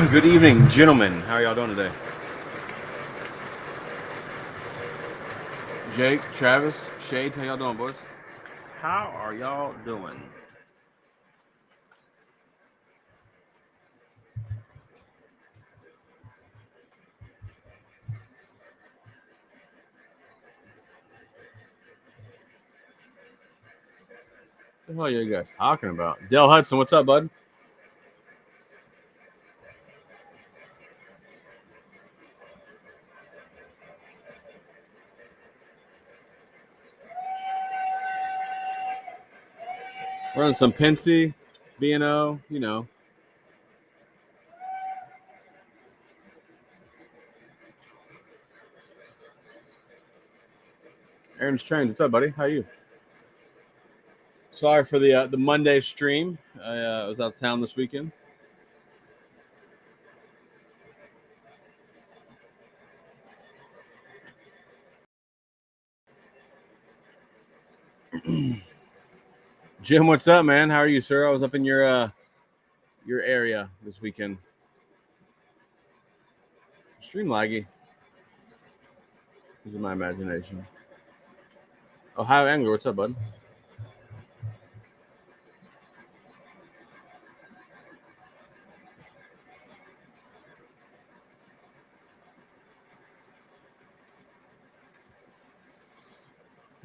Good evening, gentlemen. How are y'all doing today? Jake, Travis, Shade, how y'all doing, boys? How are y'all doing? What the hell are you guys talking about? Dale Hudson, what's up, bud? We're on some Pensy, B&O, Aaron's trained. What's up, buddy? How are you? Sorry for the Monday stream. I was out of town this weekend. Jim, what's up, man? How are you, sir? I was up in your area this weekend. Stream laggy. This is my imagination. Ohio Angler, what's up, bud?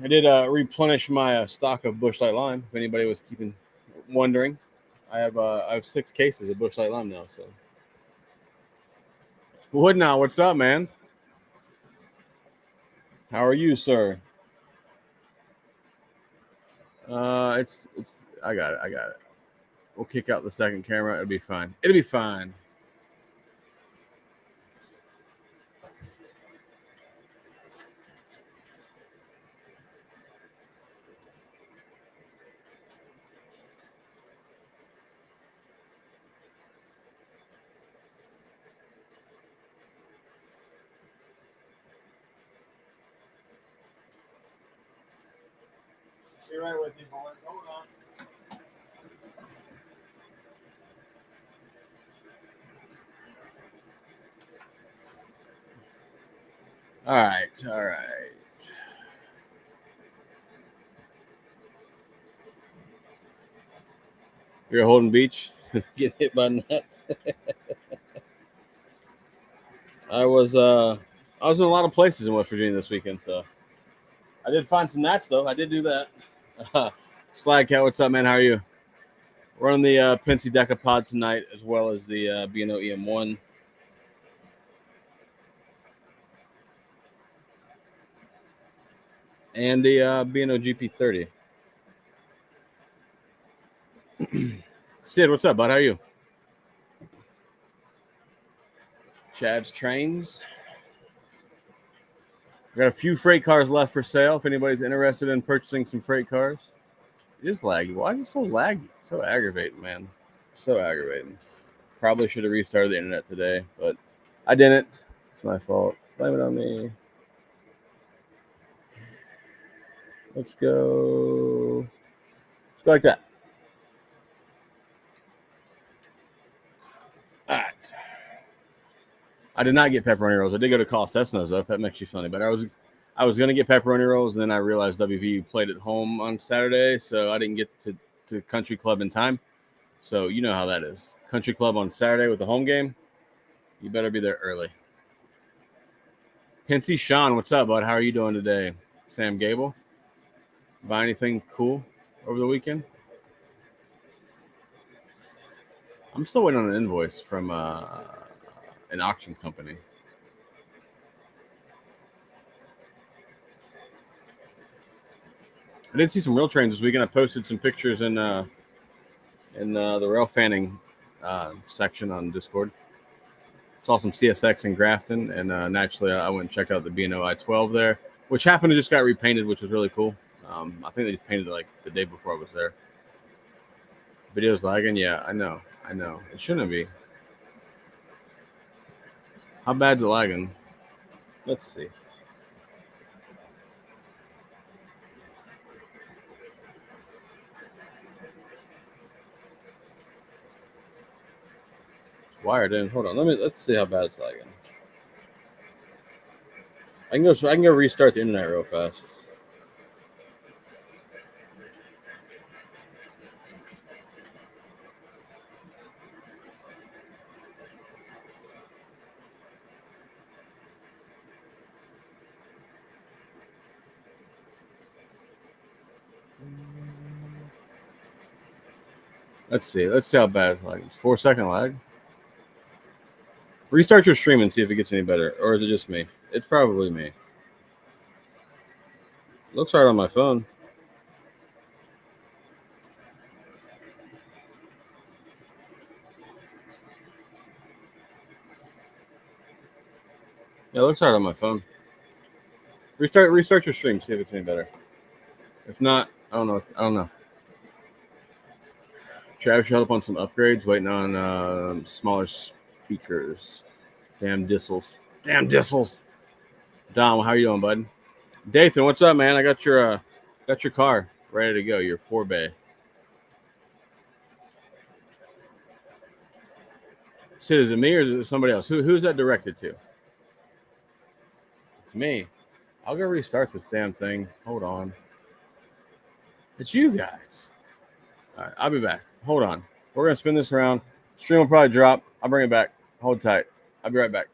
I did replenish my stock of Bush Light Lime. If anybody was wondering, I have 6 cases of Bush Light Lime now. So Wood now, what's up, man? How are you, sir? It's I got it. We'll kick out the second camera. It'll be fine. It'll be fine. Be right with you, boys. Hold on. All right, all right. You're holding beach. Get hit by nuts. I was in a lot of places in West Virginia this weekend, so I did find some gnats though. I did do that. Slag Cat, what's up, man? How are you? We're on the Pensy Decapod tonight, as well as the B&O EM1. And the B&O GP30. Sid, what's up, bud? How are you? Chad's Trains. We got a few freight cars left for sale if anybody's interested in purchasing some freight cars. It is laggy. Why is it so laggy? So aggravating, man. So aggravating. Probably should have restarted the internet today, but I didn't. It's my fault. Blame it on me. Let's go. Let's go like that. All right. I did not get pepperoni rolls. I did go to Call Cessno's though, if that makes you feel any better. I was gonna get pepperoni rolls, and then I realized WVU played at home on Saturday, so I didn't get to Country Club in time. So you know how that is. Country Club on Saturday with the home game. You better be there early. Hinty Sean, what's up, bud? How are you doing today? Sam Gable. Buy anything cool over the weekend? I'm still waiting on an invoice from an auction company. I did see some real trains this weekend. I posted some pictures in the rail fanning section on Discord. Saw some CSX in Grafton, and naturally I went and checked out the B&O I-12 there, which happened to just got repainted, which was really cool. I think they painted it like the day before I was there. Video's lagging? Yeah, I know. It shouldn't be. How bad's it lagging? Let's see. wired in. Hold on. Let's see how bad it's lagging. I can go restart the internet real fast. Let's see. Let's see how bad. Like 4-second lag. Restart your stream and see if it gets any better, or is it just me? It's probably me. Looks right on my phone. Yeah, it looks right on my phone. Restart your stream. See if it's any better. If not, I don't know. Travis showed up on some upgrades, waiting on smaller speakers. Damn dissels. Dom, how you doing, bud? Dathan, what's up, man? I got your car ready to go. Your 4-bay. Sid, is it me or is it somebody else? Who's that directed to? It's me. I'll go restart this damn thing. Hold on. It's you guys. All right, I'll be back. Hold on. We're gonna spin this around. Stream will probably drop. I'll bring it back. Hold tight. I'll be right back.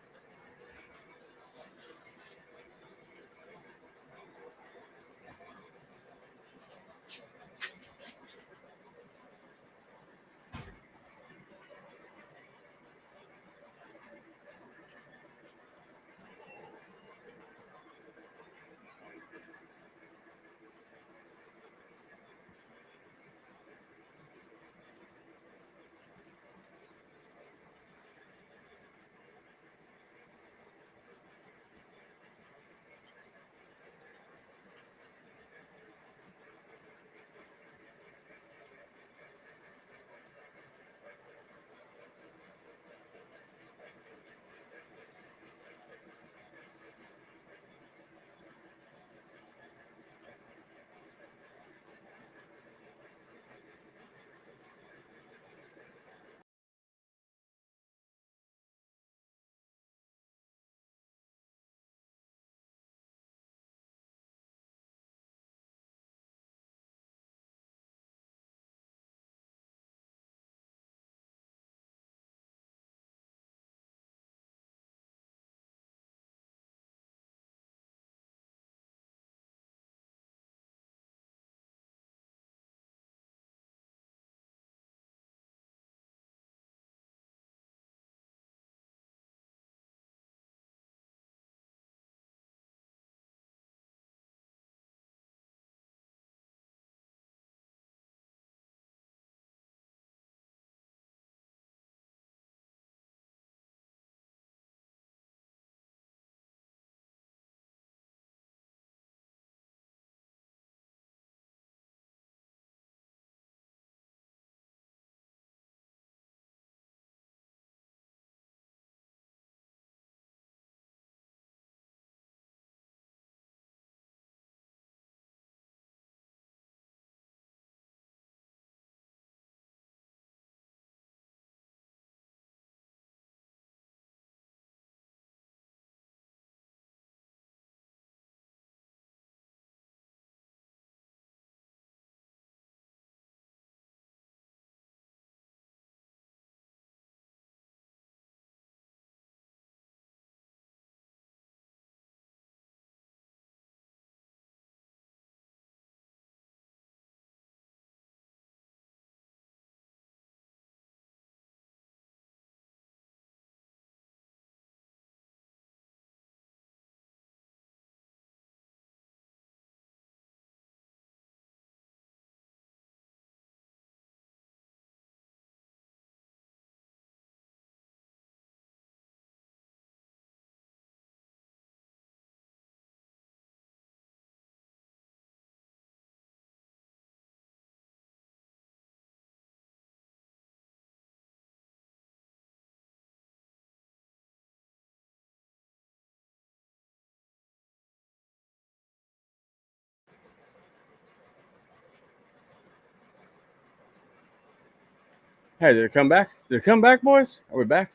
Hey, did it come back? Did it come back, boys? Are we back?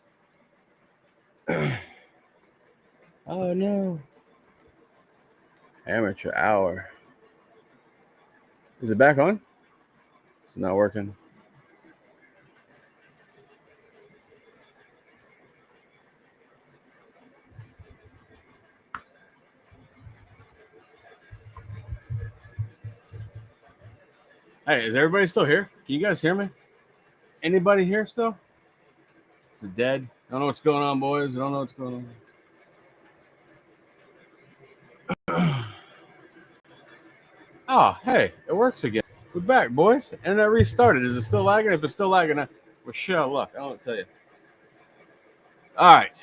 Oh no. Amateur hour. Is it back on? It's not working. Hey, is everybody still here? Can you guys hear me? Anybody here still? Is it dead? I don't know what's going on, boys. I don't know what's going on. Oh, hey, it works again. We're back, boys. Internet restarted. Is it still lagging? If it's still lagging, we're shit out of luck. I don't tell you. All right.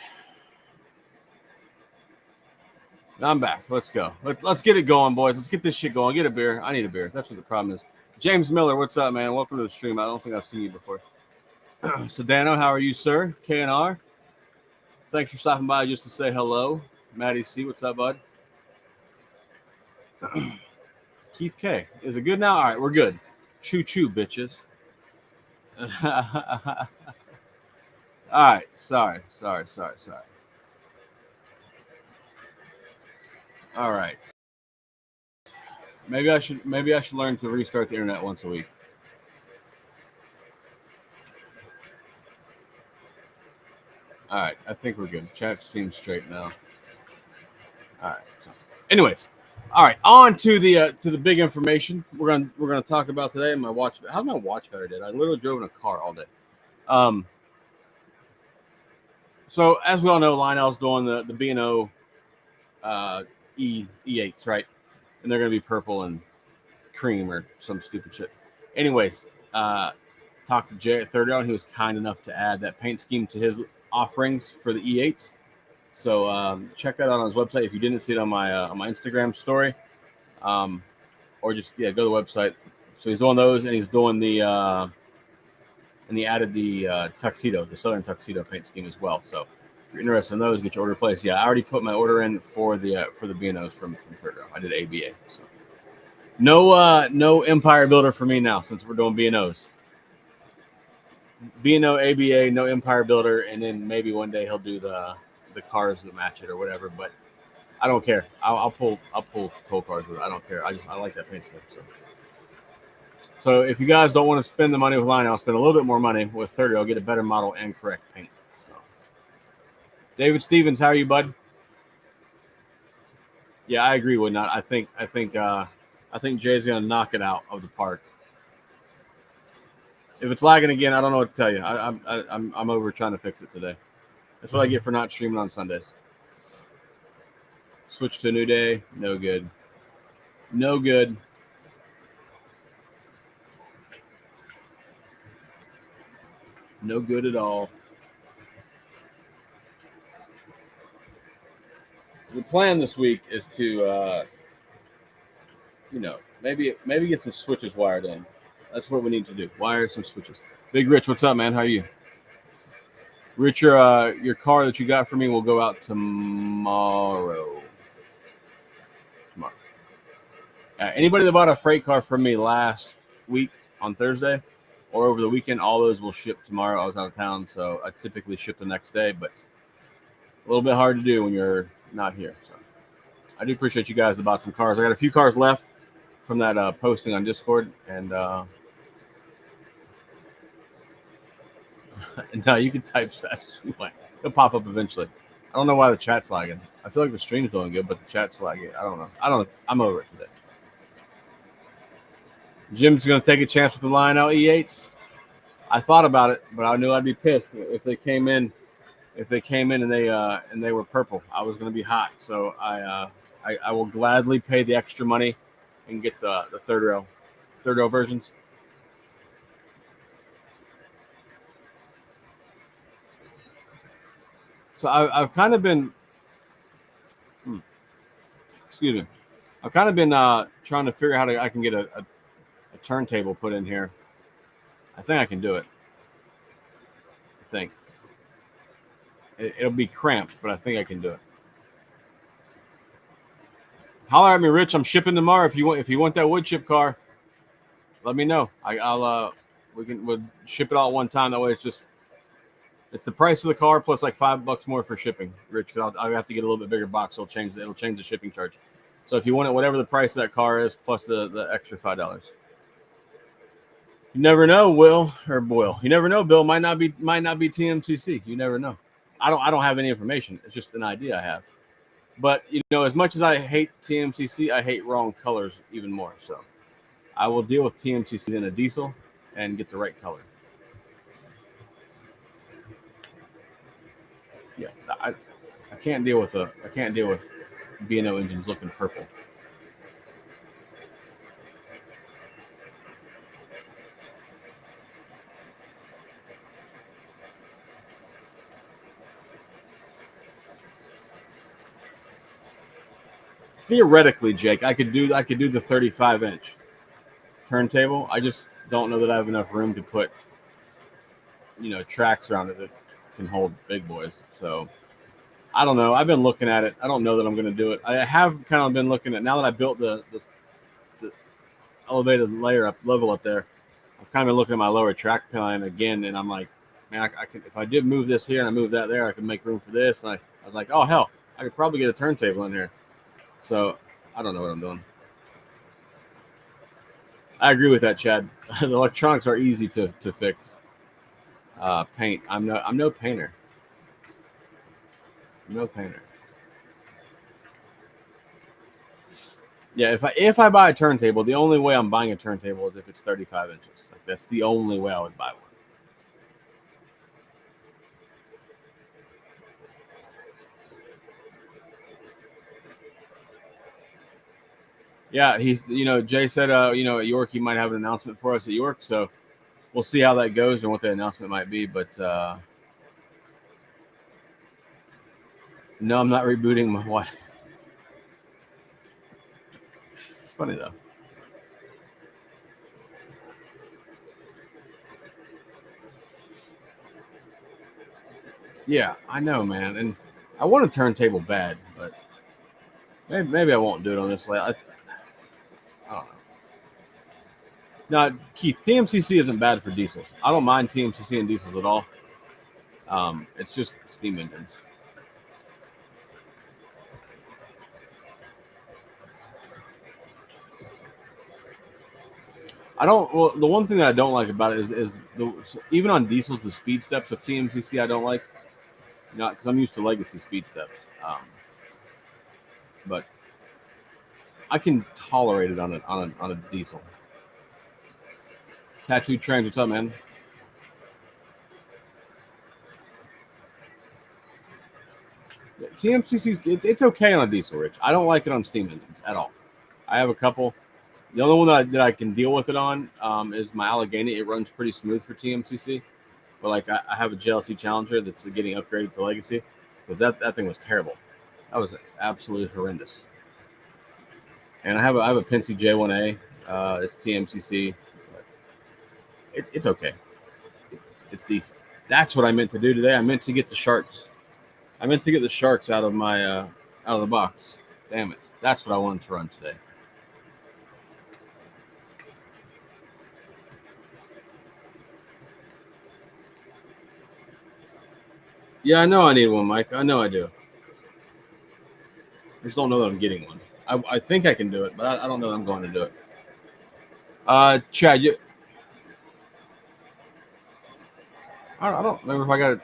I'm back. Let's go. Let's get it going, boys. Let's get this shit going. Get a beer. I need a beer. That's what the problem is. James Miller, what's up, man? Welcome to the stream. I don't think I've seen you before. Sedano, how are you, sir? KNR. Thanks for stopping by just to say hello. Maddie C, what's up, bud? Keith K. Is it good now? All right, we're good. Choo-choo, bitches. All right. Sorry. All right. Maybe I should learn to restart the internet once a week. All right, I think we're good. Chat seems straight now. All right. So, anyways, all right, on to the big information we're gonna talk about today. My watch. How's my watch better did? I literally drove in a car all day. So as we all know, Lionel's doing the B&O E8s, right? And they're gonna be purple and cream or some stupid shit. Anyways, talked to Jay at Third Round. He was kind enough to add that paint scheme to his offerings for the E8s. So check that out on his website if you didn't see it on my Instagram story, or just go to the website. So he's doing those, and he's doing the and he added the tuxedo, the Southern tuxedo paint scheme as well. So if you're interested in those, get your order placed. Yeah, I already put my order in for the B&Os from Third Round. I did ABA. So no Empire Builder for me now since we're doing B&Os. B&O, ABA, no Empire Builder, and then maybe one day he'll do the cars that match it or whatever. But I don't care. I'll pull cold cars with it. I don't care. I like that paint scheme. So if you guys don't want to spend the money with Lionel, I'll spend a little bit more money with 30. I'll get a better model and correct paint. So David Stevens, how are you, bud? Yeah, I agree with not. I think Jay's gonna knock it out of the park. If it's lagging again, I don't know what to tell you. I'm over trying to fix it today. That's what I get for not streaming on Sundays. Switch to a new day. No good. No good. No good at all. So the plan this week is to, maybe get some switches wired in. That's what we need to do. Wire some switches. Big Rich, what's up, man? How are you? Rich, your car that you got for me will go out tomorrow. Anybody that bought a freight car from me last week on Thursday or over the weekend, all those will ship tomorrow. I was out of town, so I typically ship the next day, but a little bit hard to do when you're not here. So I do appreciate you guys that bought some cars. I got a few cars left from that posting on Discord, and no, you can type fast. It'll pop up eventually. I don't know why the chat's lagging. I feel like the stream's doing good, but the chat's lagging. I don't know. I'm over it today. Jim's going to take a chance with the Lionel E8s. I thought about it, but I knew I'd be pissed if they came in. If they came in and they were purple, I was going to be hot. So I will gladly pay the extra money and get the third row versions. So I've kind of been, excuse me, I've kind of been trying to figure out how I can get a turntable put in here. I think I can do it. I think it'll be cramped, but I think I can do it. Holler at me, Rich. I'm shipping tomorrow. If you want that wood chip car, let me know. We'll ship it all at one time. That way it's just It's the price of the car plus like $5 more for shipping, Rich. Because I'll have to get a little bit bigger box. It'll change the shipping charge. So if you want it, whatever the price of that car is, plus the extra $5. You never know, Will or Boyle. You never know, Bill. Might not be TMCC. You never know. I don't have any information. It's just an idea I have. But as much as I hate TMCC, I hate wrong colors even more. So I will deal with TMCC in a diesel and get the right color. Yeah, I can't deal with B&O engines looking purple. Theoretically, Jake, I could do the 35-inch turntable. I just don't know that I have enough room to put tracks around it that can hold big boys. So I don't know. I've been looking at it. I don't know that I'm going to do it. I have kind of been looking at, now that I built the elevated level up there, I've kind of been looking at my lower track plan again, and I'm like, man, I could, if I did move this here and I move that there, I could make room for this. And I was like, oh hell, I could probably get a turntable in here. So I don't know what I'm doing. I agree with that, Chad. The electronics are easy to fix. Paint. I'm no painter. No painter. Yeah, if I buy a turntable, the only way I'm buying a turntable is if it's 35 inches. Like that's the only way I would buy one. Yeah, Jay said, at York he might have an announcement for us at York, so we'll see how that goes and what the announcement might be. But no, I'm not rebooting my wife. It's funny though. Yeah, I know, man, and I want a turntable bad, but maybe I won't do it on this. I don't know. No, Keith, TMCC isn't bad for diesels. I don't mind TMCC and diesels at all. It's just steam engines. I don't. Well, the one thing that I don't like about it is even on diesels, the speed steps of TMCC I don't like. Because I'm used to legacy speed steps. But I can tolerate it on a diesel. Tattooed Trains, what's up, man? TMCC's it's okay on a diesel, Rich. I don't like it on steam engines at all. I have a couple. The only one that I can deal with it on is my Allegheny. It runs pretty smooth for TMCC. But like I have a JLC Challenger that's getting upgraded to Legacy because that thing was terrible. That was absolutely horrendous. And I have a Penske J1A. It's TMCC. But it's okay. It's decent. That's what I meant to do today. I meant to get the sharks. I meant to get the sharks out of my out of the box. Damn it. That's what I wanted to run today. Yeah, I know I need one, Mike. I know I do. I just don't know that I'm getting one. I think I can do it, but I don't know that I'm going to do it. Chad, I don't remember if I got it.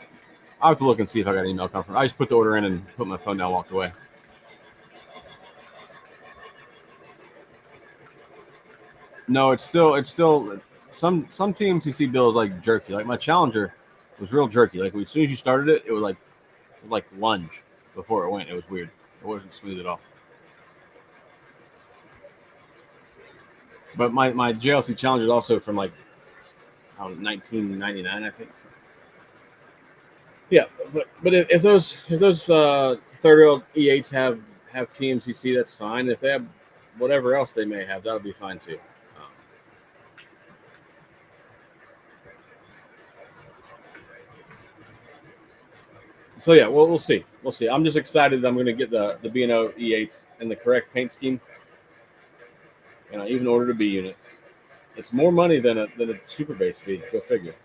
I'll have to look and see if I got an email confirmation. I just put the order in and put my phone down and walked away. No, it's still some TMCC bills like jerky. Like my Challenger was real jerky. Like as soon as you started it, it would like lunge before it went. It was weird. It wasn't smooth at all. But my JLC Challenger is also from like 1999, I think. So. Yeah, but if those third-year-old E8s have TMCC, that's fine. If they have whatever else they may have, that'll be fine too. So yeah, well, we'll see. We'll see. I'm just excited that I'm going to get the B&O E8s in the correct paint scheme, and I even ordered a B unit. It's more money than a super base B. Go figure.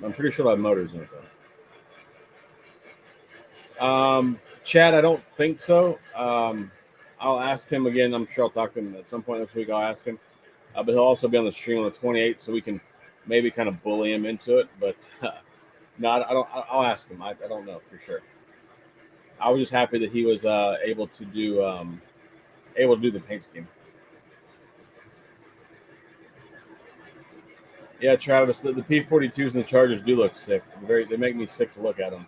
I'm pretty sure it'll have motors in it though. Chad, I don't think so. I'll ask him again. I'm sure I'll talk to him at some point this week. I'll ask him, but he'll also be on the stream on the 28th, so we can maybe kind of bully him into it. But no, I don't. I'll ask him. I don't know for sure. I was just happy that he was able to do the paint scheme. Yeah, Travis, the P42s and the Chargers do look sick. They make me sick to look at them.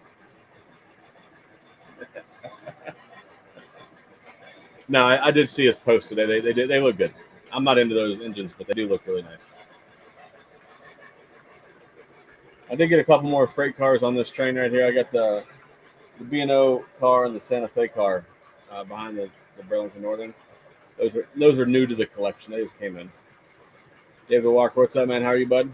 No, I did see his post today. They look good. I'm not into those engines, but they do look really nice. I did get a couple more freight cars on this train right here. I got the B&O car and the Santa Fe car behind the Burlington Northern. Those are new to the collection. They just came in. David Walker, what's up, man? How are you, bud?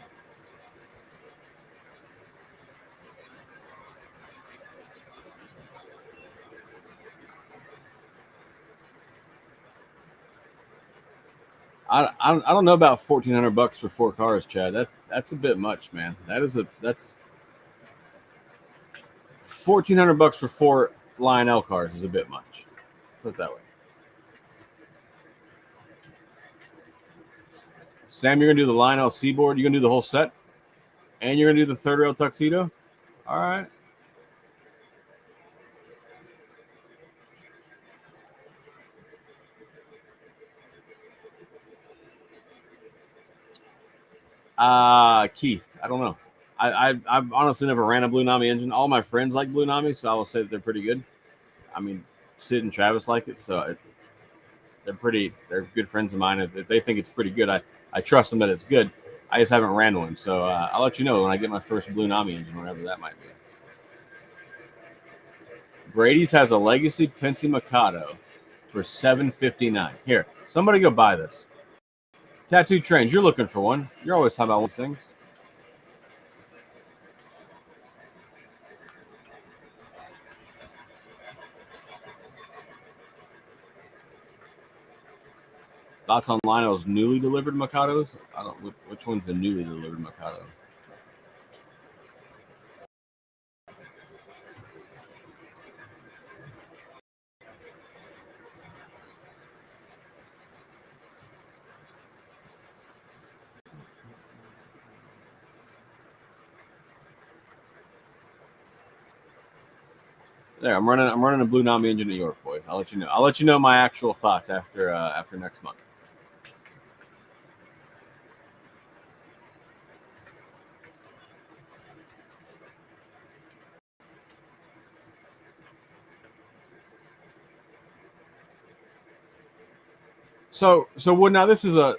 I don't know about $1,400 for 4 cars, Chad. That's a bit much, man. That's $1,400 for 4 Lionel cars is a bit much. Put it that way. Sam, you're gonna do the Lionel Seaboard. You're gonna do the whole set, and you're gonna do the third rail tuxedo. All right. Keith, I don't know. I've honestly never ran a Blunami engine. All my friends like Blunami, so I will say that they're pretty good. I mean, Sid and Travis like it, so they're good friends of mine. If they think it's pretty good, I trust them that it's good. I just haven't ran one, so I'll let you know when I get my first Blunami engine, whatever that might be. Brady's has a Legacy Penske Mikado for $759. Here, somebody go buy this. Tattoo Trains, you're looking for one. You're always talking about these things. Thoughts on Lionel's newly delivered Mikados? I don't. Which one's the newly delivered Mikado? There, I'm running a Blunami engine in New York, boys. I'll let you know. I'll let you know my actual thoughts after next month. So well, now this is a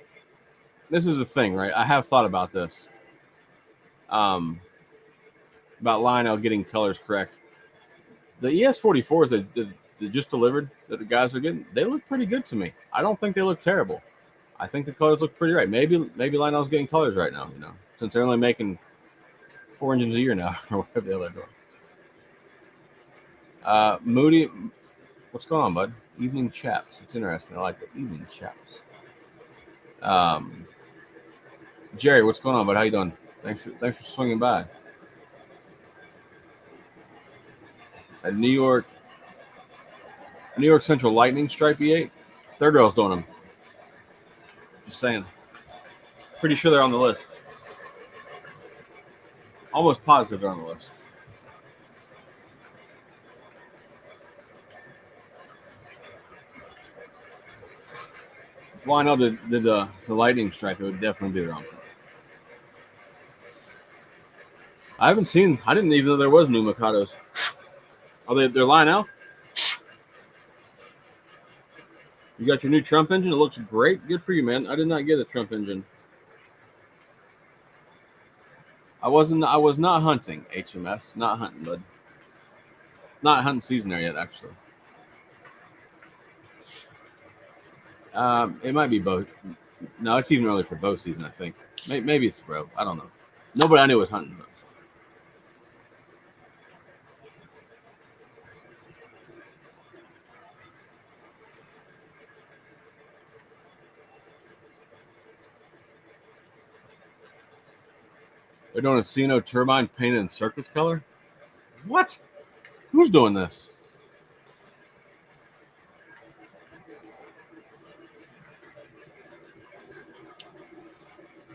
thing, right? I have thought about this. About Lionel getting colors correct. The ES44s that just delivered that the guys are getting, they look pretty good to me. I don't think they look terrible. I think the colors look pretty right. Maybe Lionel's getting colors right now, since they're only making 4 engines a year now, or whatever the hell they're doing. Moody, what's going on, bud? Evening chaps. It's interesting. I like the evening chaps. Jerry, what's going on, bud? How you doing? Thanks for swinging by. A New York Central Lightning Stripe E8. Third rail's doing them. Just saying. Pretty sure they're on the list. Almost positive they're on the list. If Lionel did the Lightning Stripe, it would definitely be their own color. I didn't even know there was new Mikados. They're Lionel? You got your new Trump engine? It looks great. Good for you, man. I did not get a Trump engine. I was not hunting HMS. Not hunting, bud. Not hunting season there yet, actually. It might be both. No, it's even early for bow season, I think. Maybe it's bro. I don't know. Nobody I knew was hunting, though. They're doing a C&O turbine painted in circus color. What? Who's doing this?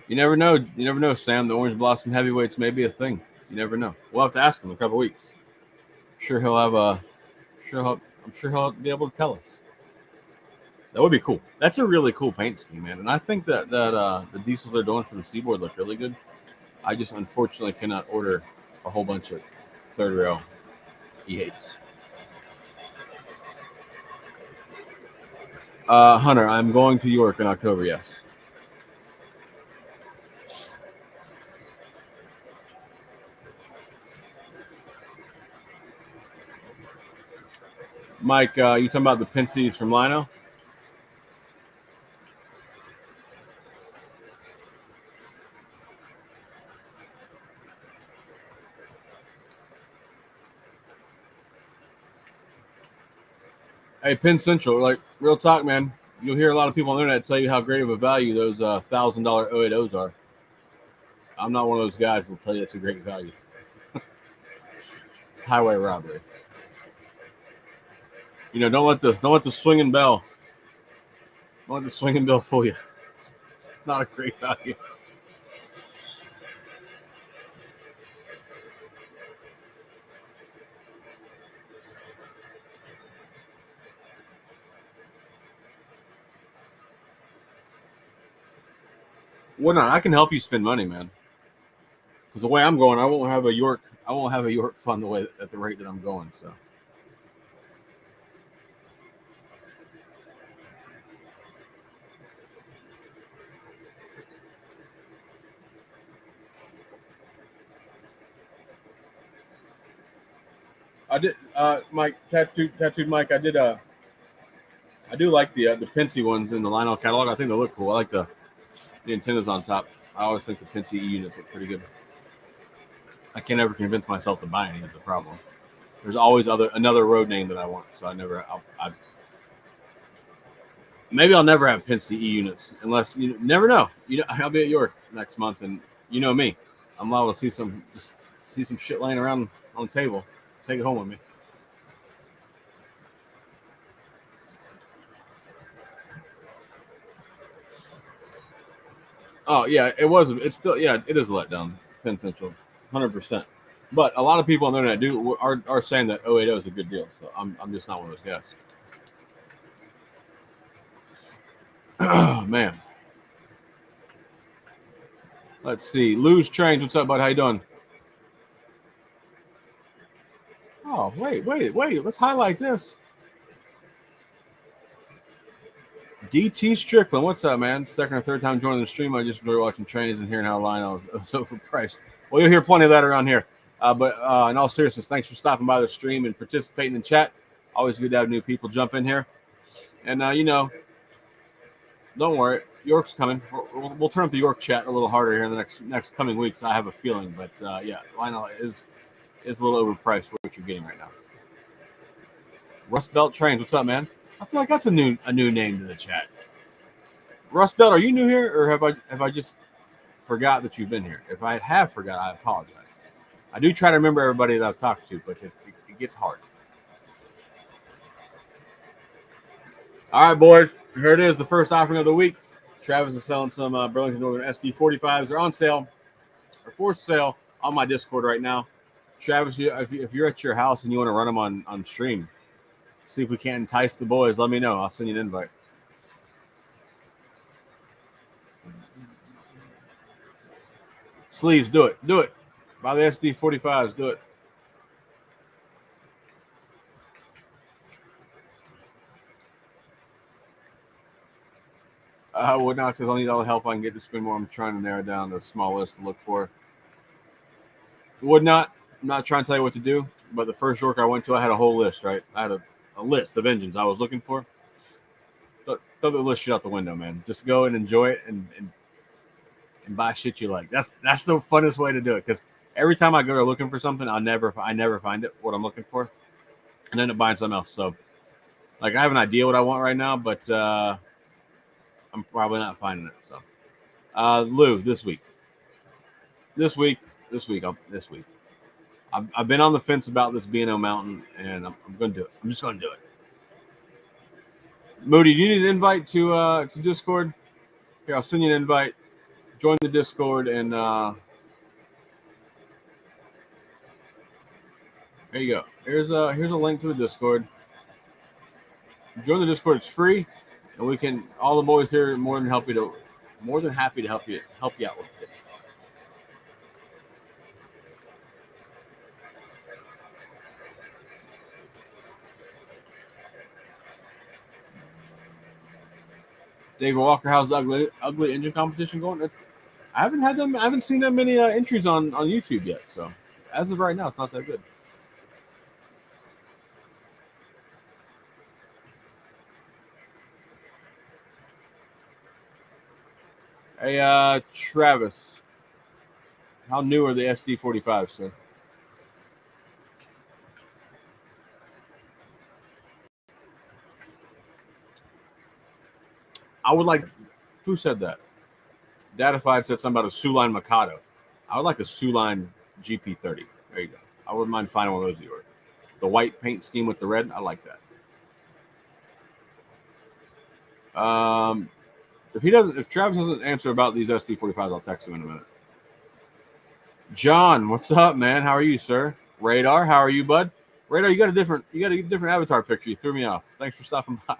You never know. You never know, Sam. The Orange Blossom heavyweights may be a thing. You never know. We'll have to ask him in a couple weeks. Sure, he'll have a. I'm sure he'll be able to tell us. That would be cool. That's a really cool paint scheme, man. And I think that the diesels they're doing for the Seaboard look really good. I just unfortunately cannot order a whole bunch of third rail E8s. Hunter, I'm going to York in October. Yes. Mike, you talking about the Pinceys from Lionel? Hey, Pin Central, like real talk, man. You'll hear a lot of people on the internet tell you how great of a value those $1,000 080s are. I'm not one of those guys that'll tell you it's a great value. It's highway robbery. You know, don't let the swinging bell fool you. It's not a great value. Well, no, I can help you spend money, man. Because the way I'm going, I won't have a York fund at the rate that I'm going. So. I did, Mike, tattooed Mike. I do like the Pensy ones in the Lionel catalog. I think they look cool. I like the antennas on top. I always think the Pensy E units look pretty good. I can't ever convince myself to buy any. Is the problem. There's always another road name that I want, so maybe I'll never have Pensy E units unless you never know. I'll be at York next month, and you know me, I'm liable to see some shit laying around on the table. Take it home with me. Oh yeah, it was. It's still it is a letdown. Penn Central, 100%. But a lot of people on the internet are saying that 080 is a good deal. So I'm just not one of those guys. Oh man. Let's see. Lou's Trains. What's up, bud? How you doing? Oh wait. Let's highlight this. DT Strickland, what's up, man? Second or third time joining the stream. I just enjoy watching trains and hearing how Lionel is overpriced. Well, you'll hear plenty of that around here. But in all seriousness, thanks for stopping by the stream and participating in chat. Always good to have new people jump in here. And, don't worry. York's coming. We'll turn up the York chat a little harder here in the next coming weeks. I have a feeling. But, Lionel is a little overpriced for what you're getting right now. Rust Belt Trains, what's up, man? I feel like that's a new name to the chat. Rust Belt, are you new here, or have I just forgot that you've been here? If I have forgot, I apologize. I do try to remember everybody that I've talked to, but it gets hard. All right, boys. Here it is, the first offering of the week. Travis is selling some Burlington Northern SD45s. They're on sale, or for sale, on my Discord right now. Travis, if you're at your house and you want to run them on stream, see if we can't entice the boys. Let me know. I'll send you an invite. Sleeves, do it. Buy the SD45s, do it. Woodnot says, I'll need all the help I can get to spend more. I'm trying to narrow down the small list to look for. Woodnot, I'm not trying to tell you what to do, but the first York I went to, I had a whole list, right? I had a list of engines I was looking for. Throw the list shit out the window, man. Just go and enjoy it and buy shit you like. That's the funnest way to do it, because every time I go to looking for something, I never find it, what I'm looking for, and end up buying something else. So, like, I have an idea what I want right now, but I'm probably not finding it. So, Lou, this week, This week. I've been on the fence about this B&O Mountain, and I'm going to do it. I'm just going to do it. Moody, do you need an invite to Discord? Here, I'll send you an invite. Join the Discord, and there you go. Here's a link to the Discord. Join the Discord. It's free, and we can all the boys here are more than happy to help you out with things. David Walker, how's the ugly engine competition going? I haven't seen that many entries on YouTube yet. So as of right now, it's not that good. Hey, Travis, how new are the SD45s, sir? I would like. Who said that? Datified said something about a Suline Mikado. I would like a Suline GP30. There you go. I wouldn't mind finding one of those of yours. The white paint scheme with the red, I like that. If Travis doesn't answer about these SD45s, I'll text him in a minute. John, what's up, man? How are you, sir? Radar, how are you, bud? Radar, you got a different avatar picture. You threw me off. Thanks for stopping by.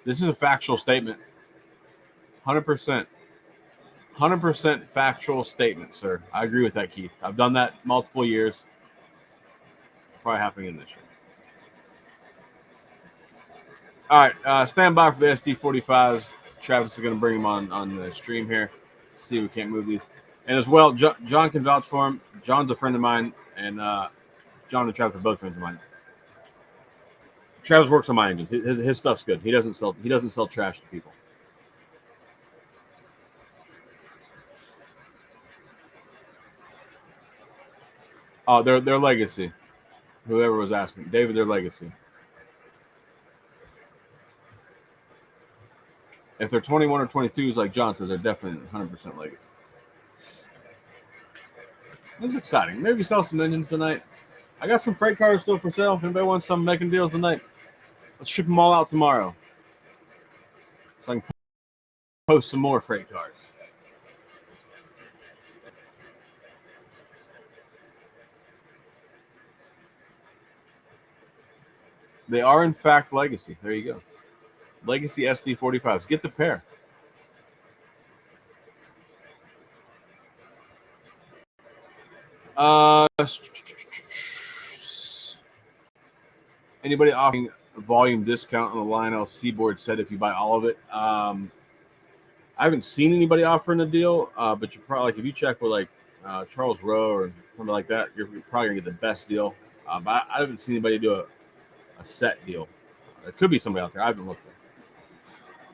This is a factual statement. 100%. 100% factual statement, sir. I agree with that, Keith. I've done that multiple years. Probably happening in this year. All right, stand by for the SD45s. Travis is going to bring them on the stream here. See if we can't move these. And as well, John can vouch for him. John's a friend of mine, and John and Travis are both friends of mine. Travis works on my engines. His stuff's good. He doesn't sell trash to people. Oh, their legacy. Whoever was asking, David, their legacy. If they're 21 or 22s, like John says, they're definitely 100% legacy. This is exciting. Maybe sell some engines tonight. I got some freight cars still for sale. If anybody wants some making deals tonight, let's ship them all out tomorrow, so I can post some more freight cars. They are, in fact, legacy. There you go. Legacy SD45s. Get the pair. Anybody offering a volume discount on the Lionel Seaboard set if you buy all of it? I haven't seen anybody offering a deal, but you probably, like, if you check with like Charles Rowe or something like that, you're probably gonna get the best deal. But I haven't seen anybody do a set deal. There could be somebody out there. I haven't looked at.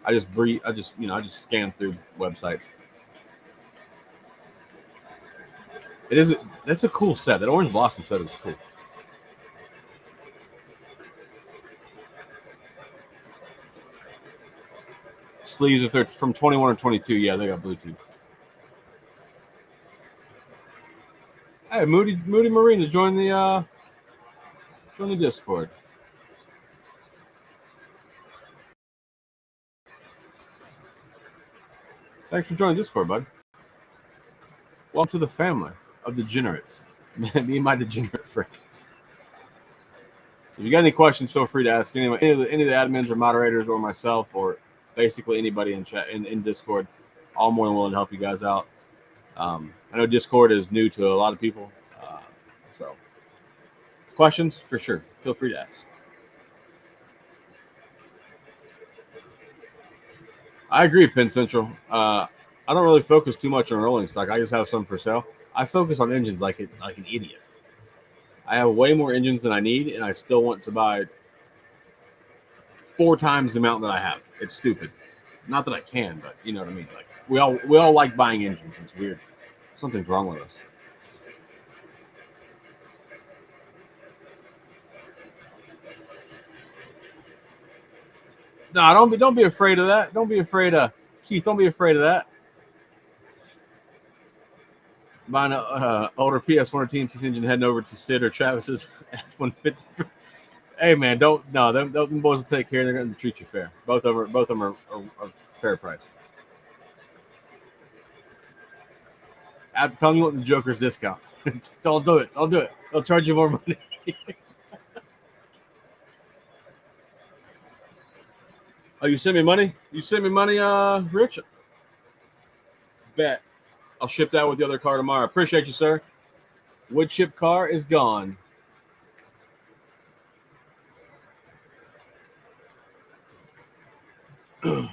I just scan through websites. That's a cool set. That Orange Blossom set is cool. Sleeves, if they're from 21 or 22, yeah, they got Bluetooth. Hey, Moody Marina, join the Discord. Thanks for joining Discord, bud. Welcome to the family of degenerates. Me and my degenerate friends. If you got any questions, feel free to ask any of the admins or moderators or myself or basically anybody in chat in Discord. All more than willing to help you guys out. I know Discord is new to a lot of people, so questions for sure. Feel free to ask. I agree, Penn Central. I don't really focus too much on rolling stock. I just have some for sale. I focus on engines like an idiot. I have way more engines than I need, and I still want to buy 4 times the amount that I have. It's stupid. Not that I can, but you know what I mean. Like we all like buying engines. It's weird. Something's wrong with us. No, don't be afraid of that. Don't be afraid of Keith. Don't be afraid of that. Buying a older PS1 or TM6 engine, heading over to Sid or Travis's F-150. Hey man, them boys will take care. They're going to treat you fair. Both of them are fair price. I'm telling you what, the Joker's discount. Don't do it. Don't do it. They'll charge you more money. Oh, you send me money? You send me money, Rich? Bet. I'll ship that with the other car tomorrow. Appreciate you, sir. Wood chip car is gone. Where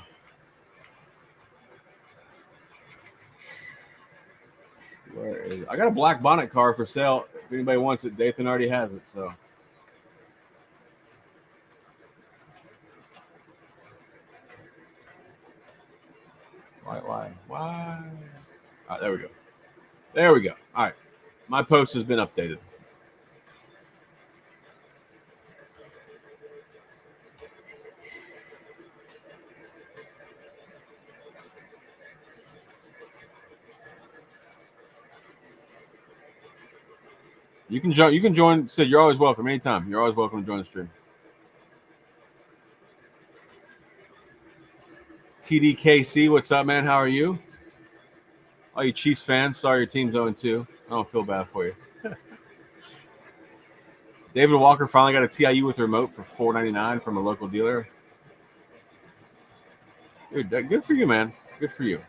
is it? I got a black bonnet car for sale. If anybody wants it, Dathan already has it. So. Why? All right, there we go. There we go. All right. My post has been updated. You can join. You can join. Sid, you're always welcome. Anytime. You're always welcome to join the stream. TDKC, what's up, man? How are you? All you Chiefs fans, sorry your team's 0-2. I don't feel bad for you. David Walker finally got a TIU with a remote for $4.99 from a local dealer. Dude, good for you, man. Good for you.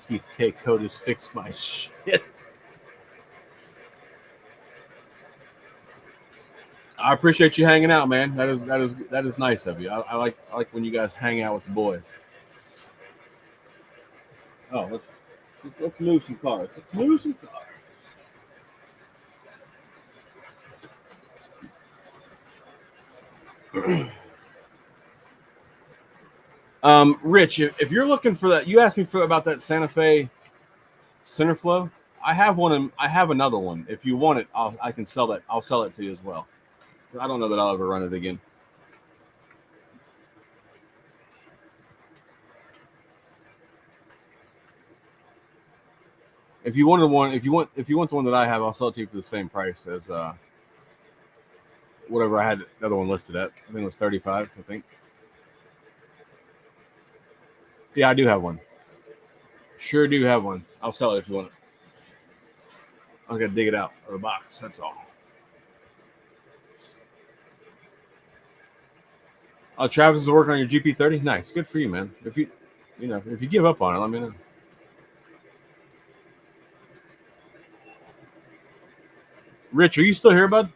Keith K. Code has fixed my shit. I appreciate you hanging out, man. That is nice of you. I like when you guys hang out with the boys. Oh, let's move some cars. Let's move some cars. Rich, if you're looking for that, you asked me about that Santa Fe center flow. I have one. I have another one. If you want it, I can sell that. I'll sell it to you as well. I don't know that I'll ever run it again. If you wanted one, if you want the one that I have, I'll sell it to you for the same price as whatever I had the other one listed at. I think it was $35. I think. Yeah, I do have one. Sure do have one. I'll sell it if you want it. I'm gonna dig it out of the box. That's all. Travis is working on your GP30. Nice, good for you, man. If you give up on it, let me know. Rich, are you still here, bud?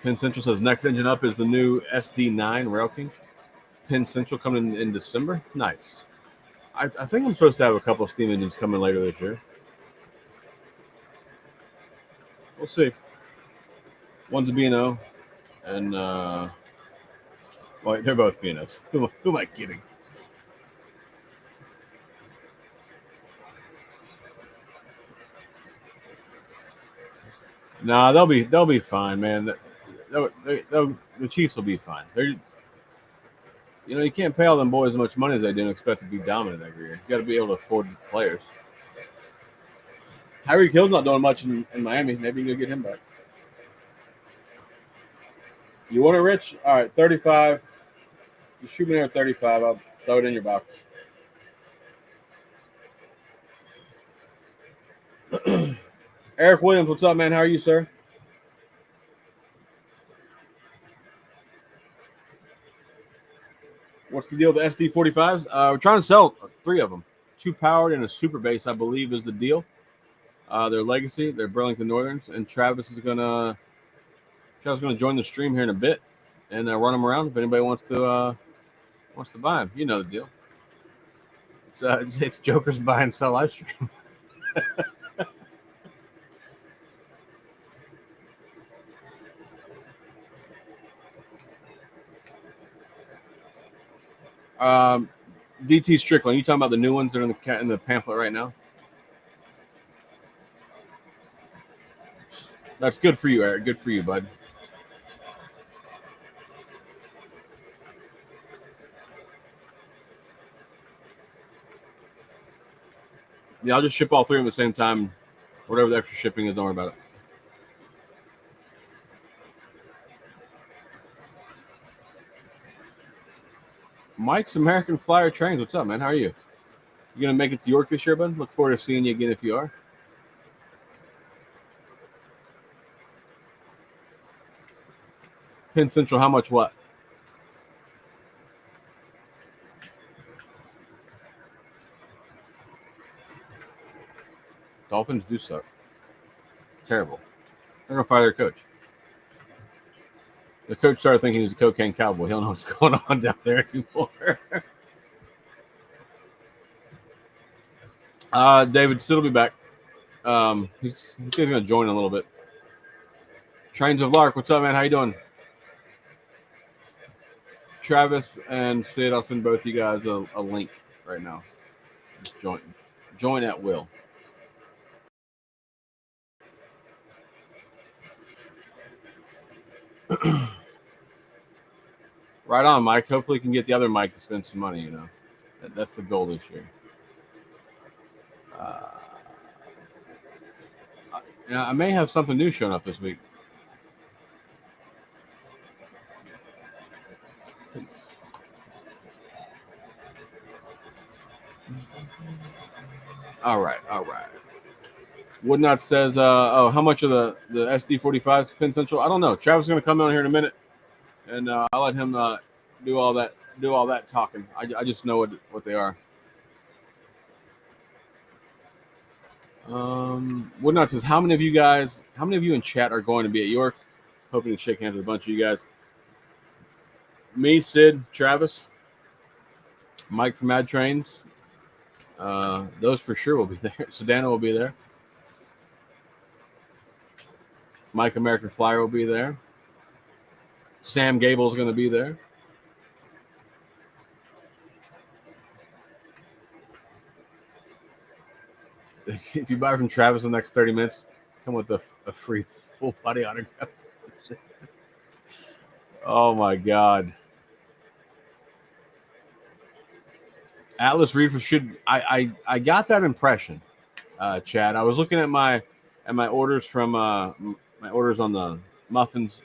Penn Central says next engine up is the new SD9 Rail King. Penn Central coming in December. Nice. I think I'm supposed to have a couple of steam engines coming later this year. We'll see. One's a B&O, and well, they're both B&Os. Who am I kidding? Nah, they'll be fine, man. The Chiefs will be fine. You can't pay all them boys as much money as they do and expect to be dominant every year. You got to be able to afford players. Tyreek Hill's not doing much in Miami. Maybe you can get him back. You want it, Rich? All right, 35. You shoot me there at 35. I'll throw it in your box. Eric Williams, what's up, man? How are you, sir? What's the deal with the SD45s? We're trying to sell 3 of them. 2 powered and a super base, I believe, is the deal. Their legacy, they're Burlington Northerns, and Travis is gonna join the stream here in a bit and run them around. If anybody wants to buy them, you know the deal. It's Joker's buy and sell live stream. DT Strickland. You talking about the new ones that are in the pamphlet right now? That's good for you, Eric. Good for you, bud. Yeah, I'll just ship all three at the same time. Whatever the extra shipping is, don't worry about it. Mike's American Flyer Trains. What's up, man? How are you? You gonna make it to York this year, bud? Look forward to seeing you again if you are. Penn Central, how much what? Dolphins do suck. Terrible. They're gonna fire their coach. The coach started thinking he was a cocaine cowboy. He don't know what's going on down there anymore. David still will be back. He's gonna join in a little bit. Trains of Lark, what's up, man? How you doing? Travis and Sid, I'll send both you guys a link right now. Just join at will. Right on, Mike. Hopefully, you can get the other Mike to spend some money. You know, that's the goal this year. I may have something new showing up this week. All right. Woodnot says, "Oh, how much of the SD45s Penn Central? I don't know. Travis is going to come on here in a minute, and I'll let him do all that talking. I just know what they are." Woodnot says, how many of you in chat are going to be at York? Hoping to shake hands with a bunch of you guys. Me, Sid, Travis, Mike from Mad Trains. Those for sure will be there. Sedano will be there. Mike American Flyer will be there. Sam Gable is going to be there. If you buy from Travis in the next 30 minutes, come with a free full body autograph. Oh my God. Atlas Reefer should I got that impression, Chad. I was looking at my orders from my orders on the Muffins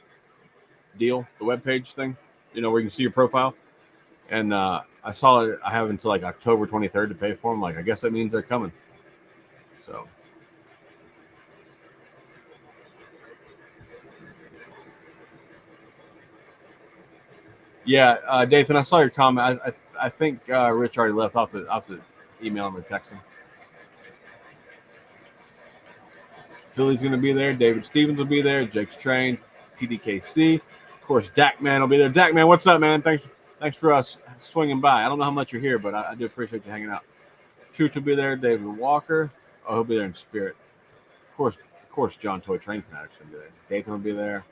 deal, the webpage thing, you know, where you can see your profile. And I saw it. I have until like October 23rd to pay for them. Like, I guess that means they're coming. So. Yeah, Dathan, I saw your comment. I think Rich already left. I'll have to email him or text him. Philly's going to be there. David Stevens will be there. Jake's Trains, TDKC. Of course, Dak Man will be there. Dak Man, what's up, man? Thanks for us swinging by. I don't know how much you're here, but I do appreciate you hanging out. Chooch will be there. David Walker. Oh, he'll be there in spirit. Of course, John Toy Train Fanatics will be there. Dathan will be there.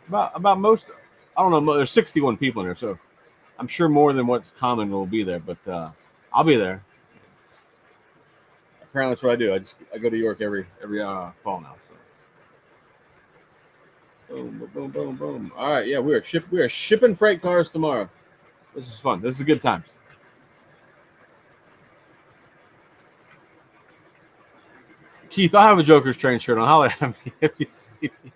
About most. I don't know. There's 61 people in there, so I'm sure more than what's common will be there. But I'll be there. Apparently, that's what I do. I go to York every fall now. So. Boom, boom, boom, boom. All right, yeah, we are shipping freight cars tomorrow. This is fun. This is good times. Keith, I'll have a Joker's Train shirt on. Holler at me if you see me.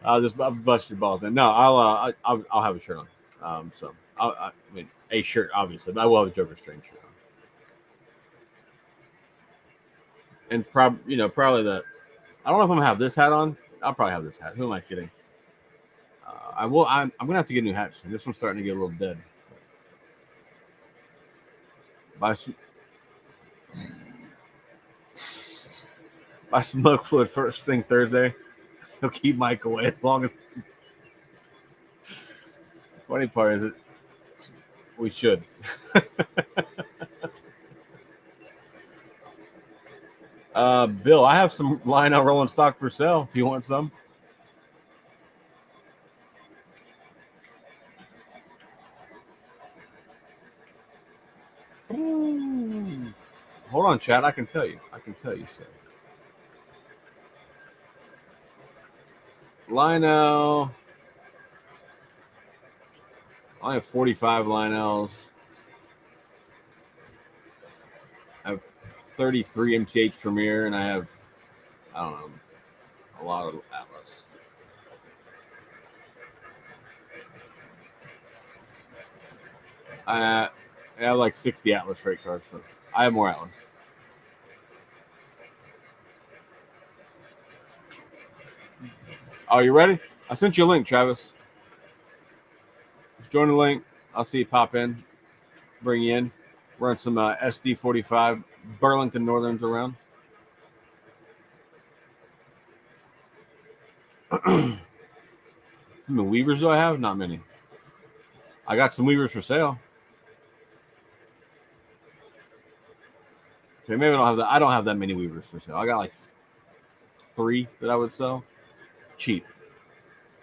I'll bust your balls, man. No, I'll have a shirt on. So I mean a shirt, obviously, but I will have a Joker's Train shirt on. And probably the. I don't know if I'm gonna have this hat on. I'll probably have this hat. Who am I kidding? I will. I'm gonna have to get a new hat soon. This one's starting to get a little dead. Buy smoke fluid first thing Thursday. He'll keep Mike away as long as. Funny part is we should. Bill, I have some Lionel rolling stock for sale if you want some. Ooh. Hold on, Chad. I can tell you. Sir. Lionel. I have 45 Lionels. I have 33 MTH Premier, and I have, I don't know, a lot of Atlas. I have like 60 Atlas freight cards. So I have more Atlas. Oh, you ready? I sent you a link, Travis. Just join the link. I'll see you pop in. Bring you in. We're on some SD45 Burlington Northerns around. How many Weavers do I have? Not many. I got some Weavers for sale. Okay, maybe I don't have that. I don't have that many Weavers for sale. I got like 3 that I would sell cheap.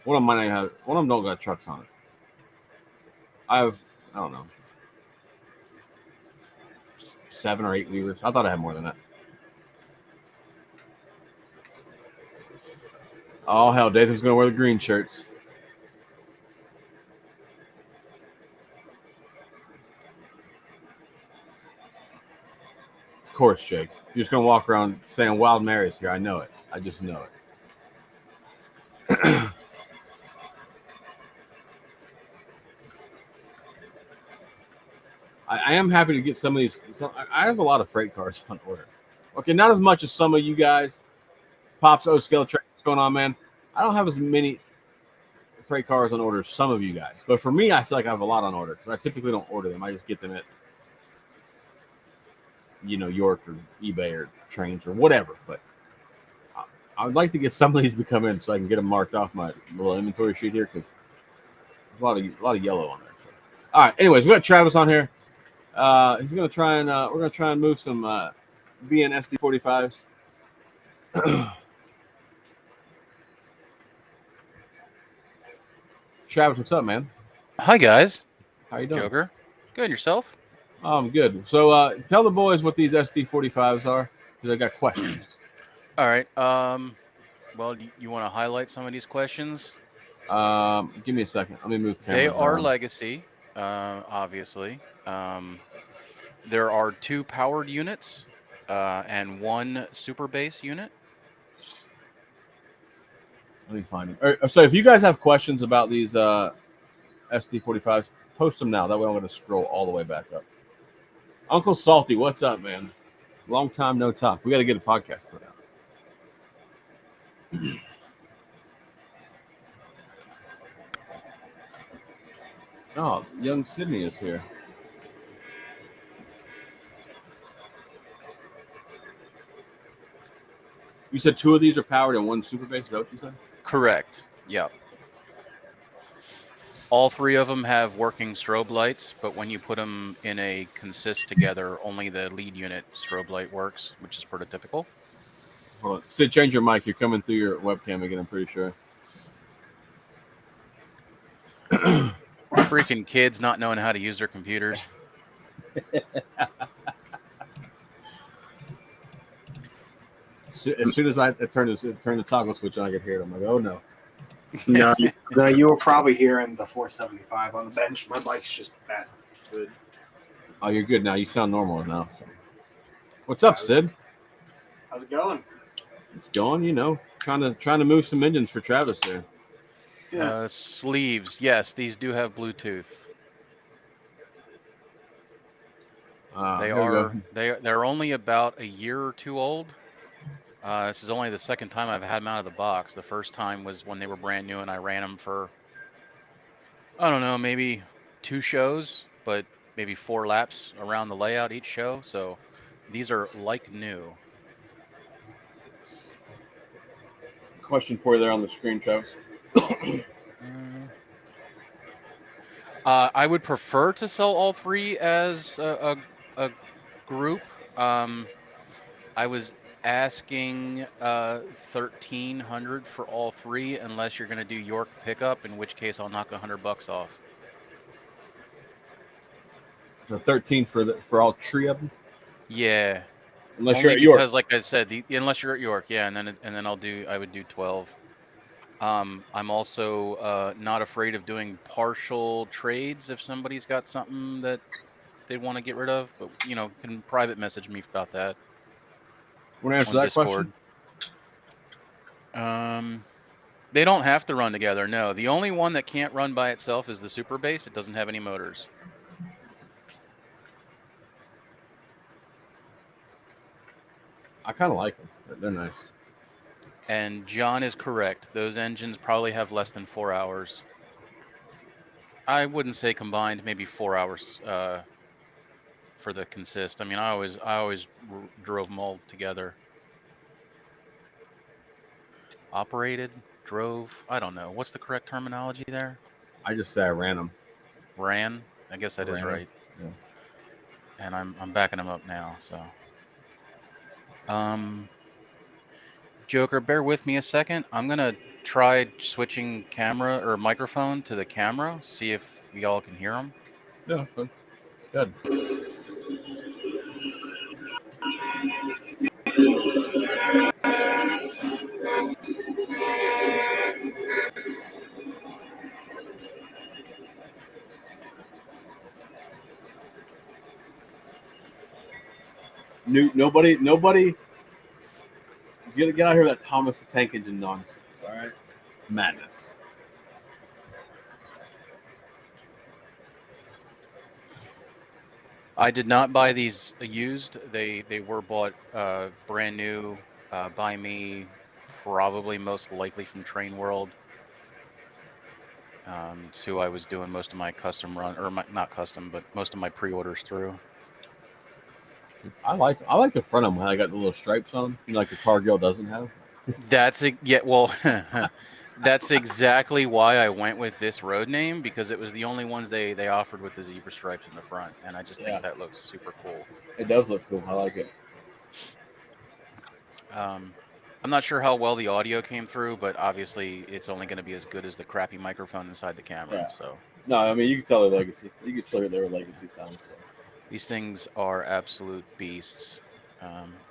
One of them might not have. One of them don't got trucks on it. I don't know, 7 or 8 Weavers. I thought I had more than that. Oh hell, Dathan's gonna wear the green shirts. Of course, Jake. You're just gonna walk around saying Wild Mary's here. I know it. I just know it. I am happy to get some of these. I have a lot of freight cars on order. Okay, not as much as some of you guys. Pops O scale trade. What's going on, man? I don't have as many freight cars on order as some of you guys, but for me, I feel like I have a lot on order because I typically don't order them. I just get them at York or eBay or Trains or whatever. But I would like to get some of these to come in so I can get them marked off my little inventory sheet here because there's a lot of yellow on there. So. All right. Anyways, we got Travis on here. He's gonna try and we're gonna try and move some BNSD 45s. Travis, what's up, man? Hi guys. How you doing? Joker. Good, and yourself? I'm good. So tell the boys what these SD45s are because I got questions. All right. Well, you want to highlight some of these questions? Give me a second. Let me move cameras They are around. legacy, obviously. There are 2 powered units and 1 super base unit. Let me find them. Right, so if you guys have questions about these SD45s, post them now. That way I'm going to scroll all the way back up. Uncle Salty, what's up, man? Long time no talk. We got to get a podcast put out. Oh, young Sydney is here. You said 2 of these are powered and 1 super base. Is that what you said? Correct. Yep. All 3 of them have working strobe lights, but when you put them in a consist together, only the lead unit strobe light works, which is prototypical. Hold on. Sid, change your mic. You're coming through your webcam again, I'm pretty sure. Freaking kids not knowing how to use their computers. As soon as I turn the toggle switch on, I could hear it. I'm like, oh no. No, you were probably hearing the 475 on the bench. My mic's just that good. Oh, you're good now. You sound normal now. So. What's up, Sid? How's it going? It's going, trying to move some engines for Travis there. Yeah. Sleeves, yes, these do have Bluetooth. They're only about a year or 2 old. This is only the second time I've had them out of the box. The first time was when they were brand new and I ran them for, I don't know, maybe 2 shows, but maybe 4 laps around the layout each show. So these are like new. Question for you there on the screen, Travis. I would prefer to sell all 3 as a group. I was asking $1,300 for all 3, unless you're gonna do York pickup, in which case I'll knock $100 off. So 13 for all three of them. Yeah. Unless Only you're at York. because, like I said, unless you're at York, yeah, and then I would do 12. I'm also not afraid of doing partial trades if somebody's got something that they want to get rid of, but can private message me about that Want to answer on that Discord. question? They don't have to run together. No, the only one that can't run by itself is the super base. It doesn't have any motors. I kind of like them. They're nice. And John is correct. Those engines probably have less than 4 hours. I wouldn't say combined, maybe 4 hours for the consist. I mean, I always drove them all together. Operated, drove. I don't know. What's the correct terminology there? I just say I ran them. Ran. I guess that is right. Yeah. And I'm backing them up now. So, Joker, bear with me a second. I'm gonna try switching camera or microphone to the camera. See if y'all can hear them. Yeah, fun. Good. Nobody. You gotta get out of here with that Thomas the Tank Engine nonsense. All right, madness. I did not buy these used. They were bought brand new by me, probably most likely from Train World. It's who I was doing most of my custom run, or not custom, but most of my pre-orders through. I like the front of them. How I got the little stripes on them, like the Cargill doesn't have. That's exactly why I went with this road name, because it was the only ones they offered with the zebra stripes in the front, and I just think that looks super cool. It does look cool. I like it. I'm not sure how well the audio came through, but obviously it's only going to be as good as the crappy microphone inside the camera. Yeah. So no, I mean you can tell their legacy. You can still hear their legacy sound. So. These things are absolute beasts.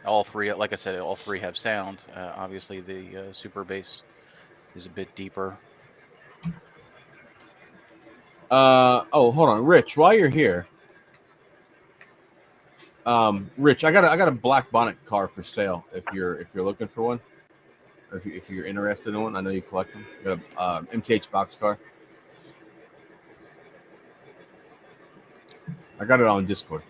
All three, like I said, all three have sound. Obviously, the super bass is a bit deeper. Hold on, Rich. While you're here, Rich, I got a black bonnet car for sale. If you're looking for one, or if you're interested in one, I know you collect them. I got a MTH box car. I got it on Discord.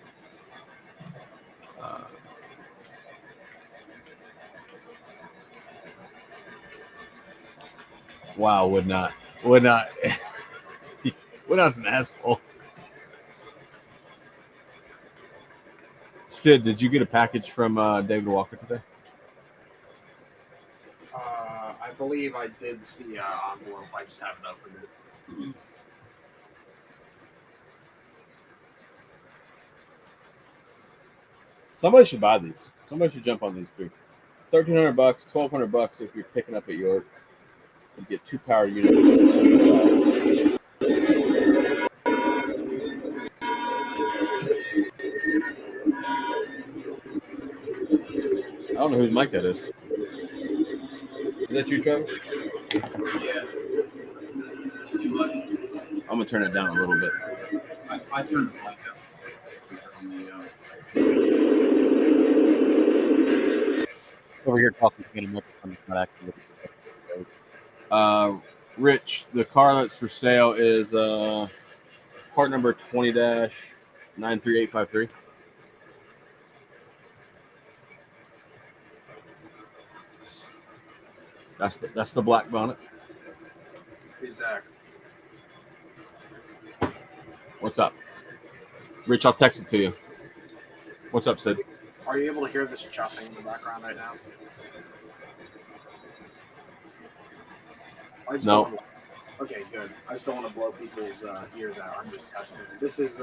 Wow, would not. Woodnot's an asshole. Sid, did you get a package from David Walker today? I believe I did see an envelope. I just haven't opened it. Somebody should buy these. Somebody should jump on these too. $1,300, $1,200 if you're picking up at York. You get 2 power units and a super class. I don't know whose mic that is. Is that you, Travis? Yeah. I'm gonna turn it down a little bit. I turned the mic up. Over here talking to me, not actually. Rich, the car that's for sale is part number 20-93853. That's the black bonnet. Exactly. What's up? Rich, I'll text it to you. What's up, Sid? Are you able to hear this chuffing in the background right now? No. Okay, good. I just don't want to blow people's ears out. I'm just testing. This is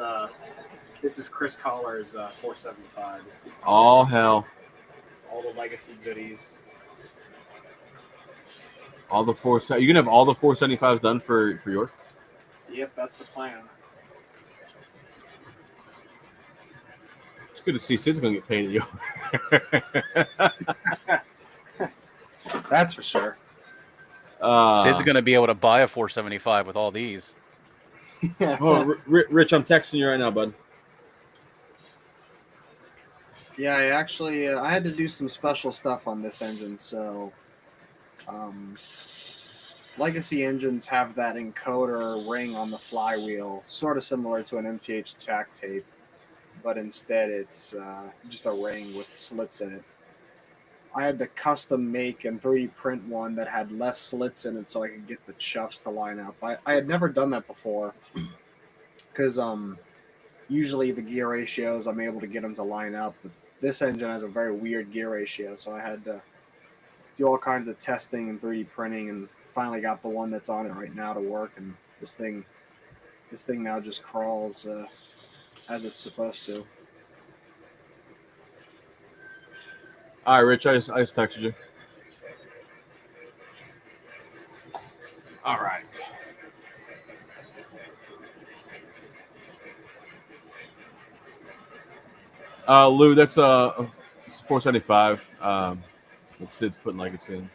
Chris Collar's 475. It's all hell. All the legacy goodies. All the you gonna have all the 475s done for York? Yep, that's the plan. good to see Sid's going to get paid at you. That's for sure. Sid's going to be able to buy a 475 with all these. Oh, Rich, I'm texting you right now, bud. Yeah, I actually I had to do some special stuff on this engine. So, legacy engines have that encoder ring on the flywheel, sort of similar to an MTH tack tape, but instead it's just a ring with slits in it. I had to custom make and 3D print one that had less slits in it so I could get the chuffs to line up. I had never done that before because usually the gear ratios I'm able to get them to line up, but this engine has a very weird gear ratio, so I had to do all kinds of testing and 3D printing, and finally got the one that's on it right now to work. And this thing now just crawls as it's supposed to. All right, Rich, I just texted you. All right. Lou, that's it's a 475. That Sid's putting legacy in.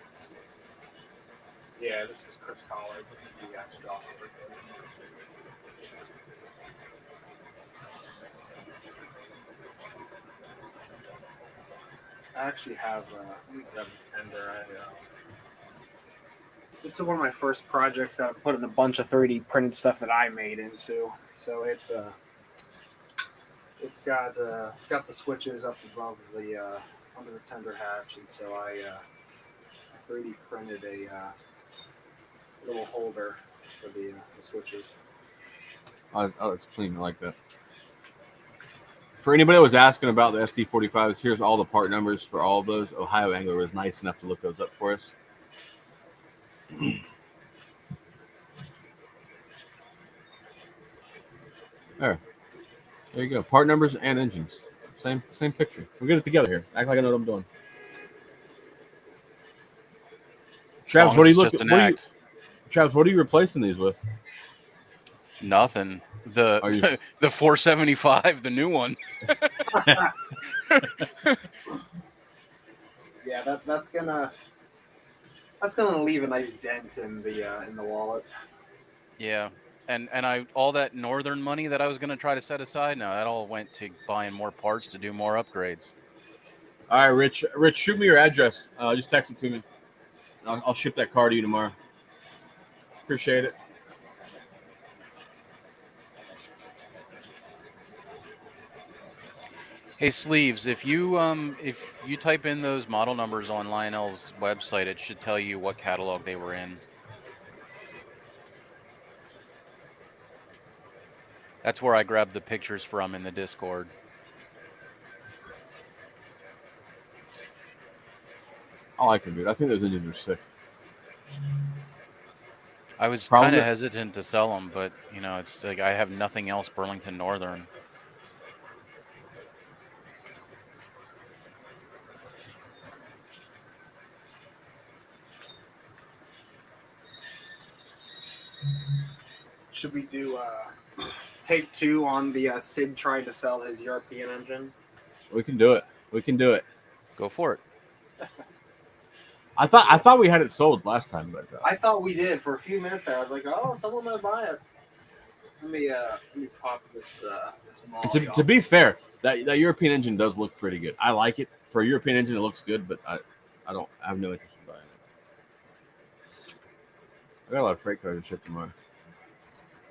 Yeah, this is Chris Collar. This is the Strasbourg version. I actually have let me grab the tender. This is one of my first projects that I'm putting a bunch of 3D printed stuff that I made into. So it's got the switches up above the under the tender hatch, and so I 3D printed a little holder for the switches. Oh, it's clean. I like that. For anybody that was asking about the SD45s, here's all the part numbers for all of those. Ohio Angler was nice enough to look those up for us. There you go. Part numbers and engines. Same picture. We'll get it together here. Act like I know what I'm doing. Travis, what are you looking? Travis, what are you replacing these with? Nothing. The 475, the new one. Yeah, that's gonna leave a nice dent in the wallet. Yeah. And all that northern money that I was going to try to set aside, now that all went to buying more parts to do more upgrades. All right, Rich, shoot me your address. Just text it to me. I'll ship that car to you tomorrow. Appreciate it. Hey Sleeves, if you type in those model numbers on Lionel's website, it should tell you what catalog they were in. That's where I grabbed the pictures from in the Discord. I like them, dude. I think those engines are sick. I was kind of hesitant to sell them, but you know, it's like I have nothing else Burlington Northern. Should we do take 2 on the Sid trying to sell his European engine? We can do it. Go for it. I thought we had it sold last time, but I thought we did for a few minutes there. I was like, oh, someone might buy it. Let me pop this molly to be fair, that European engine does look pretty good. I like it. For a European engine, it looks good, but I have no interest in buying it. I got a lot of freight cars to ship tomorrow.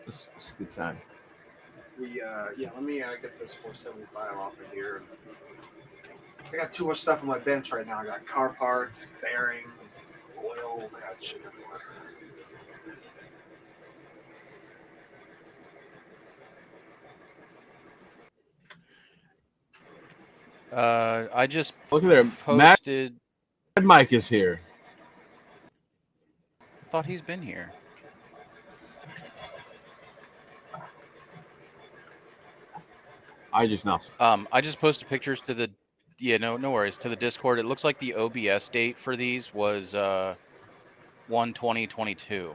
It's a good time. Let me get this 475 off of here. I got too much stuff on my bench right now. I got car parts, bearings, oil. I got shit everywhere. I just look at there. Posted. Mad Mike is here. I thought he's been here. I just posted pictures to the no worries, to the Discord. It looks like the OBS date for these was 1/20/22.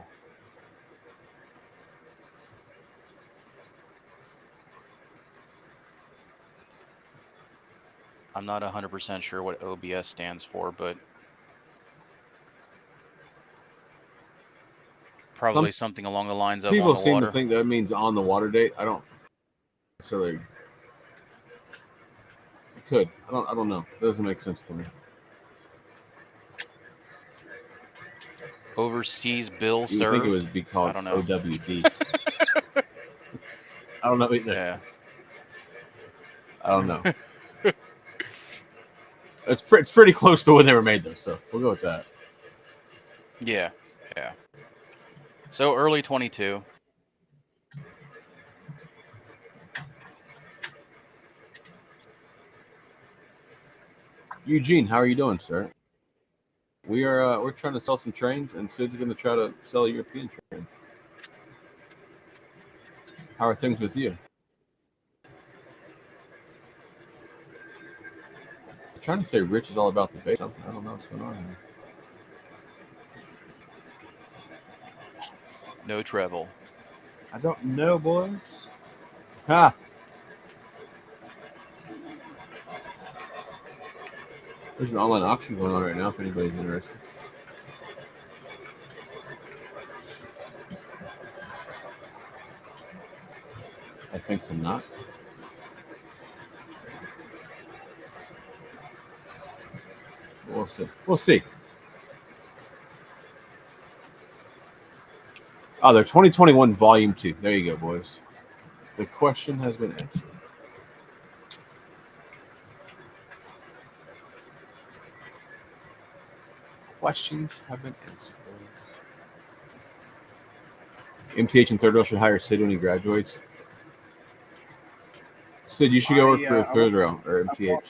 I'm not 100% sure what OBS stands for, but probably something along the lines of on People the seem water. to think that means on the water date. I don't necessarily. It could. I don't know. It doesn't make sense to me. Overseas bill You would think it served. would be called I don't know. OWD. I don't know either. Yeah. I don't know. It's pretty close to when they were made, though, so we'll go with that. Yeah. Yeah. So early 22. Eugene, how are you doing, sir? We're trying to sell some trains, and Sid's going to try to sell a European train. How are things with you? I'm trying to say Rich is all about the base. I don't know what's going on here. No travel. I don't know, boys. Ha! There's an online auction going on right now if anybody's interested. I think so, not. We'll see. We'll see. Oh, they're 2021 Volume 2. There you go, boys. The question has been answered. Questions have been answered, boys. MTH and Third Rail should hire Sid when he graduates. Sid, you should go work for Third Rail or MTH.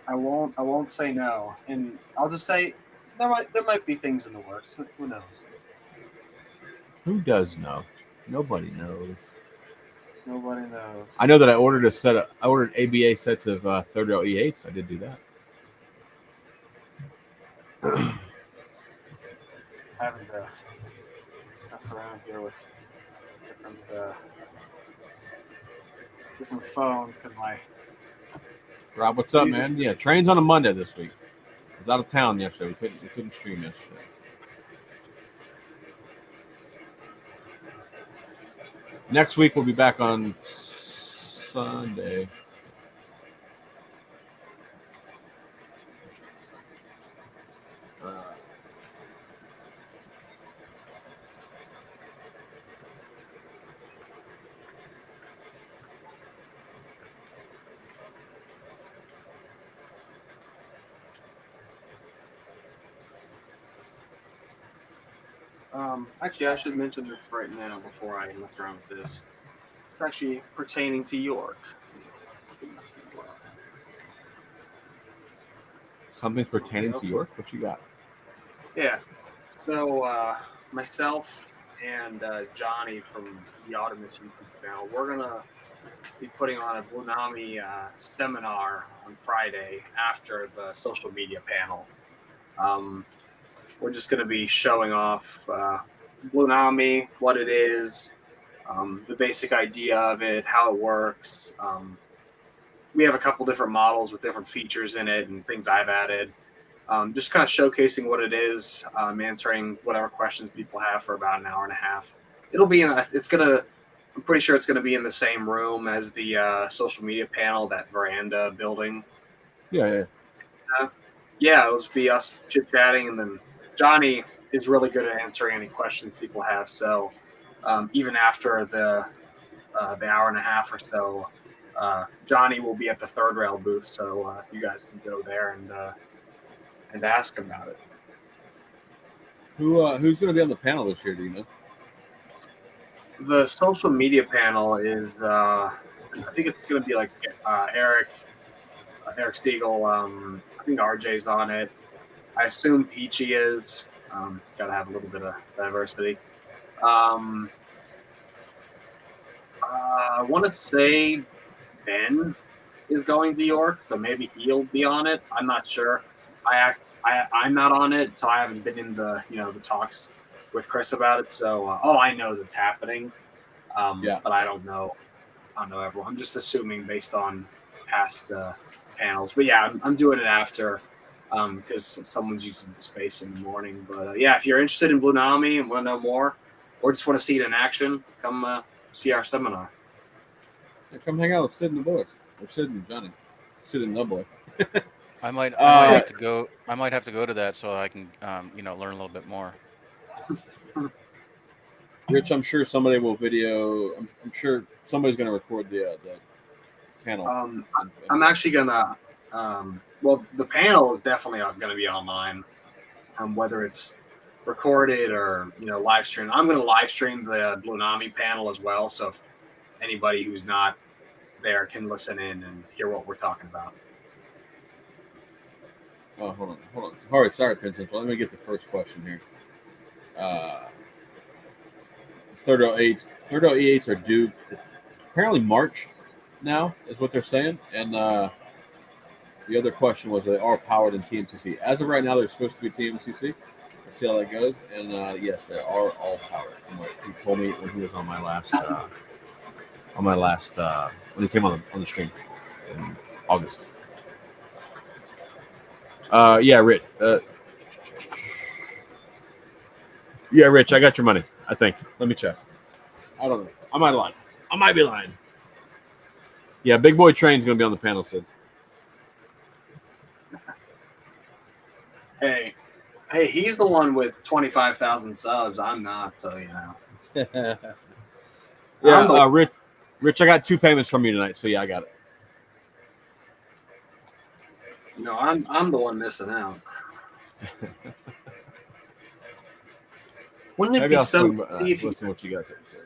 I won't say no, and I'll just say there might be things in the works. Who knows? Who does know? Nobody knows. Nobody knows. I know that I ordered I ordered ABA sets of Third Rail E8s. I did do that. Having to mess around here with different phones because my Rob, what's up, man? Yeah, trains on a Monday this week. I was out of town yesterday. We couldn't stream yesterday. Next week we'll be back on Sunday. Actually, I should mention this right now before I mess around with this. It's actually pertaining to York. Something pertaining to York? What you got? Yeah. So myself and Johnny from the Optimus YouTube channel, we're gonna be putting on a Blunami seminar on Friday after the social media panel. We're just going to be showing off Blunami, what it is, the basic idea of it, how it works. We have a couple different models with different features in it and things I've added. Just kind of showcasing what it is, answering whatever questions people have for about an hour and a half. It'll be I'm pretty sure it's going to be in the same room as the social media panel, that veranda building. Yeah. Yeah, it'll just be us chit-chatting, and then Johnny is really good at answering any questions people have. So even after the hour and a half or so, Johnny will be at the Third Rail booth, so you guys can go there and ask about it. Who's going to be on the panel this year? Do you know? The social media panel is, I think it's going to be like Eric Siegel. I think RJ's on it. I assume Peachy is. Got to have a little bit of diversity. I want to say Ben is going to York, so maybe he'll be on it. I'm not sure. I'm not on it, so I haven't been in the the talks with Chris about it. So all I know is it's happening. But I don't know. I don't know everyone. I'm just assuming based on past panels. But yeah, I'm doing it after because someone's using the space in the morning. But yeah, if you're interested in Blunami and want to know more, or just want to see it in action, come see our seminar. Yeah, come hang out with Sid and the boys, or Sid and Johnny, Sid and the boy. I might Uh, have to go. I might have to go to that so I can learn a little bit more. Rich, I'm sure somebody will video. I'm sure somebody's going to record the panel. I'm actually gonna. Well, the panel is definitely going to be online, whether it's recorded or live stream. I'm going to live stream the Blunami panel as well, so if anybody who's not there can listen in and hear what we're talking about. Oh, hold on. All right, sorry, Penn Central. Let me get the first question here. Third E8s are due apparently March now is what they're saying, and the other question was they are powered in TMCC. As of right now, they're supposed to be TMCC. We'll see how that goes, and yes, they are all powered from what he told me when he was on my last when he came on the stream in August. Yeah, Rich. Yeah, Rich, I got your money. I think. Let me check. I don't know. I might lie. I might be lying. Yeah, Big Boy Train's gonna be on the panel, Sid. Hey, he's the one with 25,000 subs. I'm not, so Yeah, Rich, I got 2 payments from you tonight, so yeah, I got it. I'm the one missing out. Wouldn't it Maybe be I'll so? listen to what you guys have to say.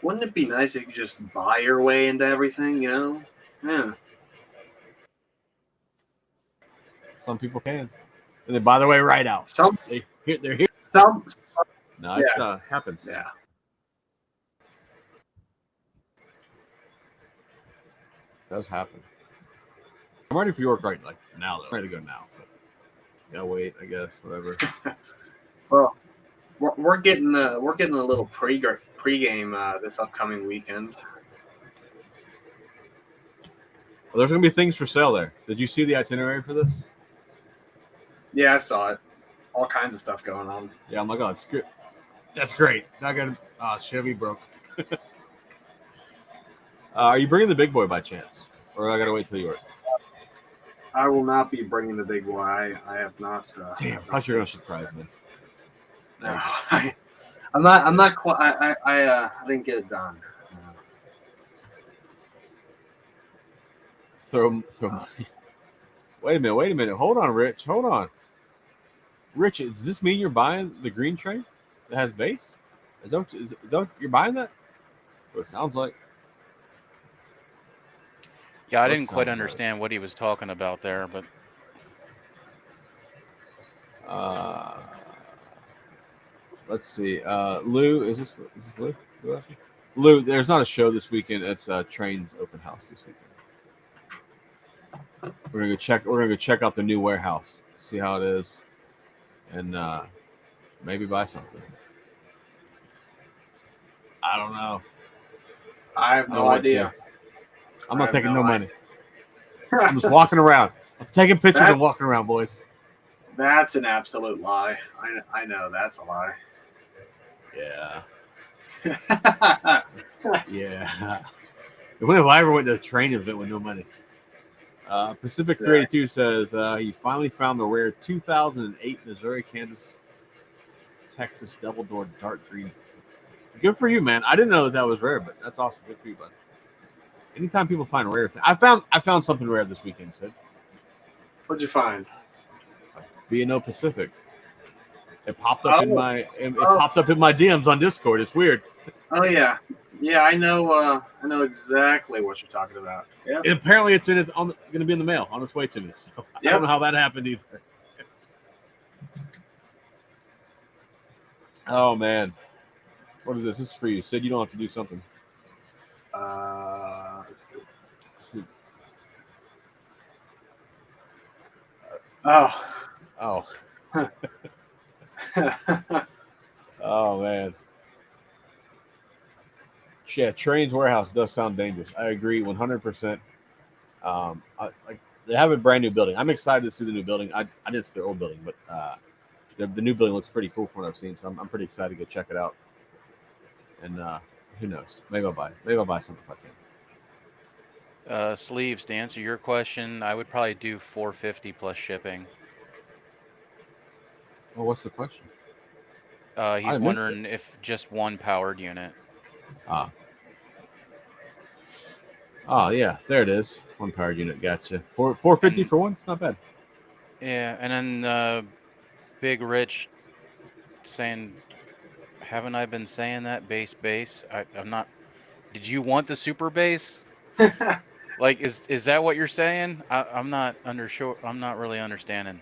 Wouldn't it be nice if you just buy your way into everything? Yeah. Some people can, and then by the way, right out. They're here. Some. No, it happens. Yeah. It does happen. I'm ready for York right now, though. I'm ready to go now. But, yeah, wait. I guess whatever. Well, we're getting a little pregame this upcoming weekend. Well, there's gonna be things for sale there. Did you see the itinerary for this? Yeah, I saw it. All kinds of stuff going on. Yeah, I'm like, oh, it's good. That's great. Not gonna. Chevy broke. Are you bringing the big boy by chance, or I gotta wait till York? I will not be bringing the big boy. I have not. Damn, I thought you were gonna surprise me. No, I'm not. I'm not quite. I didn't get it done. Throw money. Wait a minute. Hold on, Rich. Hold on. Rich, does this mean you're buying the green train that has base? Is that you're buying that? What it sounds like. Yeah, I didn't quite understand what he was talking about there, but let's see. Lou, is this Lou? Lou, there's not a show this weekend. It's Train's open house this weekend. We're gonna go check out the new warehouse, see how it is, and maybe buy something. I don't know. I have no idea. I'm not taking no money. I'm just walking around. I'm taking pictures and walking around, boys. That's an absolute lie. I know that's a lie. Yeah. Yeah. When have I ever went to a train event with no money? Pacific 382 says he finally found the rare 2008 Missouri, Kansas, Texas double-door dark green. Good for you, man. I didn't know that was rare, but that's awesome. Good for you, bud. Anytime people find rare things, I found something rare this weekend, Sid. What'd you find? B&O Pacific. It popped up popped up in my DMs on Discord. It's weird. Oh yeah, I know exactly what you're talking about. Yeah. And apparently, going to be in the mail on its way to me. So I don't know how that happened either. Oh man, what is this? This is for you, Sid. You don't have to do something. Let's see. Sid. Oh. Oh man. Yeah, Train's warehouse does sound dangerous. I agree 100%. Like they have a brand new building. I'm excited to see the new building. I didn't see their old building, but the new building looks pretty cool from what I've seen. So I'm pretty excited to go check it out. And who knows? Maybe I'll buy something if I can. Sleeves, to answer your question, I would probably do $450 plus shipping. Well, what's the question? He's wondering if just one powered unit. Oh yeah, there it is. One powered unit. Gotcha. $450 for one. It's not bad. Yeah, and then Big Rich saying, haven't I been saying that base? I'm not. Did you want the super base? Like, is that what you're saying? I'm not undersure. I'm not really understanding.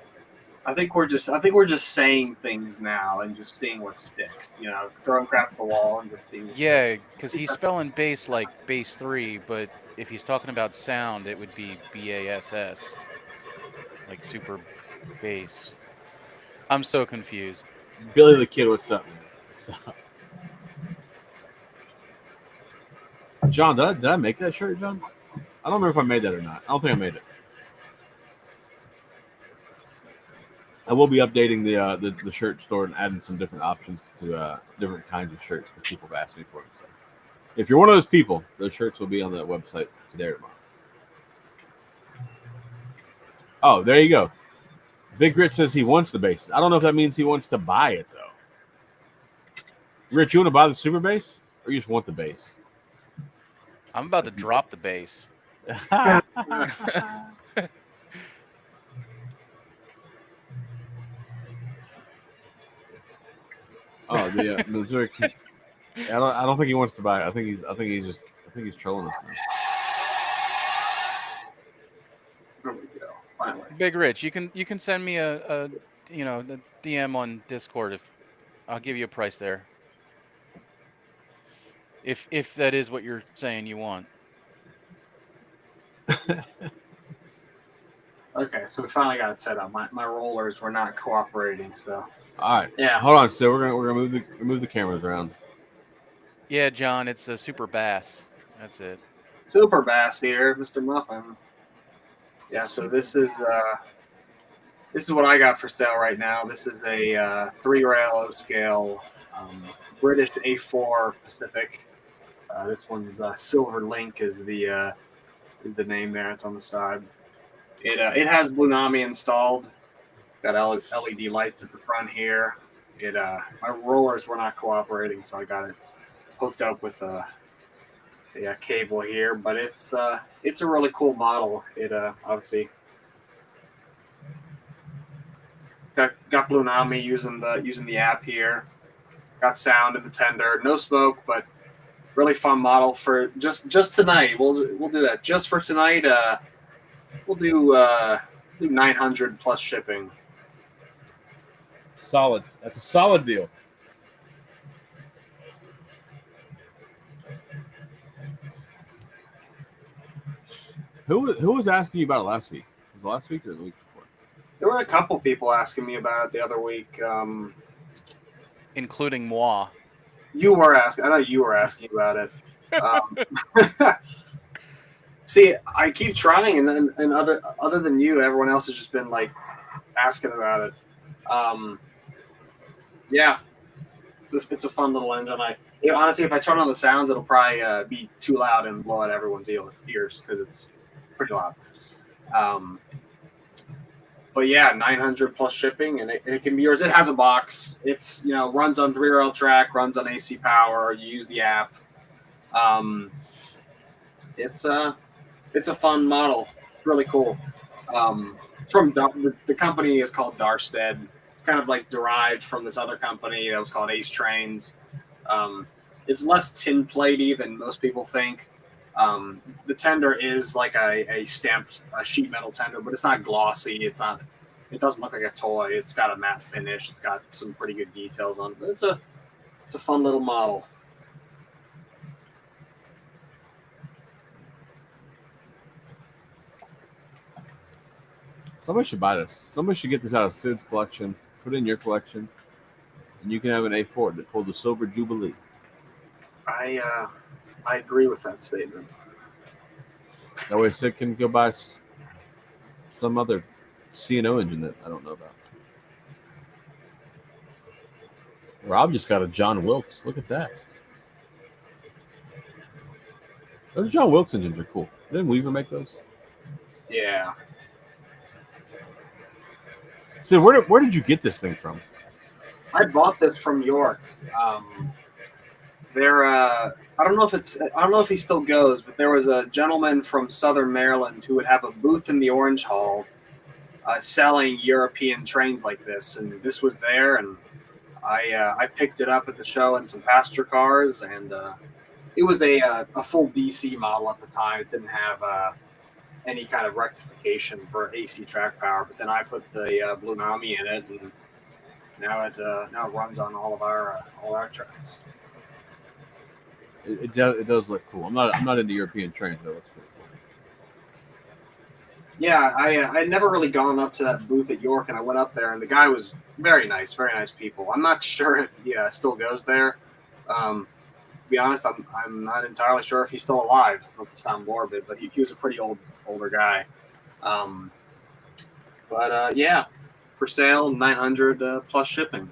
I think we're just saying things now and just seeing what sticks. You know, throwing crap at the wall and just seeing. Yeah, because he's spelling bass like bass 3, but if he's talking about sound, it would be BASS, like super bass. I'm so confused. Billy the Kid, what's up, man? What's up? John, did I make that shirt, John? I don't remember if I made that or not. I don't think I made it. I will be updating the shirt store and adding some different options to different kinds of shirts because people have asked me for them. So if you're one of those people, those shirts will be on that website today or tomorrow. Oh, there you go. Big Rich says he wants the base. I don't know if that means he wants to buy it, though. Rich, you want to buy the super base or you just want the base? I'm about to drop the bass. Oh, the Missouri. I don't think he wants to buy it. I think he's trolling us now. There we go. Finally. Big Rich, you can send me a the DM on Discord if I'll give you a price there. If that is what you're saying you want. Okay, so we finally got it set up. My rollers were not cooperating, so. All right. Yeah. Hold on, so we're gonna move the cameras around. Yeah, John, it's a super bass. That's it. Super bass here, Mr. Muffin. Yeah, so this is what I got for sale right now. This is a 3-rail O-scale British A4 Pacific. This one's Silver Link is the name there. It's on the side. It has Blunami installed. Got LED lights at the front here. My rollers were not cooperating, so I got it hooked up with a cable here. But it's a really cool model. It obviously got Blunami using the app here. Got sound in the tender, no smoke, but really fun model for just tonight. We'll do that just for tonight. We'll do 900 plus shipping. Solid. That's a solid deal. Who was asking you about it last week? Was it last week or the week before? There were a couple people asking me about it the other week. Including moi. You were asking. I know you were asking about it. See, I keep trying, and other than you, everyone else has just been like asking about it. Yeah, it's a fun little engine. Honestly, if I turn on the sounds, it'll probably be too loud and blow out everyone's ears because it's pretty loud. But yeah, 900 plus shipping, and it can be yours. It has a box. It's runs on 3-rail track, runs on AC power. You use the app. It's a fun model. It's really cool. From the company is called Darstead. It's kind of like derived from this other company that was called Ace Trains. It's less tin platey than most people think. The tender is like a stamped sheet metal tender, but it's not glossy. It doesn't look like a toy. It's got a matte finish. It's got some pretty good details on it. It's a fun little model. Somebody should buy this. Somebody should get this out of Sid's collection, put it in your collection, and you can have an A4 that pulled the Silver Jubilee. I agree with that statement. That way Sid can go buy some other C&O engine that I don't know about. Rob just got a John Wilkes. Look at that. Those John Wilkes engines are cool. Didn't Weaver make those? Yeah. Sid, where did you get this thing from? I bought this from York. I don't know if he still goes, but there was a gentleman from Southern Maryland who would have a booth in the Orange Hall selling European trains like this, and this was there, and I picked it up at the show in some passenger cars, and it was a full DC model at the time. It didn't have any kind of rectification for AC track power, but then I put the Blunami in it, and now it runs on all our tracks. It does look cool. I'm not into European trains, but it looks pretty cool. Yeah, I had never really gone up to that booth at York, and I went up there, and the guy was very nice people. I'm not sure if he still goes there. To be honest, I'm not entirely sure if he's still alive. Not to sound morbid, but he was a pretty older guy. Yeah, for sale, 900 plus shipping.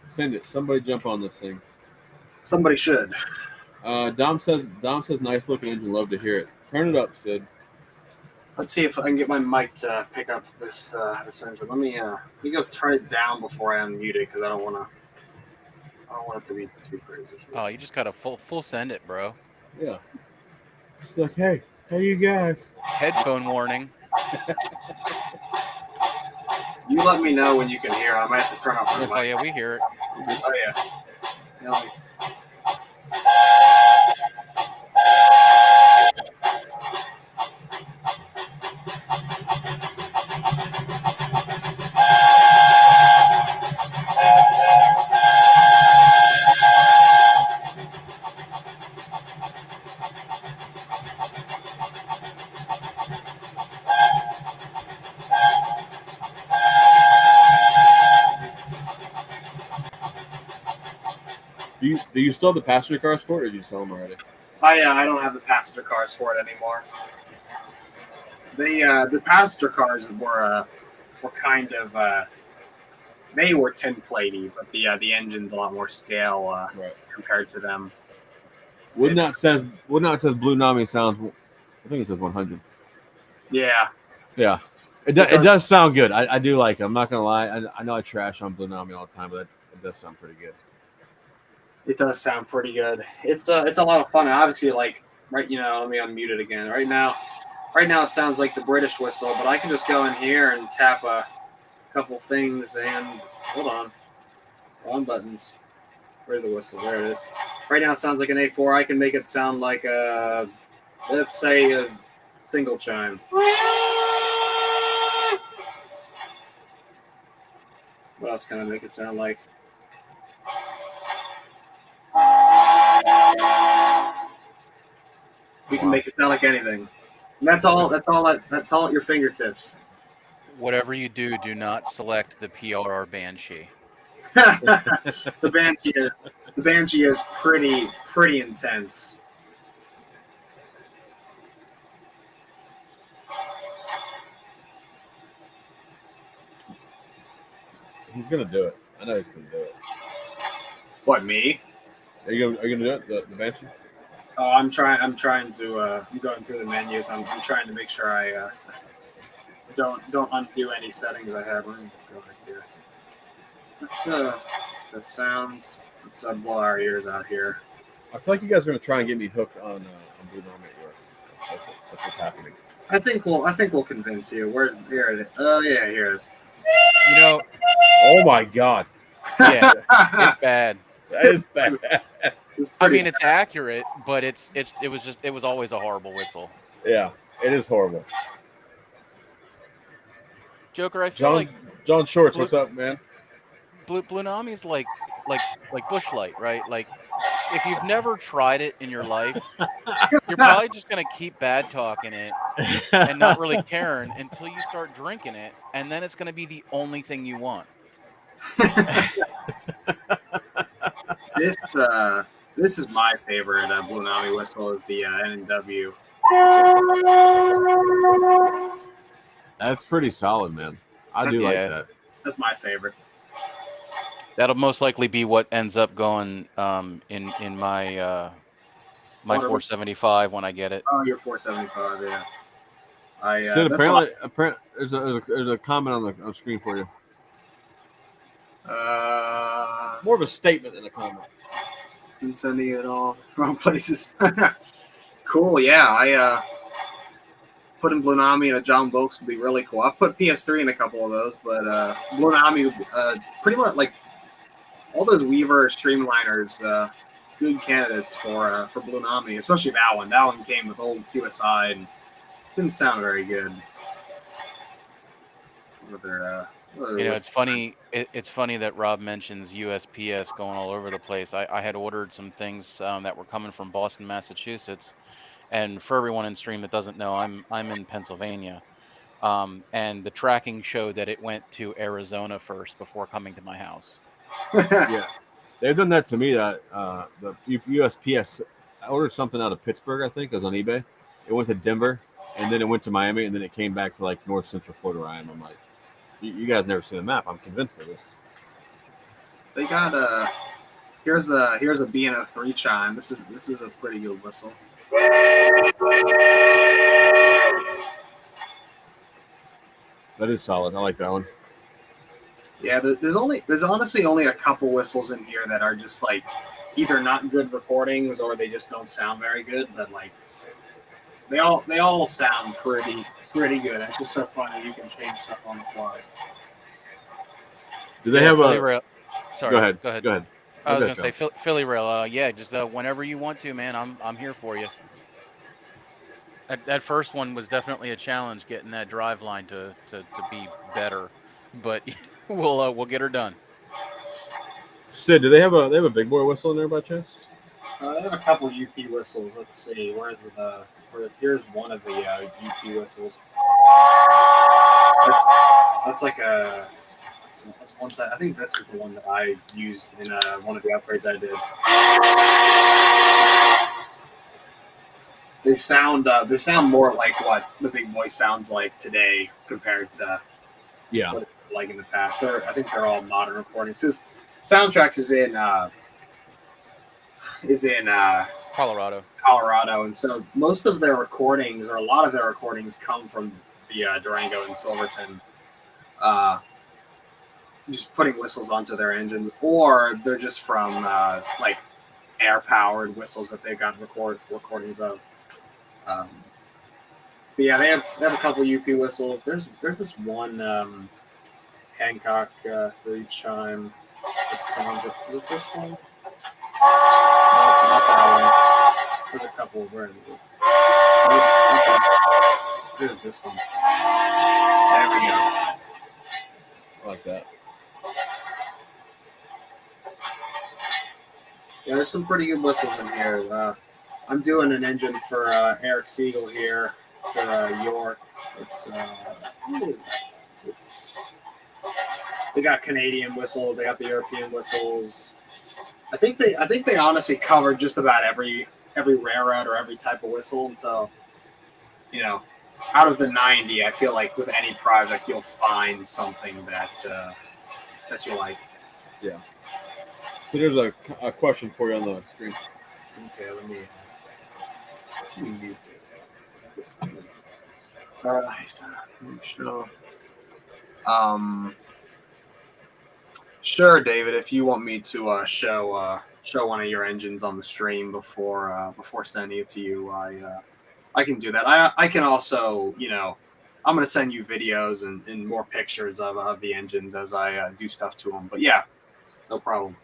Send it. Somebody jump on this thing. Somebody should. Dom says nice looking engine. Love to hear it. Turn it up, Sid. Let's see if I can get my mic to pick up this engine. Let me go turn it down before I unmute it because I don't want it to be crazy. Oh, you just got to full send it, bro. Yeah. Just be like, hey, you guys. Headphone warning. You let me know when you can hear it. I might have to turn up my mic. Oh yeah, we hear it. Oh yeah. Do you still have the passenger cars for it, or did you sell them already? I don't have the passenger cars for it anymore. The passenger cars were kind of they were tin platey, but the engine's a lot more scale Right. compared to them. Wouldn't it says Blunami sounds? I think it says 100. Yeah. Yeah. It does sound good. I do like it. I'm not gonna lie. I know I trash on Blunami all the time, but it does sound pretty good. It does sound pretty good. It's a lot of fun. Obviously, like let me unmute it again. Right now it sounds like the British whistle, but I can just go in here and tap a couple things and hold on. Wrong buttons. Where's the whistle? There it is. Right now it sounds like an A4. I can make it sound like let's say a single chime. What else can I make it sound like? We can make it sound like anything. And that's all at your fingertips. Whatever you do, do not select the PRR Banshee. The Banshee is pretty intense. He's gonna do it. I know he's gonna do it. What, me? Are you gonna do it? The Banshee? Oh, I'm trying to. I'm going through the menus. I'm trying to make sure I don't undo any settings I have. Let me go right here. Let's go sounds. Let's blow our ears out here. I feel like you guys are gonna try and get me hooked on Blunami at York. That's what's happening. I think we'll convince you. Here it is. Oh yeah, here it is. You know. Oh my God. Yeah, it's bad. That is bad. I mean, it's accurate, but it was always a horrible whistle. Yeah, it is horrible. Joker, I feel like John Shorts, what's up, man? Blunami's like Bush Light, right? Like, if you've never tried it in your life, you're probably just gonna keep bad talking it and not really caring until you start drinking it, and then it's gonna be the only thing you want. This is my favorite Blunami whistle is the N&W. That's pretty solid, man. I do like that. That's my favorite. That'll most likely be what ends up going in my my 475 when I get it. Oh, your 475, yeah. Sid, apparently, there's a comment on the screen for you. More of a statement than a comment. Been sending it all wrong places. Cool, yeah. I putting Blunami in a John Wilkes would be really cool. I've put PS3 in a couple of those, but Blunami, pretty much like all those Weaver Streamliners, good candidates for Blunami, especially that one. That one came with old QSI and didn't sound very good. It's funny. It's funny that Rob mentions USPS going all over the place. I had ordered some things that were coming from Boston, Massachusetts, and for everyone in stream that doesn't know, I'm in Pennsylvania, and the tracking showed that it went to Arizona first before coming to my house. Yeah, they've done that to me. That the USPS, I ordered something out of Pittsburgh. I think it was on eBay. It went to Denver, and then it went to Miami, and then it came back to like North Central Florida where I am. I'm like, you guys never seen the map. I'm convinced of this. They got here's a B&O 3 chime. This is a pretty good whistle. That is solid. I like that one. Yeah, there's honestly only a couple whistles in here that are just like either not good recordings or they just don't sound very good. But like they all sound pretty good. It's just so funny you can change stuff on the fly. Do they have Philly a? Rail? Sorry, Go ahead. I was gonna say Philly Rail. Yeah, just whenever you want to, man. I'm here for you. That first one was definitely a challenge, getting that drive line to be better, but we'll get her done. Sid, do they have a big boy whistle in there by chance? They have a couple UP whistles. Let's see. Here's one of the UP whistles. That's like a. That's one side. I think this is the one that I used in one of the upgrades I did. They sound more like what the big boy sounds like today compared to what it's like in the past. I think they're all modern recordings. His Soundtracks is in Colorado, and so most of their recordings, or a lot of their recordings, come from the Durango and Silverton. Just putting whistles onto their engines, or they're just from like air-powered whistles that they got recordings of. But yeah, they have a couple UP whistles. There's this one Hancock 3 chime. It sounds like, is it this one? No, not that one. There's a couple. Where is it? There's this one. There we go. I like that. Yeah, there's some pretty good whistles in here. I'm doing an engine for Eric Siegel here for York. It's what is that? They got Canadian whistles. They got the European whistles. I think they honestly covered just about every railroad or every type of whistle. And so, out of the 90, I feel like with any project you'll find something that you like. Yeah. So there's a question for you on the screen. Okay, let me mute this. Sure, David. If you want me to show one of your engines on the stream before sending it to you, I can do that. I can also, I'm going to send you videos and more pictures of the engines as I do stuff to them. But yeah, no problem.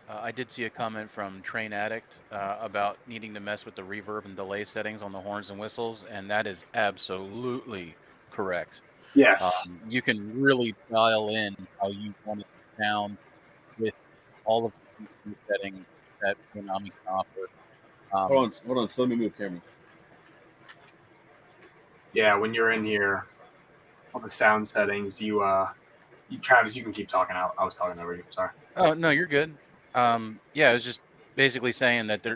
I did see a comment from Train Addict about needing to mess with the reverb and delay settings on the horns and whistles, and that is absolutely correct. Yes. You can really dial in how you want it to sound with all of the settings that Blunami can offer. Hold on. So let me move camera. Yeah, when you're in here, all the sound settings, Travis, you can keep talking. I was talking over you. Sorry. Oh no, you're good. Yeah, it was just basically saying that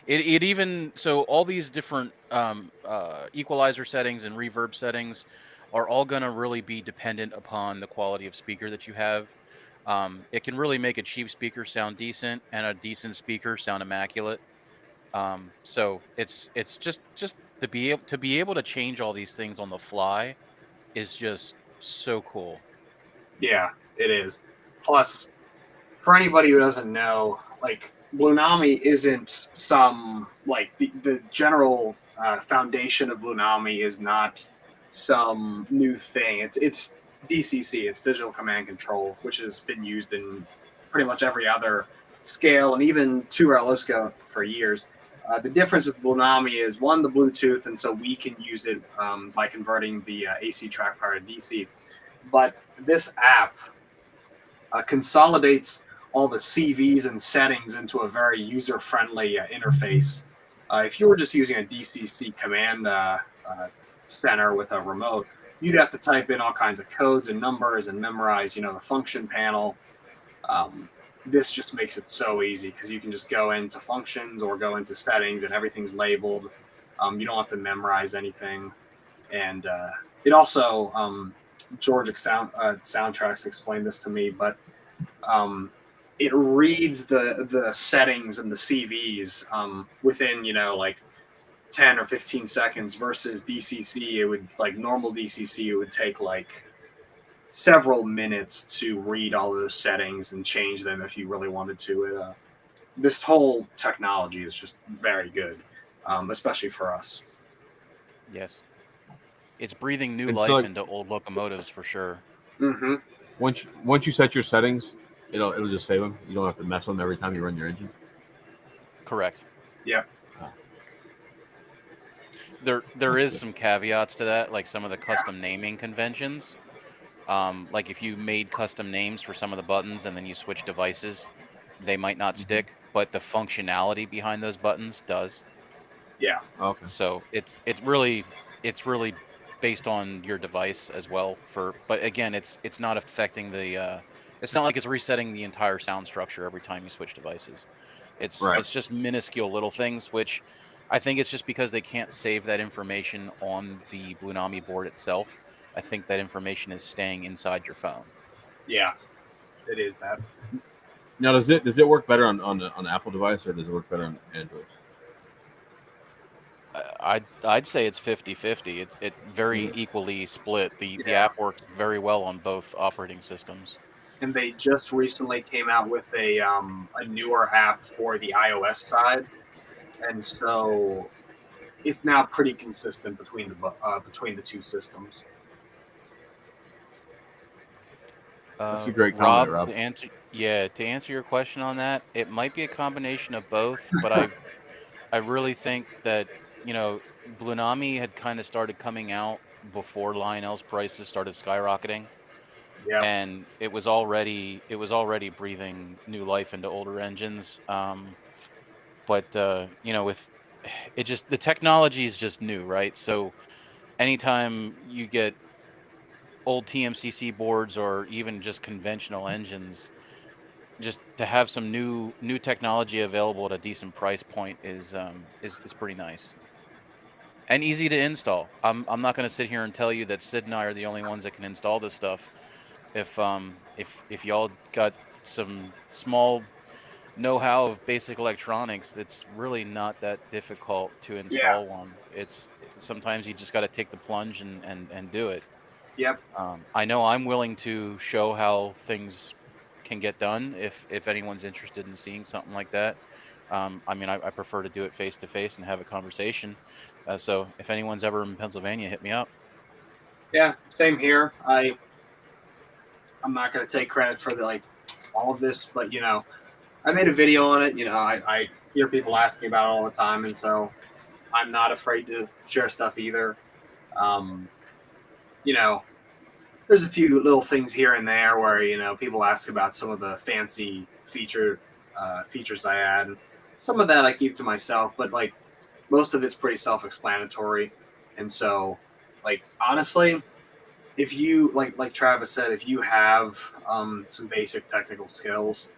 it even so all these different equalizer settings and reverb settings are all going to really be dependent upon the quality of speaker that you have. It can really make a cheap speaker sound decent and a decent speaker sound immaculate. So it's just to be able to change all these things on the fly is just so cool. Yeah, it is. Plus, for anybody who doesn't know, like Blunami isn't some like the general foundation of Blunami is not some new thing. It's DCC. It's digital command control, which has been used in pretty much every other scale and even 2RLO scale for years. The difference with Blunami is one, the Bluetooth, and so we can use it by converting the AC track power to DC. But this app consolidates all the CVs and settings into a very user-friendly interface. If you were just using a DCC command center with a remote, you'd have to type in all kinds of codes and numbers and memorize, the function panel. This just makes it so easy because you can just go into functions or go into settings and everything's labeled. You don't have to memorize anything, and it also George Soundtracks explained this to me, but it reads the settings and the CVs within like 10 or 15 seconds versus DCC. It would like normal DCC. It would take like several minutes to read all those settings and change them if you really wanted to. This whole technology is just very good, especially for us. Yes. It's breathing new And life so, like, into old locomotives for sure. Mm-hmm. once you set your settings, it'll just save them. You don't have to mess with them every time you run your engine. Correct. Yep. There That's is good. some caveats to that, like some of the custom naming conventions. Like if you made custom names for some of the buttons and then you switch devices, they might not stick, but the functionality behind those buttons does. Yeah. Okay. So it's really based on your device as well. But again, it's not affecting the. It's not like it's resetting the entire sound structure every time you switch devices. Right. It's just minuscule little things, which I think it's just because they can't save that information on the Blunami board itself. I think that information is staying inside your phone. Yeah. It is that. Now, does it work better on the Apple device or does it work better on Android? I'd say it's 50-50. It's very Mm. equally split. The Yeah. app works very well on both operating systems. And they just recently came out with a newer app for the iOS side, and so it's now pretty consistent between the two systems. That's a great comment, Rob, Rob. to answer your question on that, it might be a combination of both, but I really think that, Blunami had kind of started coming out before Lionel's prices started skyrocketing, Yep. and it was already breathing new life into older engines. But with the technology is just new, right? So anytime you get old TMCC boards or even just conventional engines, just to have some new technology available at a decent price point is pretty nice and easy to install. I'm not going to sit here and tell you that Sid and I are the only ones that can install this stuff. If y'all got some small know-how of basic electronics, it's really not that difficult to Yeah. install one. It's sometimes you just got to take the plunge and do it. Yep. I know I'm willing to show how things can get done if anyone's interested in seeing something like that. I mean, I prefer to do it face to face and have a conversation. So if anyone's ever in Pennsylvania, hit me up. Yeah. Same here. I'm not going to take credit for all of this, but I made a video on it. I hear people asking about it all the time, and so I'm not afraid to share stuff either. Um, you know, there's a few little things here and there where people ask about some of the fancy features I add. Some of that I keep to myself, but most of it's pretty self-explanatory. And so, honestly, if you like Travis said, if you have some basic technical skills,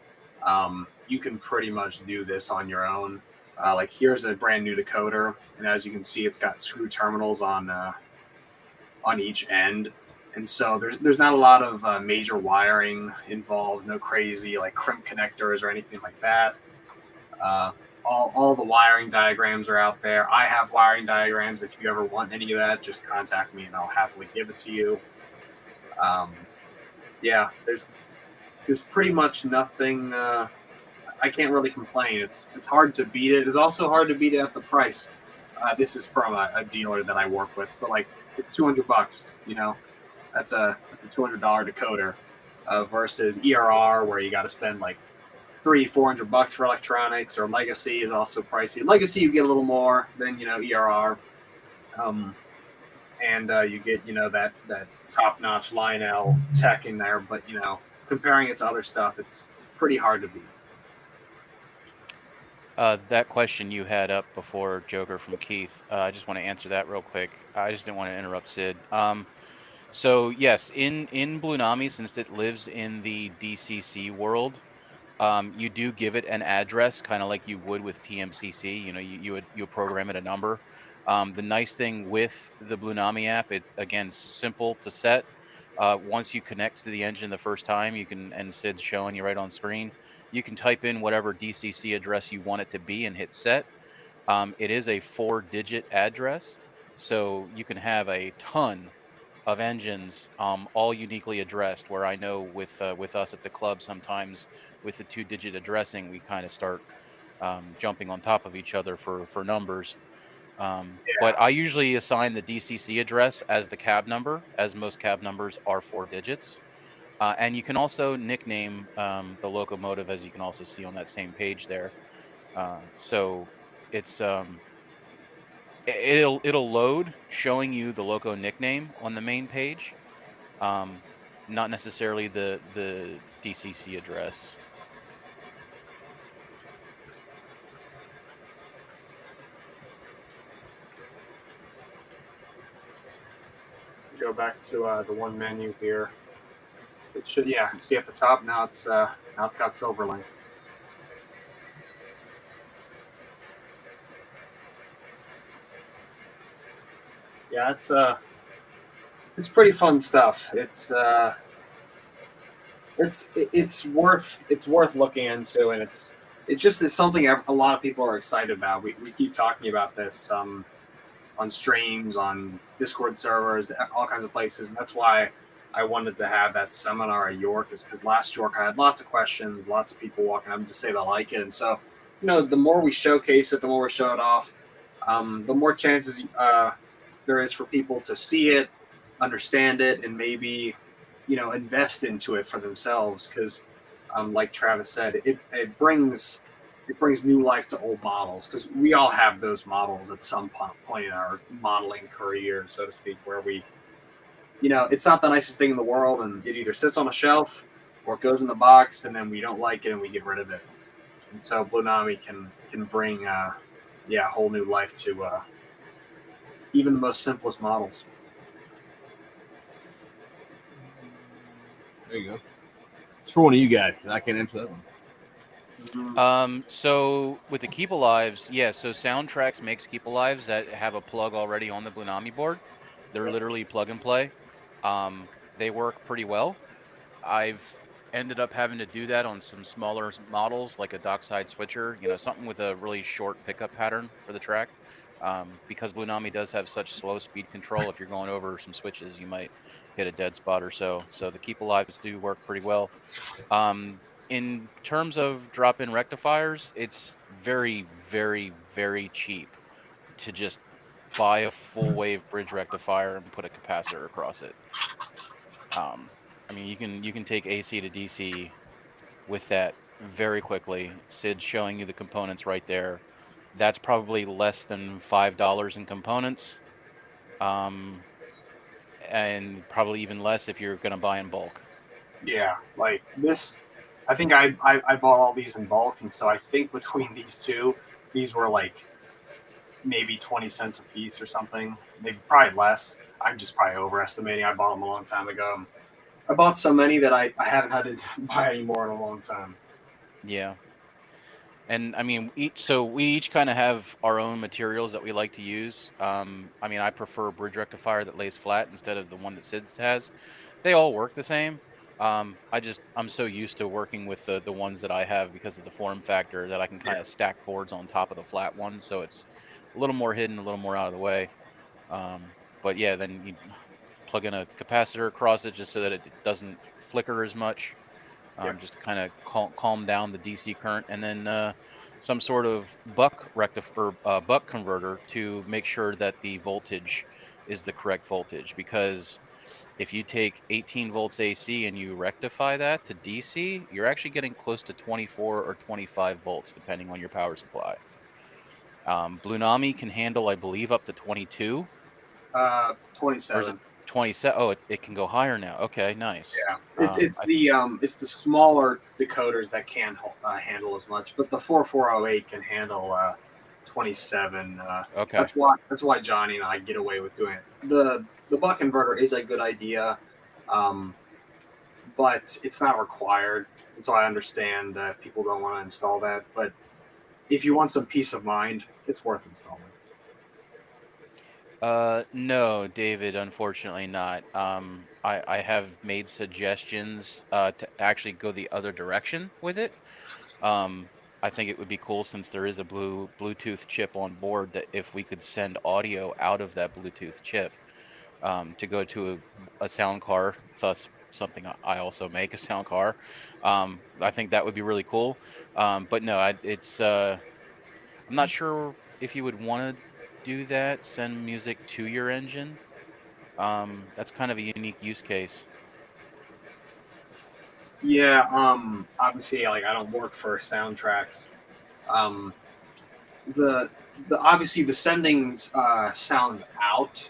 You can pretty much do this on your own. Like here's a brand new decoder, and as you can see, it's got screw terminals on each end, and so there's not a lot of major wiring involved. No crazy like crimp connectors or anything like that. Uh, all the wiring diagrams are out there. I have wiring diagrams. If you ever want any of that, just contact me and I'll happily give it to you. Um, yeah, there's pretty much nothing. I can't really complain. It's hard to beat it. It's also hard to beat it at the price. This is from a dealer that I work with, but like it's $200. You know, that's a $200 decoder versus ERR where you got to spend like $300-400 for electronics, or Legacy is also pricey. Legacy you get a little more than ERR, and you get that top notch Lionel tech in there. But comparing it to other stuff, it's pretty hard to beat. That question you had up before, Joker, from Keith, I just want to answer that real quick. I just didn't want to interrupt Sid. So yes, in Blunami, since it lives in the DCC world, you do give it an address, kind of like you would with TMCC. You would program it a number. The nice thing with the Blunami app, it again simple to set. Once you connect to the engine the first time, you can, and Sid's showing you right on screen, you can type in whatever DCC address you want it to be and hit set. It is a 4-digit address, so you can have a ton of engines, all uniquely addressed. Where I know with us at the club, sometimes with the 2-digit addressing, we kind of start jumping on top of each other for numbers. Yeah, But I usually assign the DCC address as the cab number, as most cab numbers are 4 digits. And you can also nickname the locomotive, as you can also see on that same page there. So it's it'll load showing you the loco nickname on the main page, um, not necessarily the DCC address. go back to the one menu here. It should, yeah. See at the top now it's got Silverlink. Yeah, it's pretty fun stuff. It's worth looking into, and it just is something a lot of people are excited about. We keep talking about this on streams, on Discord servers, all kinds of places, and that's why I wanted to have that seminar at York, is because last York I had lots of questions, lots of people walking up to say they like it, and so the more we showcase it, the more we show it off, the more chances there is for people to see it, understand it, and maybe invest into it for themselves. Because, like Travis said, it brings new life to old models, because we all have those models at some point in our modeling career, so to speak, where it's not the nicest thing in the world, and it either sits on a shelf or it goes in the box, and then we don't like it and we get rid of it. And so Blunami can bring a whole new life to even the most simplest models. There you go. It's for one of you guys, because I can't answer that one. So with the Keep Alives, yeah, so Soundtracks makes Keep Alives that have a plug already on the Blunami board. They're literally plug and play. They work pretty well. I've ended up having to do that on some smaller models, like a dockside switcher, something with a really short pickup pattern for the track. Because Blunami does have such slow speed control, if you're going over some switches, you might hit a dead spot or so. So the Keep Alives do work pretty well. In terms of drop-in rectifiers, it's very, very, very cheap to just buy a full wave bridge rectifier and put a capacitor across it. I mean, you can take AC to DC with that very quickly. Sid's showing you the components right there. That's probably less than $5 in components, um, and probably even less if you're going to buy in bulk. Yeah, like this. I think I bought all these in bulk, and so I think between these two, these were like maybe 20 cents a piece or something. Maybe probably less. I'm just probably overestimating. I bought them a long time ago. I bought so many that I haven't had to buy any more in a long time. Yeah. And I mean, we each kind of have our own materials that we like to use. I mean, I prefer a bridge rectifier that lays flat instead of the one that SIDS has. They all work the same. I'm so used to working with the ones that I have because of the form factor that I can Yeah. kind of stack boards on top of the flat one, so it's a little more hidden, a little more out of the way. But yeah, then you plug in a capacitor across it just so that it doesn't flicker as much, Yeah. just to kind of calm down the DC current, and then some sort of buck converter to make sure that the voltage is the correct voltage. Because if you take 18 volts AC and you rectify that to DC, you're actually getting close to 24 or 25 volts, depending on your power supply. Blunami can handle, I believe, up to 22, or is it 27. 27? Oh, it can go higher now. Okay, nice. Yeah, it's the smaller decoders that can handle as much, but the 4408 can handle 27. Okay. That's why Johnny and I get away with doing it. The buck inverter is a good idea, um, but it's not required, and so I understand if people don't want to install that. But if you want some peace of mind, it's worth installing. No, David, unfortunately not. I have made suggestions to actually go the other direction with it. Um, I think it would be cool, since there is a Bluetooth chip on board, that if we could send audio out of that Bluetooth chip, to go to a sound car, thus something I also make, a sound car. I think that would be really cool. But no, I'm not sure if you would want to do that, send music to your engine. That's kind of a unique use case. Yeah, obviously, like I don't work for soundtracks. Um, the obviously the sending sounds out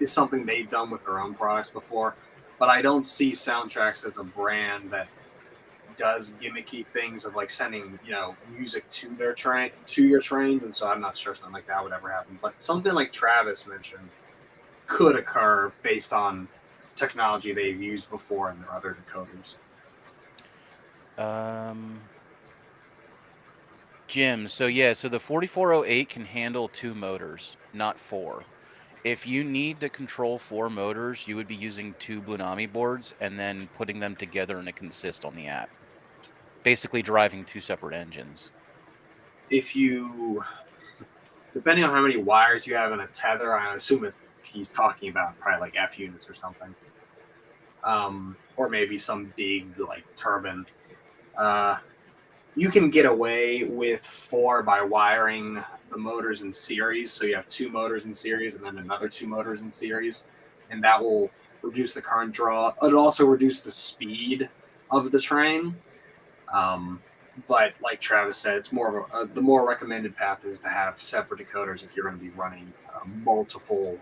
is something they've done with their own products before, but I don't see Soundtracks as a brand that does gimmicky things of like sending music to their train to your trains, and so I'm not sure something like that would ever happen. But something like Travis mentioned could occur based on technology they've used before in their other decoders. Um, Jim, so yeah, so the 4408 can handle 2 motors, not 4. If you need to control 4 motors, you would be using 2 Blunami boards and then putting them together in a consist on the app. Basically driving 2 separate engines. If you, depending on how many wires you have in a tether, I assume he's talking about probably like F units or something, or maybe some big like turbine. Uh, you can get away with 4 by wiring the motors in series. So you have 2 motors in series and then another 2 motors in series, and that will reduce the current draw. It'll also reduce the speed of the train. Um, but like Travis said, it's more of the more recommended path is to have separate decoders if you're going to be running multiple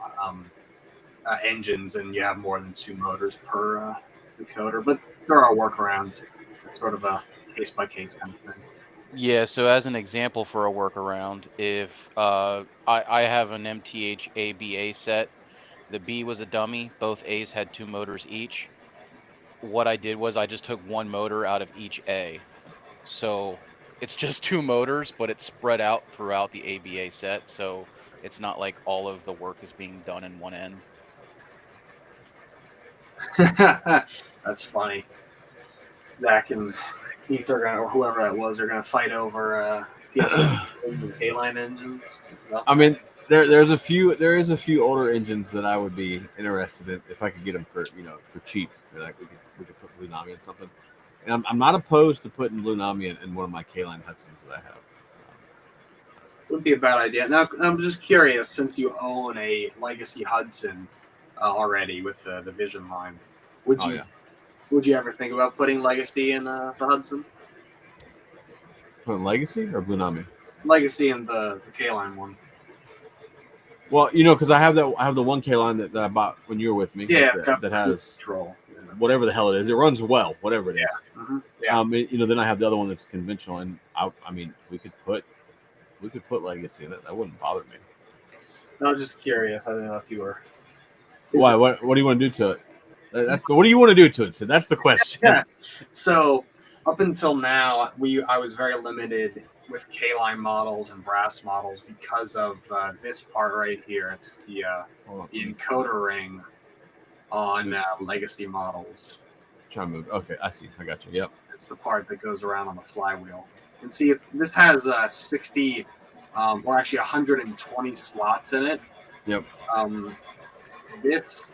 engines and you have more than 2 motors per decoder. But there are workarounds. It's sort of a case by case kind of thing. Yeah, so as an example for a workaround, if I have an MTH ABA set, the B was a dummy, both A's had 2 motors each. What I did was I just took 1 motor out of each A. So it's just 2 motors, but it's spread out throughout the ABA set, so it's not like all of the work is being done in one end. That's funny. Zach and Keith are gonna, or whoever that was, are gonna fight over PS engines and K-line engines. I mean, there is a few older engines that I would be interested in if I could get them for cheap. Like we could put Blunami in something. And I'm not opposed to putting Blunami in one of my K-line Hudsons that I have. Would be a bad idea. Now, I'm just curious, since you own a Legacy Hudson already with the Vision line, would you would you ever think about putting Legacy in the Hudson? Putting Legacy or Blunami? Legacy in the K-line one. Well, because I have the one K-line that I bought when you were with me. Yeah, it's got that has control. Yeah. Whatever the hell it is. It runs well, whatever it is. Yeah. Mm-hmm. Yeah. Then I have the other one that's conventional, and I mean, we could put Legacy in it. That wouldn't bother me. No, I was just curious. I don't know if you were. Why? What do you want to do to it? What do you want to do to it? So that's the question. Yeah. So, up until now, I was very limited with K-line models and brass models because of this part right here. It's the encoder ring on legacy models. Try to move. Okay, I see. I got you. Yep. It's the part that goes around on the flywheel. And see, this has 60, or actually 120 slots in it. Yep. This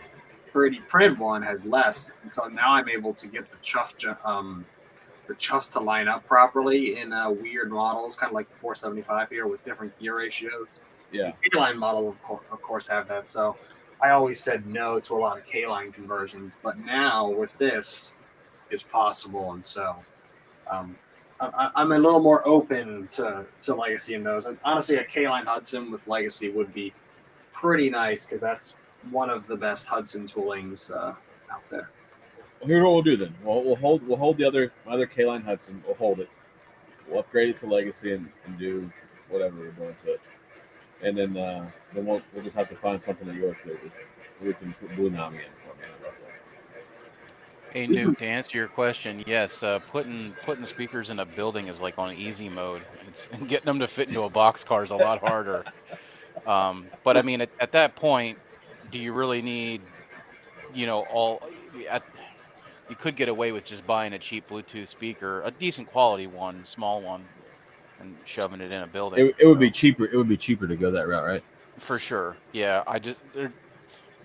3D printed one has less, and so now I'm able to get the chuffs to line up properly in weird models, kind of like the 475 here with different gear ratios. Yeah. The K-line model, of course, have that. So I always said no to a lot of K-line conversions, but now with this, it's possible, and so I'm a little more open to Legacy in those. And honestly, a K-line Hudson with Legacy would be pretty nice because that's one of the best Hudson toolings out there. Well, here's what we'll do then. We'll hold the other K-line Hudson. We'll hold it. We'll upgrade it to Legacy and do whatever we're doing to it. And then we'll just have to find something that yours that we can put Blunami in for me. Hey, Nuke, to answer your question, yes, putting speakers in a building is like on easy mode. It's getting them to fit into a boxcar is a lot harder. But I mean, at that point, do you really need, you could get away with just buying a cheap Bluetooth speaker, a decent quality one, small one, and shoving it in a building. It would be cheaper. It would be cheaper to go that route, right? For sure. Yeah,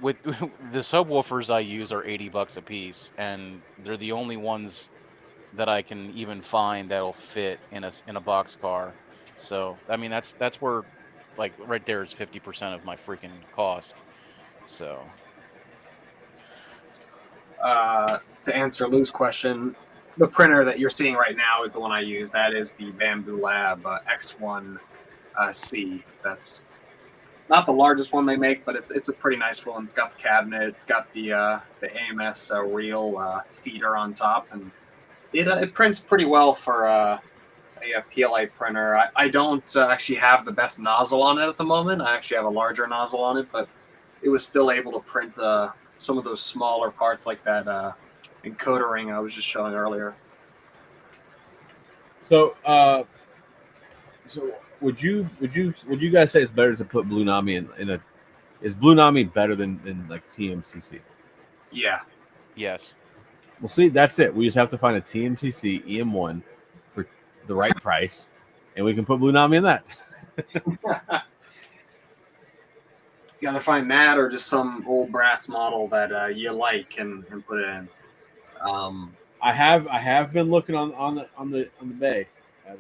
with the subwoofers I use are $80 a piece, and they're the only ones that I can even find that'll fit in a boxcar. So I mean, that's where, like, right there is 50% of my freaking cost. So to answer Lou's question, the printer that you're seeing right now is the one I use. That is the Bamboo Lab X1C. That's not the largest one they make, but it's a pretty nice one. It's got the cabinet. It's got the AMS reel feeder on top, and it prints pretty well for a PLA printer. I don't actually have the best nozzle on it at the moment. I actually have a larger nozzle on it, but it was still able to print some of those smaller parts like that encoder ring I was just showing earlier. So, would you guys say it's better to put Blunami in a? Is Blunami better than like TMCC? Yeah. yes. Well, see, that's it. We just have to find a TMCC EM1 for the right price, and we can put Blunami in that. You gotta find that, or just some old brass model that you like and put it in. I have been looking on the bay at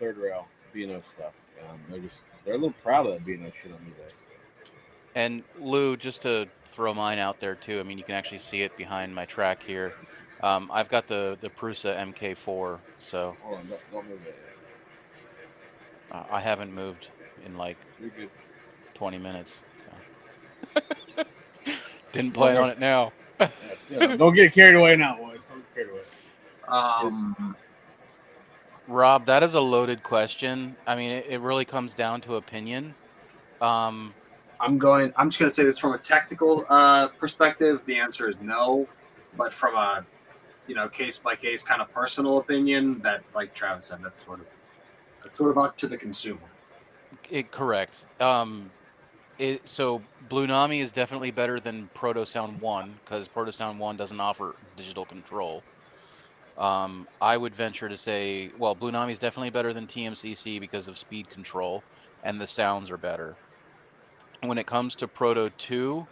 Third Rail B&O stuff. They're a little proud of that B&O shit on eBay. And Lou, just to throw mine out there too. I mean, you can actually see it behind my track here. I've got the Prusa MK4, so Hold on, don't move that yet. I haven't moved in like You're good. 20 minutes. So didn't plan on it now. Yeah, don't get carried away now, boys. Don't get carried away. Rob, that is a loaded question. I mean, it really comes down to opinion. I'm just gonna say this from a technical perspective. The answer is no, but from a case by case kind of personal opinion, that, like Travis said, that's sort of up to the consumer. Correct. So Blunami is definitely better than Proto Sound 1 because Proto Sound 1 doesn't offer digital control. I would venture to say, well, Blunami is definitely better than TMCC because of speed control, and the sounds are better. When it comes to Proto 2,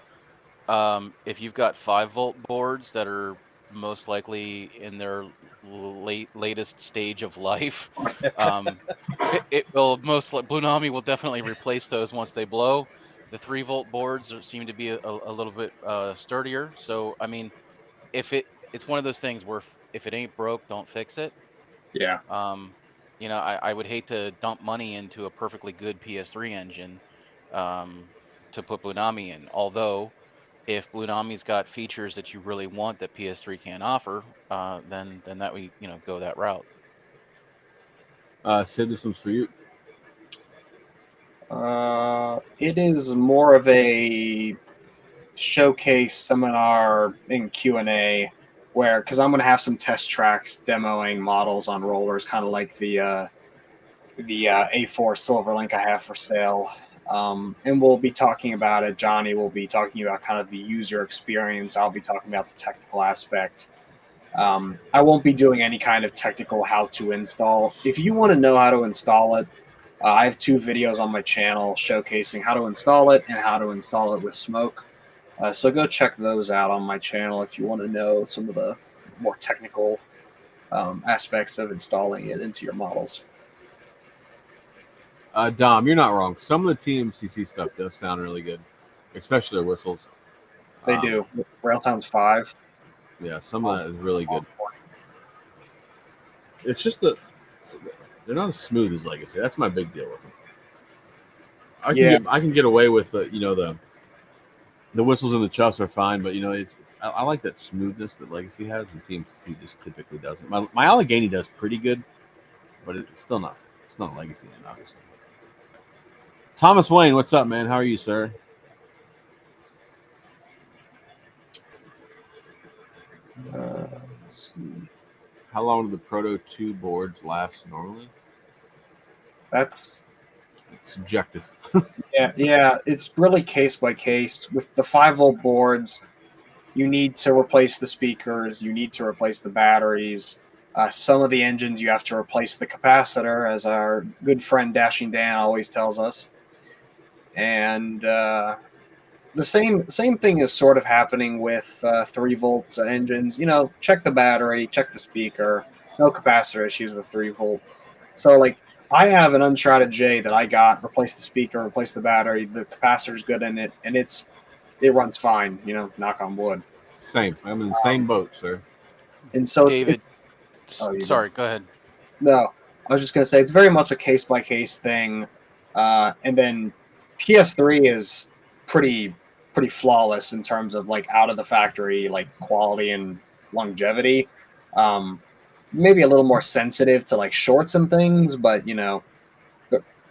if you've got 5-volt boards that are most likely in their latest stage of life, it will Blunami will definitely replace those once they blow. The 3-volt boards seem to be a little bit sturdier. So I mean, it's one of those things where if it ain't broke, don't fix it. Yeah. I would hate to dump money into a perfectly good PS3 engine to put Blunami in. Although, if Blunami's got features that you really want that PS3 can't offer, then that we go that route. Sid, this one's for you. It is more of a showcase seminar in Q&A because I'm going to have some test tracks demoing models on rollers, kind of like the A4 Silverlink I have for sale. And we'll be talking about it. Johnny will be talking about kind of the user experience. I'll be talking about the technical aspect. I won't be doing any kind of technical how to install. If you want to know how to install it, I have 2 videos on my channel showcasing how to install it and how to install it with smoke. So go check those out on my channel if you want to know some of the more technical aspects of installing it into your models. Dom, you're not wrong. Some of the TMCC stuff does sound really good, especially their whistles. They do. Railtown's 5. Yeah, some of that is really good. It's just they're not as smooth as Legacy. That's my big deal with them. I can get away with the whistles and the chuffs are fine, but I like that smoothness that Legacy has, and TMCC just typically doesn't. My Allegheny does pretty good, but it's still not. It's not Legacy, obviously. Thomas Wayne, what's up, man? How are you, sir? Let's see. How long do the Proto 2 boards last normally? That's subjective. yeah. It's really case by case. With the 5-volt boards, you need to replace the speakers. You need to replace the batteries. Some of the engines, you have to replace the capacitor, as our good friend Dashing Dan always tells us. And the same thing is sort of happening with 3-volt engines. Check the battery, check the speaker. No capacitor issues with 3-volt. So, like, I have an Uncharted J that I got, replaced the speaker, replaced the battery. The capacitor's good in it, and it runs fine. Knock on wood. Same. I'm in the same boat, sir. And so David, sorry, go ahead. No, I was just gonna say it's very much a case by case thing, and then PS3 is pretty flawless in terms of like out of the factory like quality and longevity. Maybe a little more sensitive to like shorts and things, but the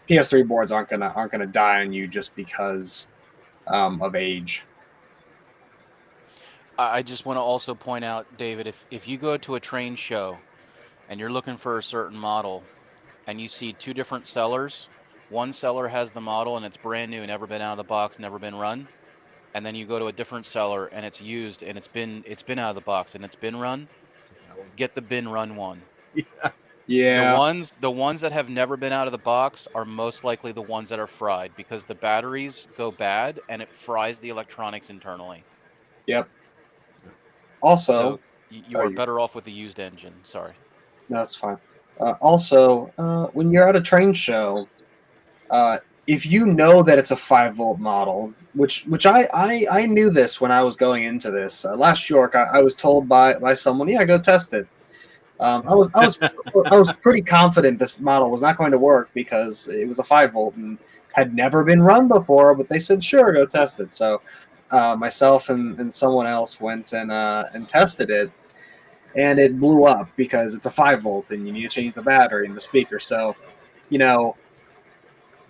PS3 boards aren't gonna die on you just because of age. I just want to also point out, David, if you go to a train show and you're looking for a certain model and you see 2 different sellers, one seller has the model and it's brand new, never been out of the box, never been run, and then you go to a different seller and it's used and it's been out of the box and it's been run, get the bin run one. Yeah. The ones that have never been out of the box are most likely the ones that are fried, because the batteries go bad and it fries the electronics internally. Yep. Also, so you are better off with the used engine. Sorry. No, that's fine. Also, when you're at a train show, if you know that it's a 5-volt model, which I knew this when I was going into this last York, I was told by someone, yeah, go test it. I was pretty confident this model was not going to work because it was a 5-volt and had never been run before, but they said, sure, go test it. So myself and someone else went and tested it, and it blew up because it's a 5-volt and you need to change the battery and the speaker. So,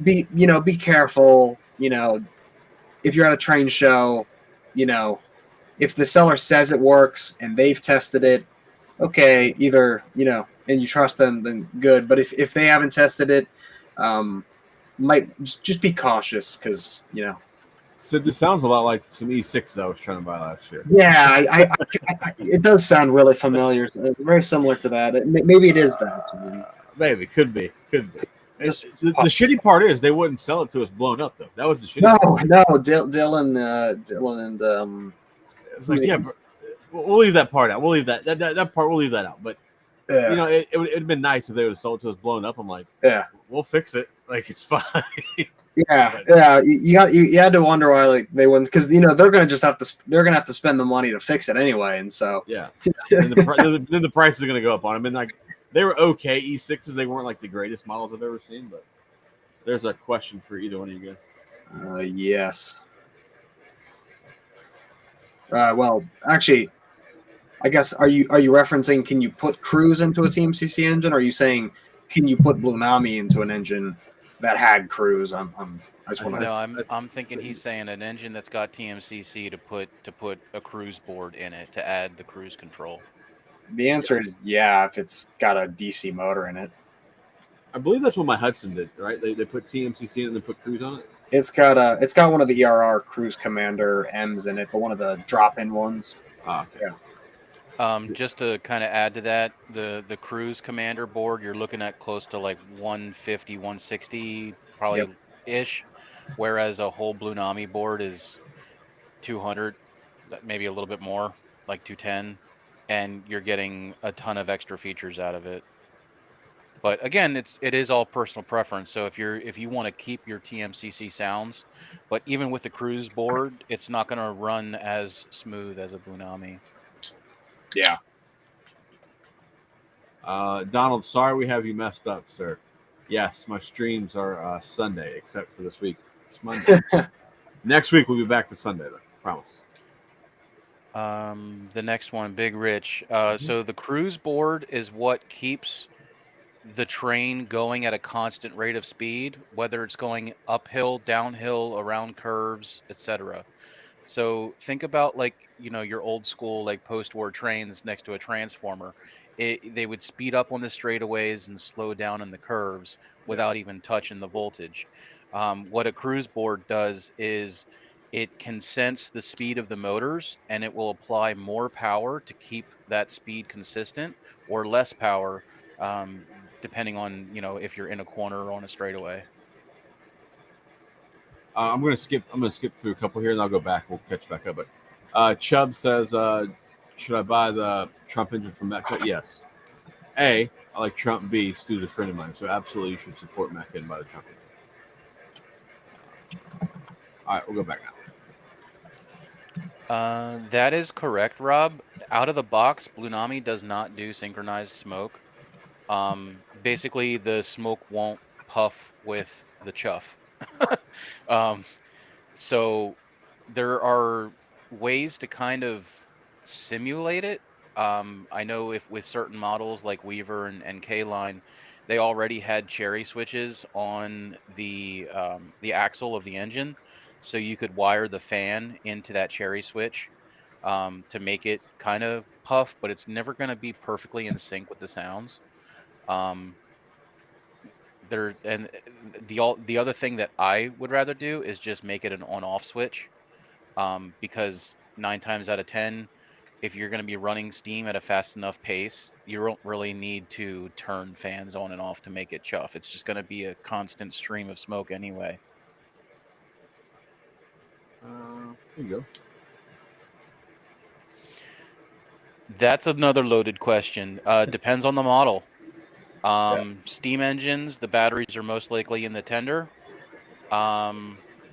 be careful. If you're at a train show, if the seller says it works and they've tested it, okay, either and you trust them, then good. But if they haven't tested it, might just be cautious because So this sounds a lot like some E6s I was trying to buy last year. Yeah, I it does sound really familiar. It's very similar to that. Maybe it is that. Maybe could be. The shitty part is they wouldn't sell it to us blown up though. That was the shitty. No, Dylan and it's like we'll leave that part out. We'll leave that part. We'll leave that out. But it would have been nice if they would have sold it to us blown up. I'm like, yeah, we'll fix it. Like it's fine. Yeah. You had to wonder why like they wouldn't, because they're gonna have to spend the money to fix it anyway, and so yeah. then the price is gonna go up on them. And like they were okay E6s. They weren't like the greatest models I've ever seen. But there's a question for either one of you guys. Yes. Well, actually, I guess are you referencing can you put Cruise into a TMCC engine? Or are you saying can you put Blunami into an engine? that had cruise. I just want No, to. I'm thinking he's saying an engine that's got TMCC to put a cruise board in it to add the cruise control. The answer is yeah, if it's got a DC motor in it. I believe that's what my Hudson did, right? They put TMCC in it and then put cruise on it. It's got one of the ERR Cruise Commander M's in it, but one of the drop-in ones. Okay. Yeah. Just to kind of add to that, the cruise commander board, you're looking at close to like 150, 160 probably ish, whereas a whole Blunami board is 200, maybe a little bit more, like 210, and you're getting a ton of extra features out of it. But again, it is all personal preference. So if you want to keep your TMCC sounds, but even with the cruise board, it's not going to run as smooth as a Blunami. Yeah. Donald, sorry we have you messed up, sir. Yes, my streams are Sunday, except for this week. It's Monday. Next week we'll be back to Sunday, though. Promise. The next one, Big Rich. So the cruise board is what keeps the train going at a constant rate of speed, whether it's going uphill, downhill, around curves, etc. So think about like, your old school like post-war trains next to a transformer. They would speed up on the straightaways and slow down in the curves without even touching the voltage. What a cruise board does is it can sense the speed of the motors and it will apply more power to keep that speed consistent or less power, depending on, if you're in a corner or on a straightaway. I'm gonna skip through a couple here, and I'll go back. We'll catch back up. But Chubb says, should I buy the Trump engine from Mecca? Yes. A, I like Trump. B, Stu's a friend of mine, so absolutely you should support Mecca and buy the Trump engine. All right, we'll go back now. That is correct, Rob. Out of the box, Blunami does not do synchronized smoke. Basically, the smoke won't puff with the chuff. So there are ways to kind of simulate it. I know if with certain models like Weaver and K-Line, they already had cherry switches on the axle of the engine, so you could wire the fan into that cherry switch to make it kind of puff, but it's never going to be perfectly in sync with the sounds. Um, there and the other thing that I would rather do is just make it an on-off switch, because 9 times out of 10, if you're going to be running steam at a fast enough pace, you don't really need to turn fans on and off to make it chuff. It's just going to be a constant stream of smoke anyway. Here you go. That's another loaded question. Depends on the model. Steam engines, the batteries are most likely in the tender.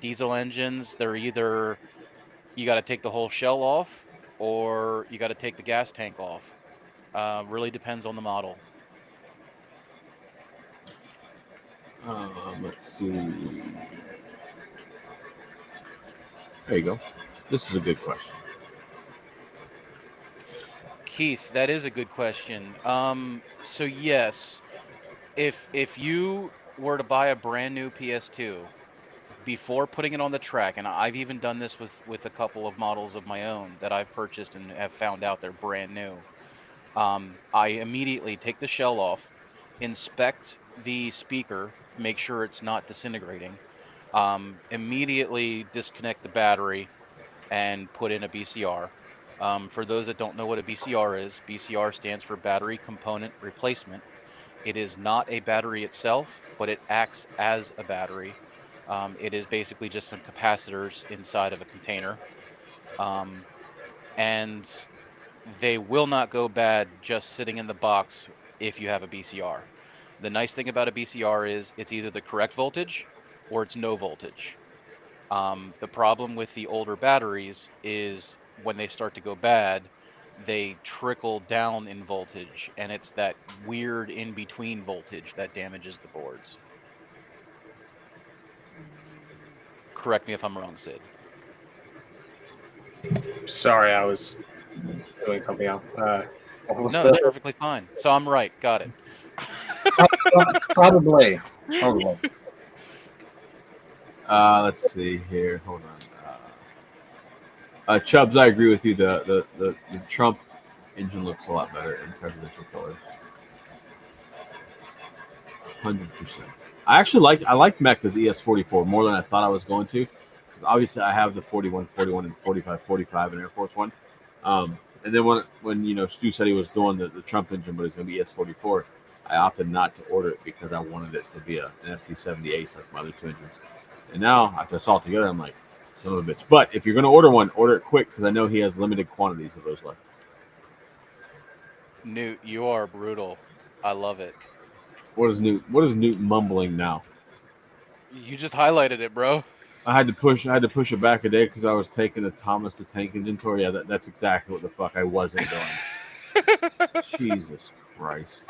Diesel engines, they're either you got to take the whole shell off or you got to take the gas tank off. Really depends on the model. Let's see. There you go. This is a good question. Keith, that is a good question. So yes, if you were to buy a brand new PS2 before putting it on the track, and I've even done this with a couple of models of my own that I've purchased and have found out they're brand new. I immediately take the shell off, inspect the speaker, make sure it's not disintegrating, immediately disconnect the battery and put in a BCR. For those that don't know what a BCR is, BCR stands for battery component replacement. It is not a battery itself, but it acts as a battery. It is basically just some capacitors inside of a container. And they will not go bad just sitting in the box if you have a BCR. The nice thing about a BCR is it's either the correct voltage or it's no voltage. The problem with the older batteries is when they start to go bad, they trickle down in voltage, and it's that weird in-between voltage that damages the boards. Correct me if I'm wrong, Sid. Sorry, I was doing something else. No, that's perfectly fine. So I'm right. Got it. Probably. Let's see here. Hold on. Chubbs, I agree with you. The Trump engine looks a lot better in presidential colors. 100%. I like Mecca's ES44 more than I thought I was going to, because obviously I have the 41, 41, and 45, 45 in Air Force One. And then when Stu said he was doing the Trump engine, but it's going to be ES44, I opted not to order it because I wanted it to be an SD70 Ace like my other two engines. And now after it's all together, I'm like, son of a bitch. But if you're going to order one, order it quick because I know he has limited quantities of those left. Newt, you are brutal. I love it. What is Newt mumbling now? You just highlighted it, bro. I had to push it back a day because I was taking the Thomas the Tank engine tour. Yeah, that's exactly what the fuck I wasn't doing. Jesus Christ.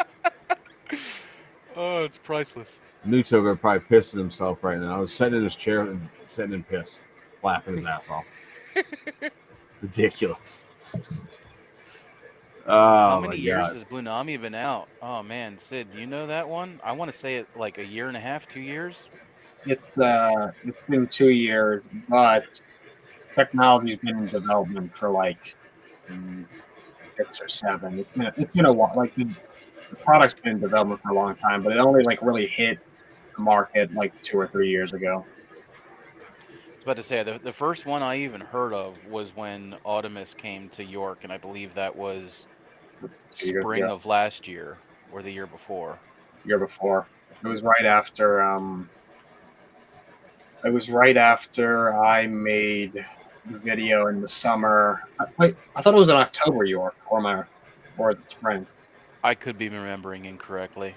Oh, it's priceless. Newt's over there probably pissing himself right now. I was sitting in his chair and sitting in piss, laughing his ass off. Ridiculous. How Oh many my years God. has Blunami been out? Oh man, Sid, do you know that one? I want to say it like a year and a half, 2 years. It's been 2 years, but technology's been in development for like 6 or 7. It's been a while. Like the product's been in development for a long time, but it only like really hit the market like 2 or 3 years ago. I was about to say the first one I even heard of was when Audimus came to York, and I believe that was 2 years spring ago, of last year or the year before. year before. It was right after. It was right after I made the video in the summer. Wait, I thought it was in October, York, or the spring. I could be remembering incorrectly.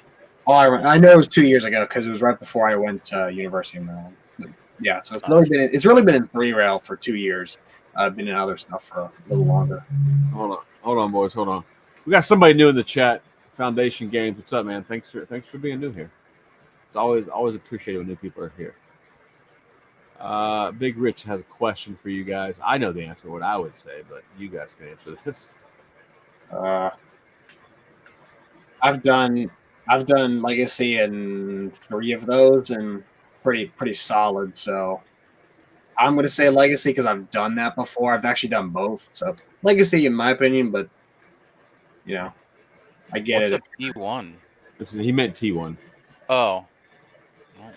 Oh, I know it was 2 years ago because it was right before I went to University of Maryland. But yeah, so it's really been in 3 rail for 2 years. Been in other stuff for a little longer. Hold on, boys. Hold on. We got somebody new in the chat. Foundation Games. What's up, man? Thanks for being new here. It's always appreciated when new people are here. Big Rich has a question for you guys. I know the answer, what I would say, but you guys can answer this. I've done Legacy in 3 of those and pretty solid. So I'm going to say Legacy because I've done that before. I've actually done both. So Legacy, in my opinion, but I get What's a it. P1? He meant T1. Oh, well,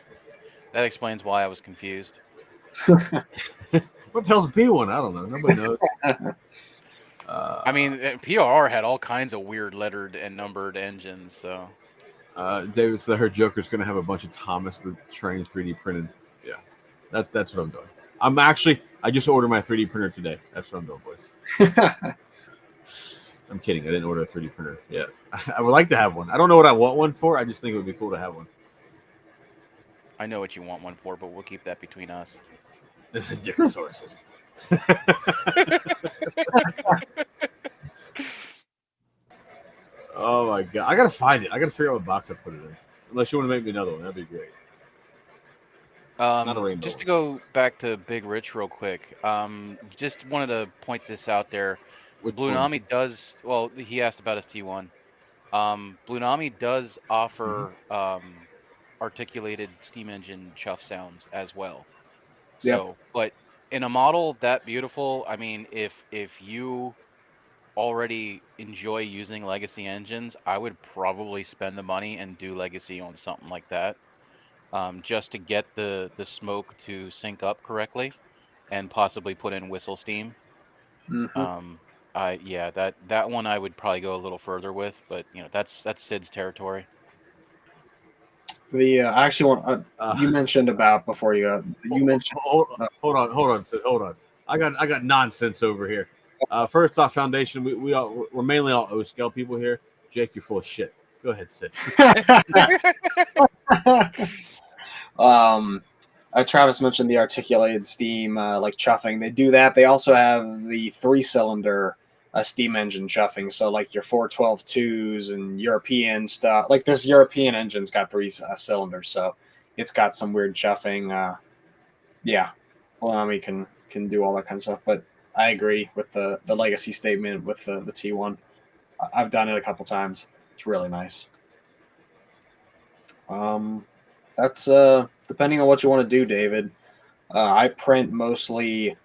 that explains why I was confused. What the hell's a P1? I don't know. Nobody knows. I mean, PRR had all kinds of weird lettered and numbered engines, so. David said her Joker's going to have a bunch of Thomas the Train 3D printed. Yeah, that's what I'm doing. I just ordered my 3D printer today. That's what I'm doing, boys. I'm kidding. I didn't order a 3D printer yet. I would like to have one. I don't know what I want one for. I just think it would be cool to have one. I know what you want one for, but we'll keep that between us. Different sources. Oh my God. I got to find it. I got to figure out what box I put it in. Unless you want to make me another one. That'd be great. Not a rainbow. Just to go back to Big Rich real quick, just wanted to point this out there. Blunami does, well, he asked about his T1. Blunami does offer articulated steam engine chuff sounds as well. So, but in a model that beautiful, I mean, if you already enjoy using legacy engines, I would probably spend the money and do legacy on something like that. Just to get the smoke to sync up correctly, and possibly put in whistle steam. Yeah, that one I would probably go a little further with, but that's Sid's territory. I actually want you mentioned about before you mentioned. Hold on, Sid. Hold on. I got nonsense over here. First off, Foundation, we're mainly all O scale people here. Jake, you're full of shit. Go ahead, Sid. Travis mentioned the articulated steam, like chuffing. They do that. They also have the 3-cylinder steam engine chuffing. So like your 412-2s and European stuff. Like this European engine's got 3 cylinders, so it's got some weird chuffing. Yeah, Blunami can do all that kind of stuff. But I agree with the legacy statement with the T1. I've done it a couple times. It's really nice. That's depending on what you want to do, David. I print mostly,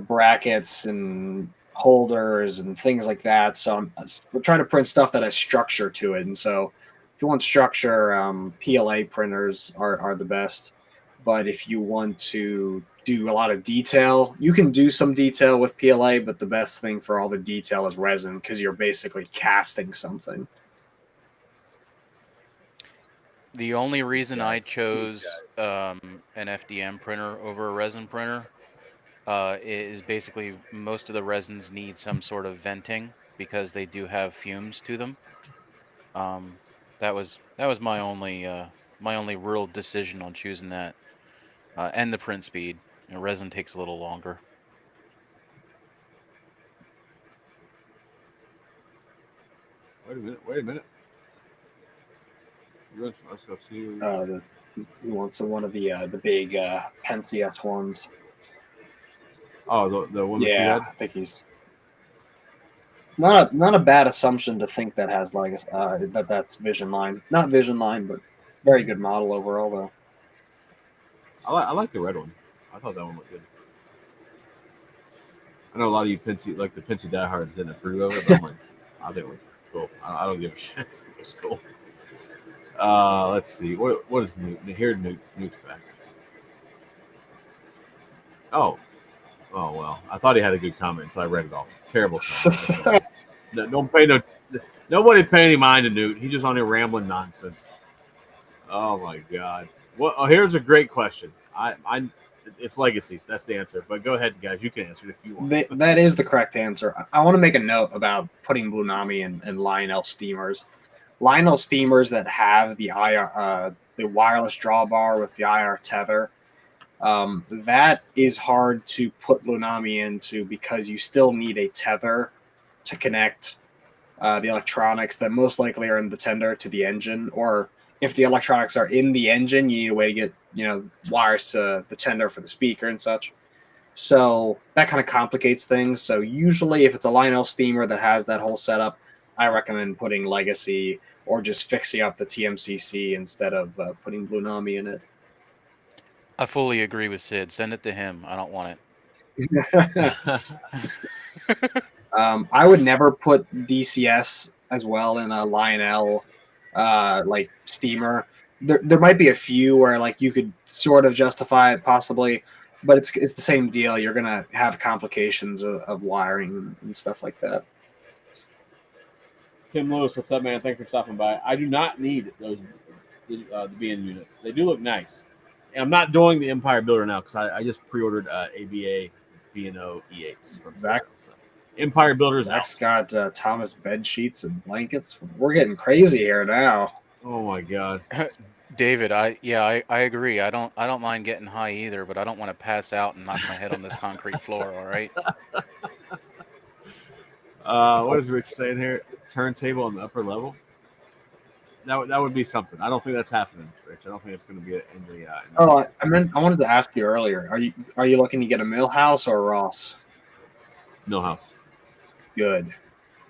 brackets and holders and things like that. So we're trying to print stuff that has structure to it. And so if you want structure, PLA printers are the best. But if you want to do a lot of detail, you can do some detail with PLA, but the best thing for all the detail is resin because you're basically casting something. The only reason I chose an FDM printer over a resin printer is basically most of the resins need some sort of venting because they do have fumes to them. That was my only real decision on choosing that, and the print speed. Resin takes a little longer. Wait a minute. You want some? Let's go to. You want one of the big Pensias ones? Oh, the one that you had? I think he's. It's not a bad assumption to think that has that's Vision Line. Not Vision Line, but very good model overall though. I like the red one. I thought that one looked good. I know a lot of you like the Pensy diehards didn't approve of it, but I'm like, I think it looks cool. I don't give a shit. It's cool. Let's see. What is Newt? Here, Newt's back. Oh, well. I thought he had a good comment until I read it all. Terrible comment. Don't pay nobody pay any mind to Newt. He's just on here rambling nonsense. Oh my god. Well, here's a great question. It's legacy. That's the answer. But go ahead, guys. You can answer it if you want. That is the correct answer. I want to make a note about putting Blunami and Lionel steamers. Lionel steamers that have the the wireless drawbar with the IR tether. That is hard to put Blunami into because you still need a tether to connect the electronics that most likely are in the tender to the engine, or if the electronics are in the engine, you need a way to get wires to the tender for the speaker and such. So that kind of complicates things. So usually, if it's a Lionel steamer that has that whole setup, I recommend putting Legacy or just fixing up the TMCC instead of putting Blunami in it. I fully agree with Sid. Send it to him. I don't want it. I would never put DCS as well in a Lionel steamer. There might be a few where you could sort of justify it possibly, but it's the same deal. You're gonna have complications of wiring and stuff like that. Tim Lewis, what's up, man? Thanks for stopping by. I do not need those the BN units. They do look nice. And I'm not doing the Empire Builder now because I just pre-ordered ABA B&O E8s from Zach. So Empire Builder's Zach's got Thomas bed sheets and blankets. We're getting crazy here now. Oh my god. David, I agree. I don't mind getting high either, but I don't want to pass out and knock my head on this concrete floor. All right. What is Rich saying here? Turntable on the upper level. That would be something. I don't think that's happening, Rich. I don't think it's going to be in the. I wanted to ask you earlier. Are you looking to get a Millhouse or a Ross? Millhouse. Good.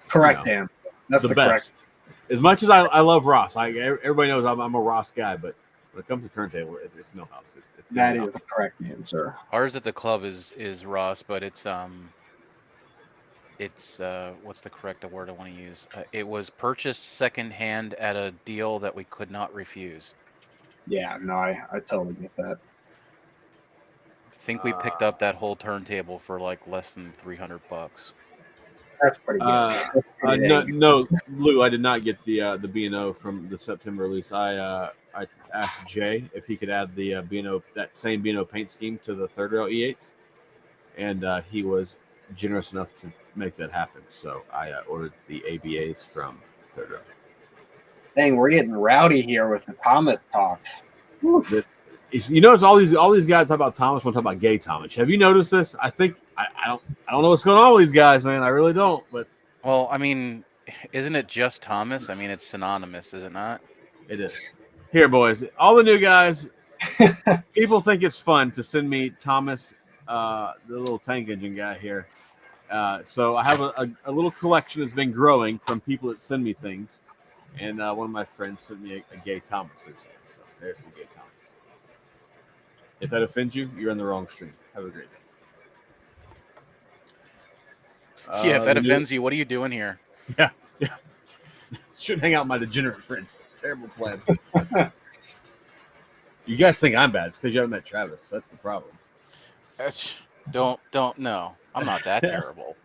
Correct, Dan. That's the best. Correct. As much as I love Ross, everybody knows I'm a Ross guy, but when it comes to turntable, it's Millhouse. That is the correct answer. Ours at the club is Ross, but it's what's the correct word I want to use? It was purchased secondhand at a deal that we could not refuse. Yeah, no, I totally get that. I think we picked up that whole turntable for less than $300. That's pretty good. No, Lou, I did not get the B&O from the September release. I asked Jay if he could add the B&O, that same B&O paint scheme to the third rail E8s, and he was generous enough to make that happen. So I ordered the ABAs from third rail. Dang, we're getting rowdy here with the Thomas talk. You notice all these guys talk about Thomas, want to talk about gay Thomas. Have you noticed this? I think I don't know what's going on with these guys, man. I really don't. But well, I mean, isn't it just Thomas? I mean, it's synonymous, is it not? It is. Here, boys, all the new guys. People think it's fun to send me Thomas, the little tank engine guy here. So I have a little collection that's been growing from people that send me things, and one of my friends sent me a gay Thomas or something. So there's the gay Thomas. If that offends you, you're in the wrong stream. Have a great day. Yeah, if that the new- offends you, what are you doing here? Yeah. Shouldn't hang out with my degenerate friends. Terrible plan. You guys think I'm bad. It's because you haven't met Travis. That's the problem. Don't no. I'm not that terrible.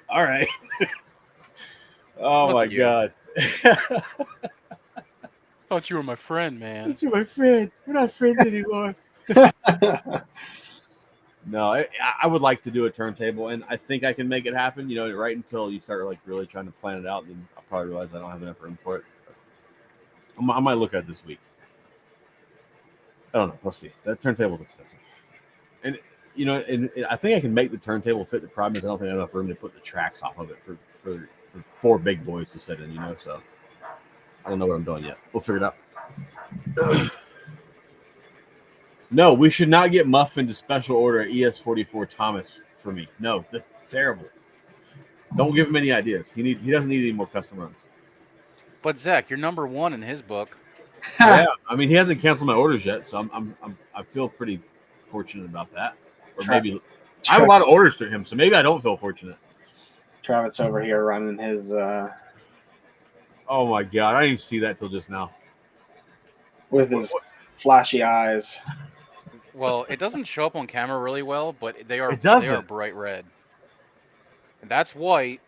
All right. Oh Look my at you. God. Thought you were my friend, man. You're my friend. We're not friends anymore. No, I would like to do a turntable, and I think I can make it happen. You know, right until you start like really trying to plan it out, and then I'll probably realize I don't have enough room for it. I might look at it this week. I don't know. We'll see. That turntable's expensive, and you know, and I think I can make the turntable fit. The problem is I don't think I have enough room to put the tracks off of it for 4 big boys to sit in. You know, so I don't know what I'm doing yet. We'll figure it out. No, we should not get Muffin to special order ES44 Thomas for me. No, that's terrible. Don't give him any ideas. He doesn't need any more custom runs. But Zach, you're number 1 in his book. Yeah, I mean he hasn't canceled my orders yet, so I feel pretty fortunate about that. Or maybe I have a lot of orders to him, so maybe I don't feel fortunate. Travis over here running his. Oh my God, I didn't even see that till just now. With his flashy eyes. Well, it doesn't show up on camera really well, but they are bright red. And that's white,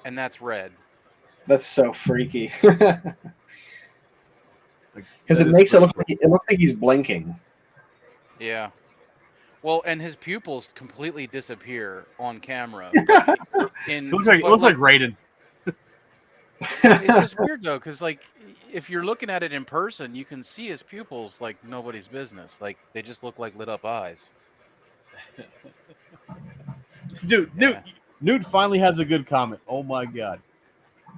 and that's red. That's so freaky. Because it makes it look like it looks like he's blinking. Yeah. Well, and his pupils completely disappear on camera. It looks like Raiden. It's just weird though, because like if you're looking at it in person, you can see his pupils like nobody's business. Like they just look like lit up eyes. Dude, yeah. Newt finally has a good comment. Oh my God.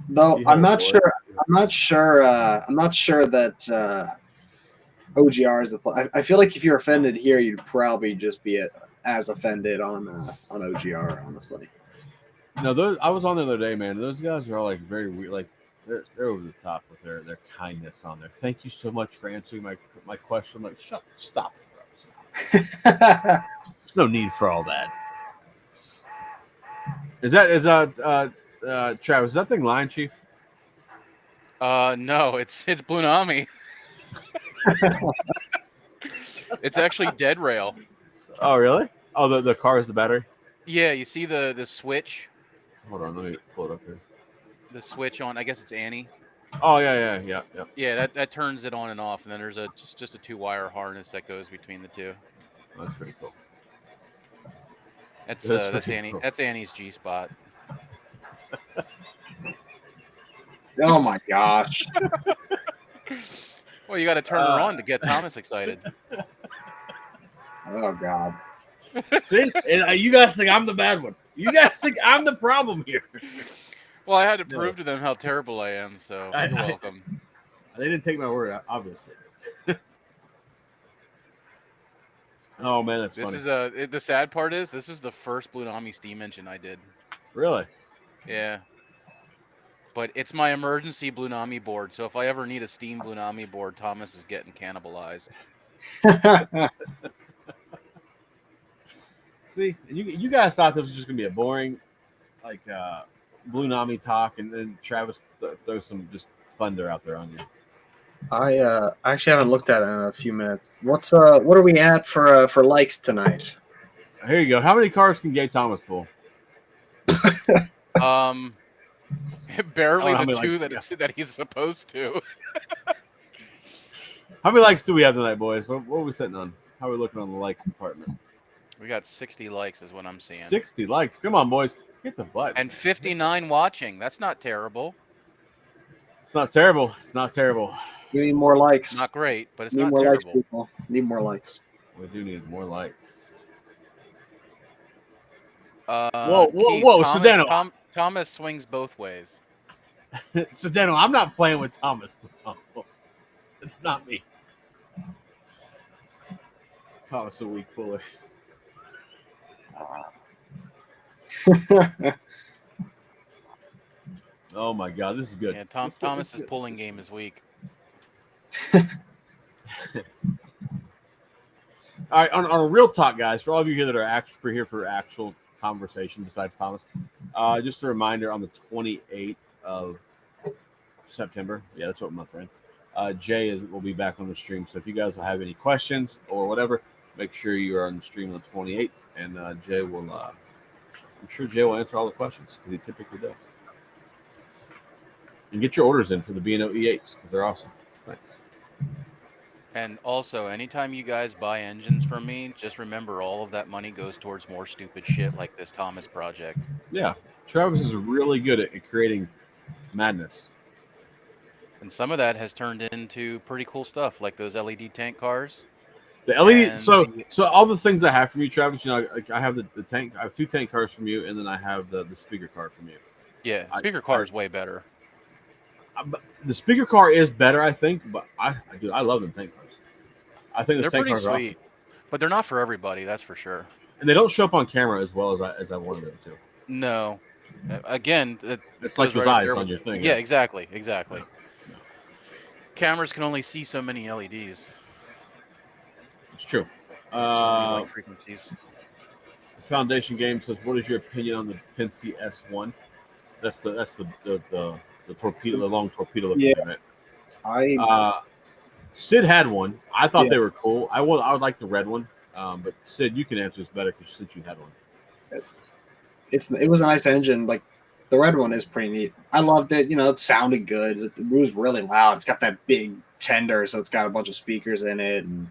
Though I'm not sure that OGR is the play. I feel like if you're offended here, you'd probably just be as offended on OGR, honestly. No, I was on the other day, man. Those guys are all like very weird. Like they're over the top with their kindness on there. Thank you so much for answering my question. I'm like, stop it, bro. Stop. There's no need for all that. Is Travis? Is that thing Lion Chief? No, it's Blunami. It's actually dead rail. Oh really? Oh, the car is the battery. Yeah, you see the switch. Hold on, let me pull it up here. The switch on, I guess it's Annie. Oh yeah. Yeah, that turns it on and off, and then there's just a 2-wire harness that goes between the two. That's pretty cool. That's Annie. Cool. That's Annie's G spot. Oh my gosh! Well, you got to turn her on to get Thomas excited. Oh God! See, and you guys think I'm the bad one. You guys think I'm the problem here. Well, I had to prove to them how terrible I am, so you're welcome. They didn't take my word, obviously. Oh man, that's funny. This is the sad part is this is the first Blunami steam engine I did. Really? Yeah. But it's my emergency Blunami board, so if I ever need a steam Blunami board, Thomas is getting cannibalized. See, you guys thought this was just gonna be a boring, like Blunami talk, and then Travis throws some just thunder out there on you. I actually haven't looked at it in a few minutes. What are we at for likes tonight? Here you go. How many cars can Gay Thomas pull? Barely the two that he's supposed to. How many likes do we have tonight, boys? What are we sitting on? How are we looking on the likes department? We got 60 likes is what I'm seeing. 60 likes. Come on, boys. Hit the button. And 59 watching. That's not terrible. It's not terrible. It's not terrible. We need more likes. Not great, but it's need not more terrible. Likes, people. Need more likes. We do need more likes. Whoa, Sedano. Thomas swings both ways. Sedano, I'm not playing with Thomas. It's not me. Thomas a weak puller. Oh my God, this is good. Yeah, Thomas's pulling game is weak. All right, on a real talk, guys, for all of you here that are here for actual conversation besides Thomas, just a reminder on the 28th of September. Yeah, that's what month we're in. Jay will be back on the stream. So if you guys will have any questions or whatever, make sure you are on the stream on the 28th, and Jay will. I'm sure Jay will answer all the questions because he typically does. And get your orders in for the B&O E8s because they're awesome. Thanks. And also, anytime you guys buy engines from me, just remember all of that money goes towards more stupid shit like this Thomas project. Yeah, Travis is really good at creating madness. And some of that has turned into pretty cool stuff, like those LED tank cars. The LED. And So all the things I have from you, Travis. You know, I have the tank. I have 2 tank cars from you, and then I have the speaker car from you. Yeah, speaker car is way better. The speaker car is better, I think, but I love them tank cars. I think they're tank pretty cars are sweet, awesome. But they're not for everybody. That's for sure. And they don't show up on camera as well as I wanted them to. No, again, it's like those eyes on your thing. Yeah, exactly. No. Cameras can only see so many LEDs. It's true. So many light frequencies. The Foundation Game says, "What is your opinion on the Penske S1?" That's the torpedo, the long torpedo. Yeah, right? Sid had one. I thought they were cool. I would like the red one, but Sid, you can answer this better because since you had one. It was a nice engine. Like the red one is pretty neat. I loved it. You know, it sounded good. It was really loud. It's got that big tender, so it's got a bunch of speakers in it, and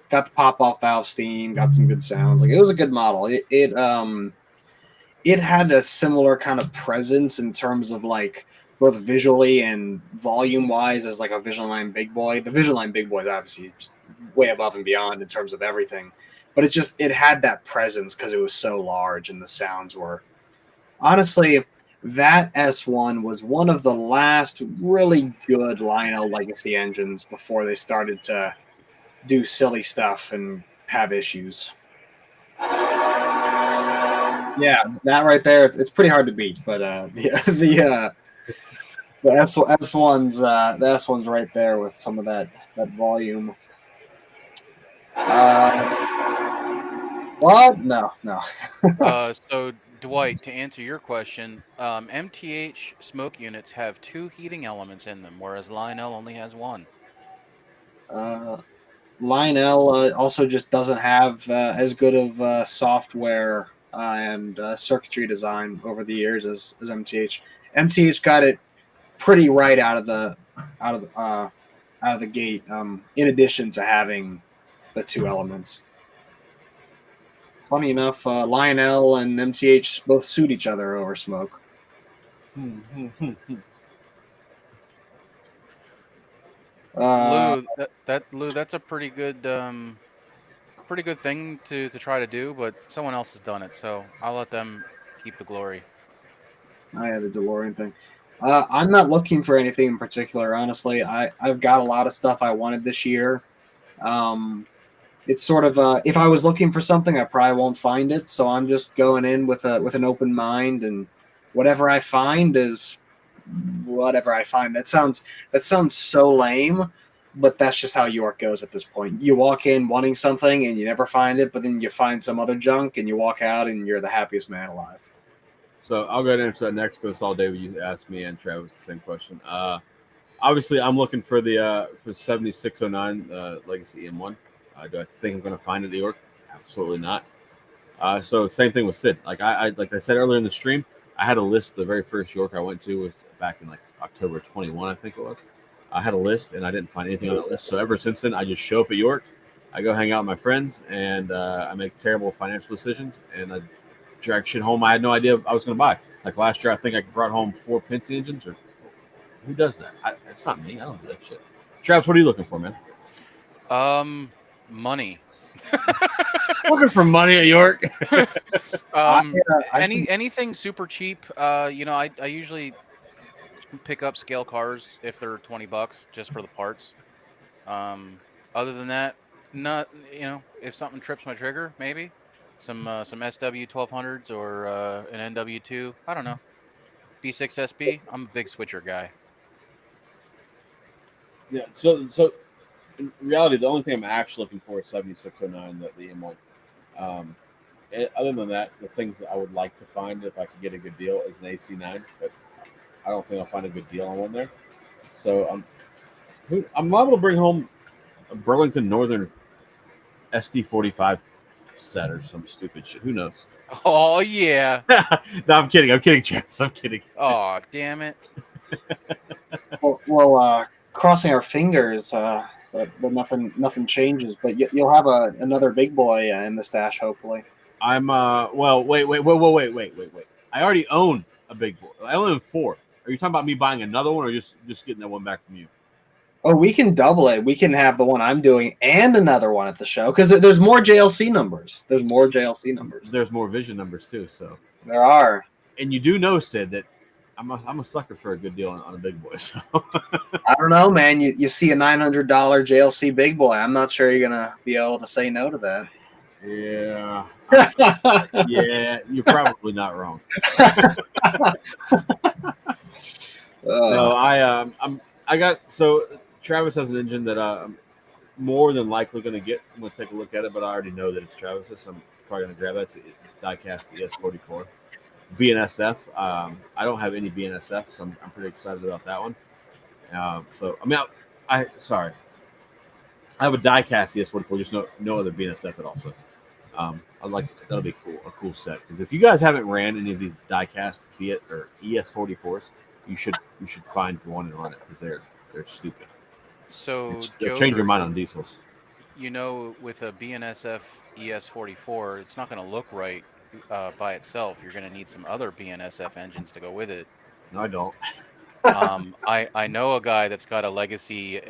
got the pop-off valve steam. Got some good sounds. Like it was a good model. It had a similar kind of presence in terms of like both visually and volume wise as like a Vision Line Big Boy. The Vision Line Big Boy is obviously just way above and beyond in terms of everything, but it had that presence because it was so large and the sounds were honestly, that S1 was one of the last really good Lionel legacy engines before they started to do silly stuff and have issues. Yeah, that right there, it's pretty hard to beat. But the S1's right there with some of that volume. What? No. So Dwight, to answer your question, MTH smoke units have 2 heating elements in them, whereas Lionel only has 1. Lionel also just doesn't have as good of software and circuitry design over the years as MTH. MTH got it pretty right out of the gate. In addition to having the 2 elements. Funny enough, Lionel and MTH both sued each other over smoke. Lou, that's a pretty good thing to try to do, but someone else has done it, so I'll let them keep the glory. I had a DeLorean thing. I'm not looking for anything in particular, honestly. I've got a lot of stuff I wanted this year. It's sort of if I was looking for something, I probably won't find it. So I'm just going in with an open mind, and whatever I find is whatever I find. That sounds so lame, but that's just how York goes at this point. You walk in wanting something and you never find it, but then you find some other junk and you walk out and you're the happiest man alive. So I'll go ahead and answer that next because all David, you asked me and Travis the same question. Obviously, I'm looking for the 7609 Legacy M1. Do I think I'm going to find it at York? Absolutely not. So same thing with Sid. Like I said earlier in the stream, I had a list. The very first York I went to was back in like October 21, I think it was. I had a list and I didn't find anything on that list. So ever since then, I just show up at York. I go hang out with my friends and I make terrible financial decisions and I drag shit home I had no idea I was going to buy. Like last year, I think I brought home 4 Penske engines. Or who does that? It's not me. I don't do that shit. Travis, what are you looking for, man? Money. Looking for money at York. Anything super cheap. I usually pick up scale cars if they're $20 just for the parts. Other than that, not if something trips my trigger, maybe some SW 1200s or an NW2. I don't know. B6 SB. I'm a big switcher guy. Yeah. So in reality, the only thing I'm actually looking for is 7609, the M1. Other than that, the things that I would like to find if I could get a good deal is an AC9, but I don't think I'll find a good deal on one there. So I'm liable to bring home a Burlington Northern SD45 set or some stupid shit. Who knows? Oh yeah. No, I'm kidding. I'm kidding, Travis. I'm kidding. Oh damn it. Well, crossing our fingers that nothing changes, but you'll have another big boy in the stash, hopefully. I'm well, wait. I already own a big boy. I only own 4. Are you talking about me buying another one or just getting that one back from you? Oh, we can double it. We can have the one I'm doing and another one at the show because there's more JLC numbers. There's more JLC numbers. There's more Vision numbers too. So There are. and you do know, Sid, that I'm a sucker for a good deal on a big boy. So I don't know, man. You see a $900 JLC big boy. I'm not sure you're gonna be able to say no to that. yeah, yeah, you're probably not wrong. No, I got so Travis has an engine that I'm more than likely going to get. I'm going to take a look at it, but I already know that it's Travis's. So I'm probably going to grab it. It's diecast ES44 BNSF. I don't have any BNSF, so I'm pretty excited about that one. So I mean, I have a diecast ES44, just no other BNSF at all. So I like that'll be cool, a cool set. Because if you guys haven't ran any of these diecast or ES44s, you should find one and run it because they're stupid. So They'll change your mind on diesels. You know, with a BNSF ES44, it's not going to look right by itself. You're going to need some other BNSF engines to go with it. No, I don't. I know a guy that's got a legacy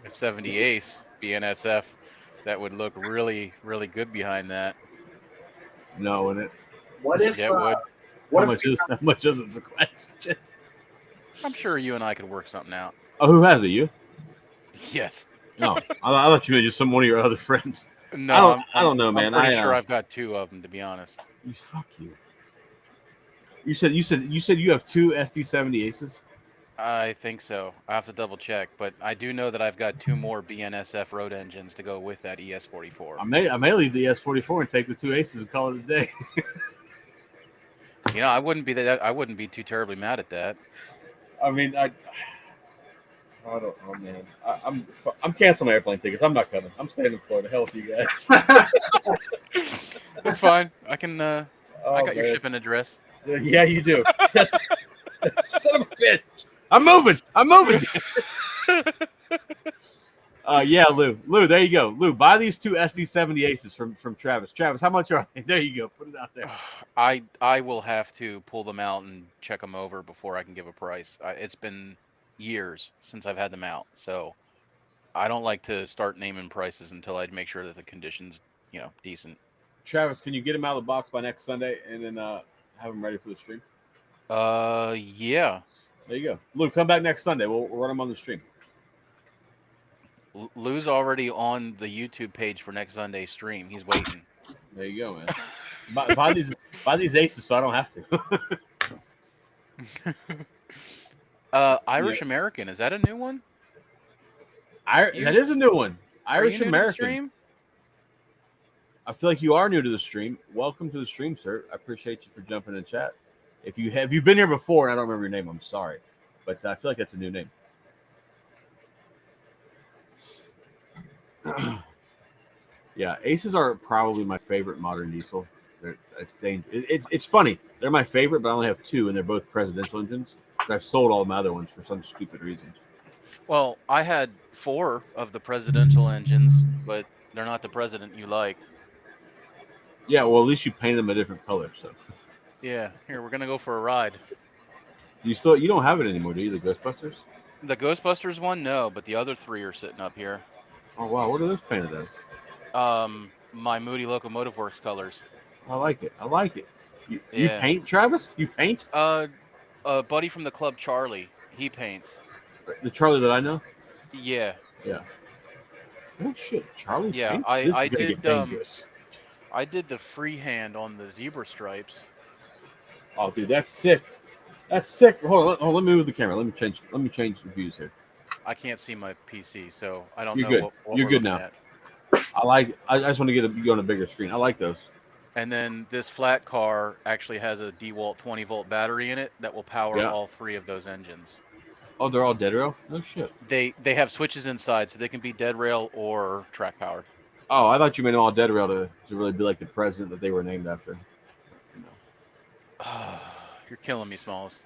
70 Ace BNSF that would look really, really good behind that. No, and it. What if? Yeah, it would. What How if? much is it's a question? I'm sure you and I could work something out. Oh, who has it? You? Yes. No, I thought you meant just one of your other friends. No, I don't know, man. I'm pretty sure I've got 2 of them, to be honest. Fuck you. You said you have 2 SD70 Aces. I think so. I have to double check, but I do know that I've got 2 more BNSF road engines to go with that ES44. I may leave the ES44 and take the 2 Aces and call it a day. You know, I wouldn't be too terribly mad at that. I mean, I don't know, man. I'm canceling my airplane tickets. I'm not coming. I'm staying in Florida. Hell with you guys. That's fine. I can. I got your man. shipping address. Yeah, you do. Son of a bitch. I'm moving. Yeah, Lou, there you go. Lou, buy these 2 SD70 Aces from Travis. Travis, how much are they? There you go. Put it out there. I will have to pull them out and check them over before I can give a price. It's been years since I've had them out, so I don't like to start naming prices until I make sure that the condition's, decent. Travis, can you get them out of the box by next Sunday and then have them ready for the stream? Yeah. There you go. Lou, come back next Sunday. We'll run them on the stream. Lou's already on the YouTube page for next Sunday's stream. He's waiting. There you go, man. buy these Aces so I don't have to. Irish American, is that a new one? That is a new one. Irish American. New to the stream? I feel like you are new to the stream. Welcome to the stream, sir. I appreciate you for jumping in chat. If you've been here before and I don't remember your name, I'm sorry, but I feel like that's a new name. Yeah, Aces are probably my favorite modern diesel. It's dangerous. It's funny. They're my favorite, but I only have 2, and they're both presidential engines. So I've sold all my other ones for some stupid reason. Well, I had 4 of the presidential engines, but they're not the president you like. Yeah, well, at least you painted them a different color. So. Yeah, here we're gonna go for a ride. You don't have it anymore, do you? The Ghostbusters? The Ghostbusters one, no, but the other 3 are sitting up here. Oh wow, what are those painted as? My Moody Locomotive Works colors. I like it. You Yeah. paint, Travis? You paint? A buddy from the club, Charlie. He paints. The Charlie that I know? Yeah. Yeah. Oh shit, Charlie Yeah, paints? I This is gonna did, get dangerous. I did the freehand on the zebra stripes. Oh, dude, that's sick. That's sick. Hold on, let me move the camera. Let me change the views here. I can't see my PC, so I don't You're know good. what You're we're good looking now. at. I just want to go on a bigger screen. I like those. And then this flat car actually has a DeWalt 20-volt battery in it that will power Yeah. all 3 of those engines. Oh, they're all dead rail? No shit. They have switches inside, so they can be dead rail or track powered. Oh, I thought you meant all dead rail to really be like the president that they were named after. You're killing me, Smalls.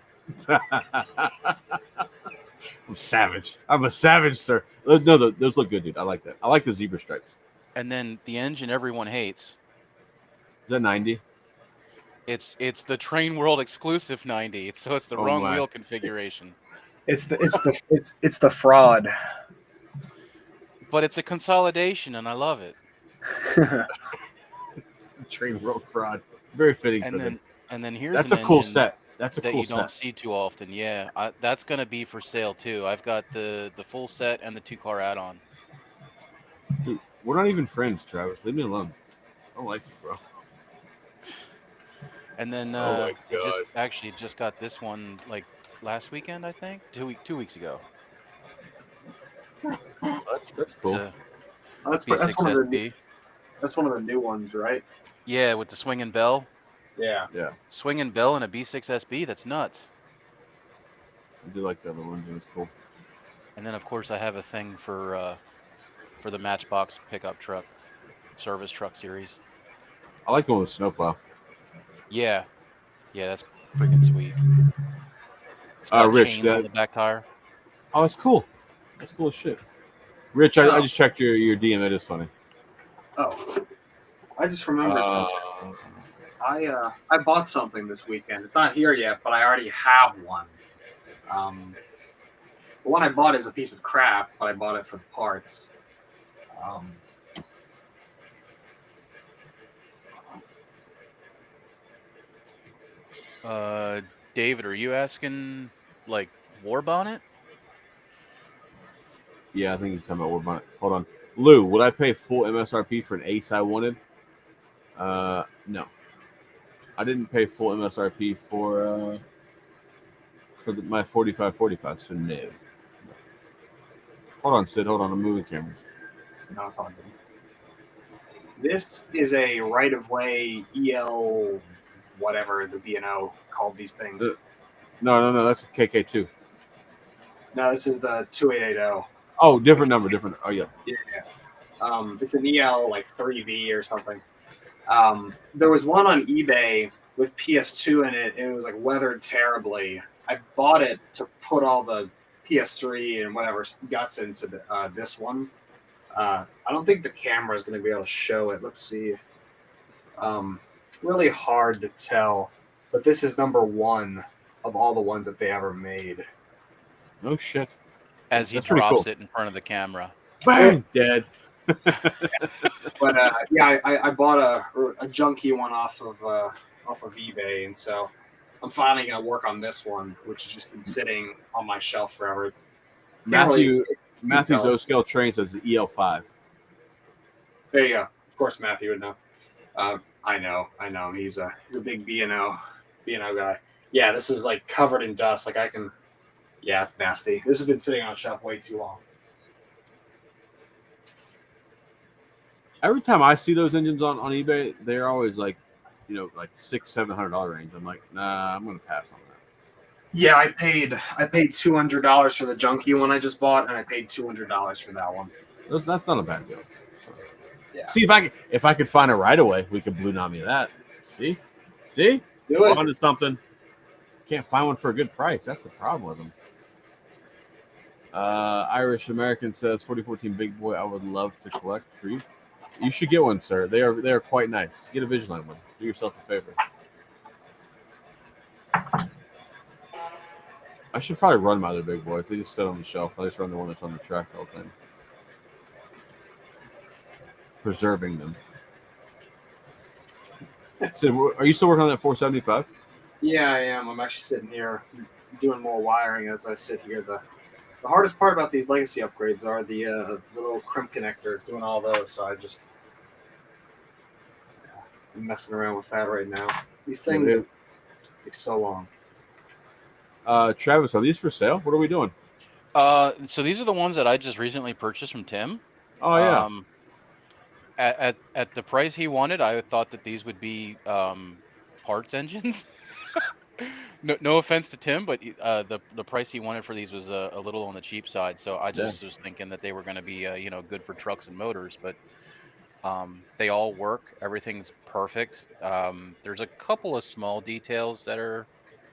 I'm savage. I'm a savage, sir. No, those look good, dude. I like that. I like the zebra stripes. And then the engine everyone hates. Is that 90? It's the Train World exclusive 90, so it's the Oh wrong my. wheel configuration. It's the fraud. But it's a consolidation, and I love it. It's the train world fraud. Very fitting for them. And then here's That's an a cool engine set. That's a that cool you don't set. see too often. Yeah, that's gonna be for sale too. I've got the full set and the 2-car add-on. Dude, we're not even friends, Travis. Leave me alone. I don't like you, bro. And then Oh my I just got this one like last weekend, I think, 2 weeks ago. That's cool. It's a That's one of the B6SP. that's one of the new ones, right? Yeah, with the swinging bell. Yeah. Yeah, Swinging bell and a B6SB. That's nuts. I do like the other ones, and it's cool. And then of course I have a thing for the Matchbox pickup truck, service truck series. I like the one with snowplow. Yeah, that's freaking sweet. It's got Rich, chains on the back tire. Oh, that's cool. That's cool as shit. Rich, I just checked your DM. It is funny. Oh, I just remembered something. I bought something this weekend. It's not here yet, but I already have one. The one I bought is a piece of crap, but I bought it for the parts. David, are you asking like War Bonnet? Yeah, I think he's talking about War Bonnet. Hold on. Lou, would I pay full MSRP for an Ace I wanted? No. I didn't pay full MSRP for my 4545, so no. Hold on, Sid. Hold on. I'm moving cameras. No, it's all good. This is a right-of-way EL, whatever the B&O called these things. No. That's a KK2. No, this is the 2880. Oh, different number. Different. Oh, yeah. Yeah. It's an EL like 3V or something. There was one on eBay with PS2 in it, and it was like weathered terribly. I bought it to put all the PS3 and whatever guts into this one. I don't think the camera is going to be able to show it. Let's see. It's really hard to tell, but this is number one of all the ones that they ever made. No shit. As he That's pretty drops cool. it in front of the camera. Bang! Dead. But yeah, I bought a junky one off of eBay, and so I'm finally gonna work on this one, which has just been sitting on my shelf forever. Matthew's tell. O-scale train says the EL5. There you go. Of course, Matthew would know. I know. He's a big B&O guy. Yeah, this is like covered in dust. Like I can. Yeah, it's nasty. This has been sitting on a shelf way too long. Every time I see those engines on eBay, they're always like, like $600-700 range. I'm like, nah, I'm gonna pass on that. Yeah, I paid $200 for the junky one I just bought, and I paid $200 for that one. That's not a bad deal. So. Yeah. See if I could find a right away, we could Blunami that. See, do it. onto something. Can't find one for a good price. That's the problem with them. Irish American says 4014 Big Boy. I would love to collect for you. You should get one, sir. They are quite nice. Get a Vigilant one. Do yourself a favor. I should probably run my other big boys. They just sit on the shelf. I just run the one that's on the track all the time. Preserving them. So, are you still working on that 475? Yeah, I am. I'm actually sitting here doing more wiring as I sit here. The hardest part about these legacy upgrades are the little crimp connectors, doing all those. So I'm messing around with that right now. These things take so long. Travis, are these for sale? What are we doing? So these are the ones that I just recently purchased from Tim. Oh yeah, At the price he wanted, I thought that these would be parts engines. No offense to Tim, but the price he wanted for these was a little on the cheap side. So I yeah, just was thinking that they were going to be good for trucks and motors, but they all work. Everything's perfect. There's a couple of small details that are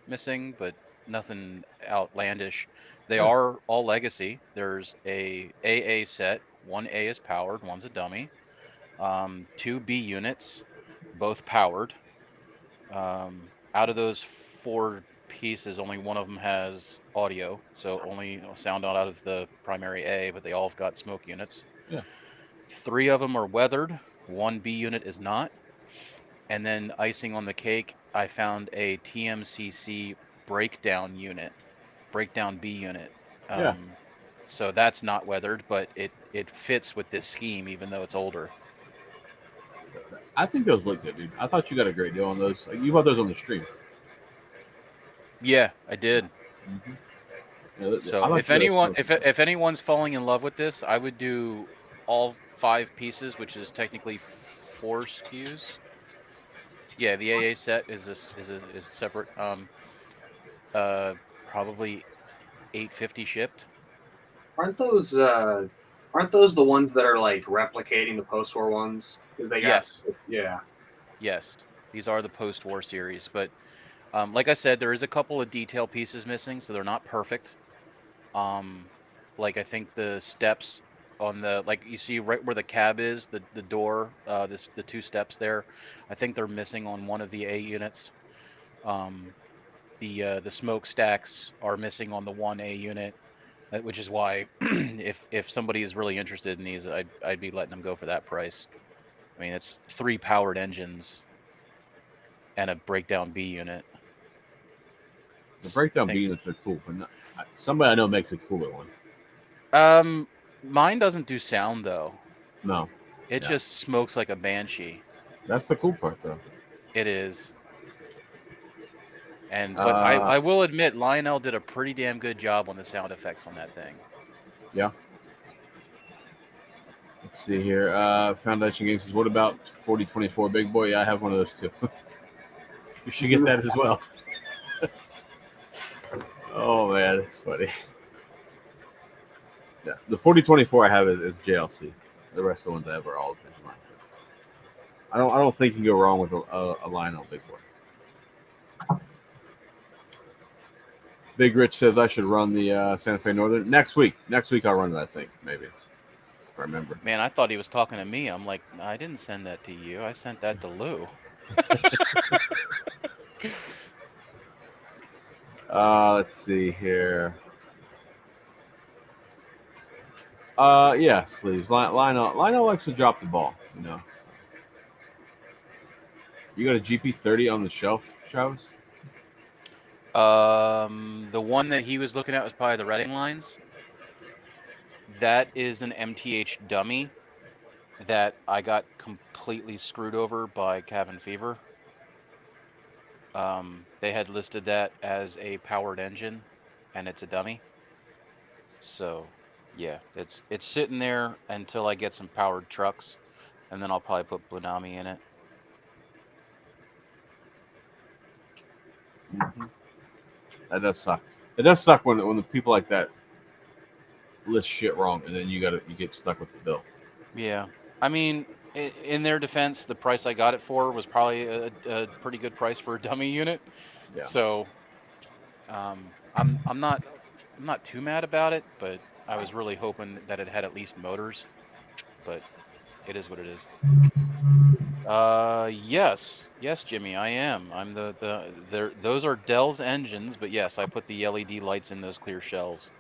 missing, but nothing outlandish. They yeah, are all legacy. There's a AA set. One A is powered, one's a dummy. Two B units, both powered. Out of those four pieces, only one of them has audio, so only sound out of the primary A, but they all have got smoke units. yeah. Three of them are weathered. One B unit is not. And then icing on the cake, I found a TMCC breakdown unit, breakdown B unit. Yeah. So that's not weathered, but it fits with this scheme, even though it's older. I think those look good, dude. I thought you got a great deal on those. Like, you bought those on the stream. Yeah, I did. Mm-hmm. Yeah, I So thought if you got a anyone, smoky if anyone's falling in love with this, I would do all five pieces, which is technically four SKUs. Yeah, the AA set is separate. Probably 850 shipped. Aren't those the ones that are like replicating the post-war ones? Because they got Yes, yeah. yes, these are the post-war series, but like I said, there is a couple of detail pieces missing, so they're not perfect. Um, like I think the steps on the like you see right where the cab is, the door, the two steps there, I think they're missing on one of the A units. Um, the smokestacks are missing on the one A unit, which is why if somebody is really interested in these, I'd be letting them go for that price. I mean, it's three powered engines and a breakdown B unit. The breakdown Think B units are cool, but not, somebody I know makes a cooler one. um mine doesn't do sound though. No, It yeah, just smokes like a banshee. that's the cool part, though. It is. But Uh, I will admit Lionel did a pretty damn good job on the sound effects on that thing. yeah. Let's see here. Foundation Games says, "What about 4024 Big Boy?" Yeah, I have one of those too. You should get that as well. Oh man, it's funny. Yeah, the 4024 I have is JLC. The rest of the ones I have are all Benjamin. I don't think you can go wrong with a Lionel Big Boy. Big Rich says I should run the Santa Fe Northern next week. Next week I'll run that thing, maybe, if I remember. Man, I thought he was talking to me. I'm like, I didn't send that to you. I sent that to Lou. Let's see here. Yeah, sleeves. Lionel likes to drop the ball. You know. You got a GP30 on the shelf, Travis? The one that he was looking at was probably the Reading lines. That is an MTH dummy that I got completely screwed over by Cabin Fever. They had listed that as a powered engine, and it's a dummy. So, yeah, it's sitting there until I get some powered trucks, and then I'll probably put Blunami in it. Mm-hmm. That does suck. It does suck when the people like that list shit wrong, and then you get stuck with the bill. Yeah, I mean, in their defense, the price I got it for was probably a pretty good price for a dummy unit. Yeah. So, I'm not too mad about it, but I was really hoping that it had at least motors. But it is what it is. Yes, Jimmy, I am. I'm those are Dell's engines, but yes, I put the LED lights in those clear shells.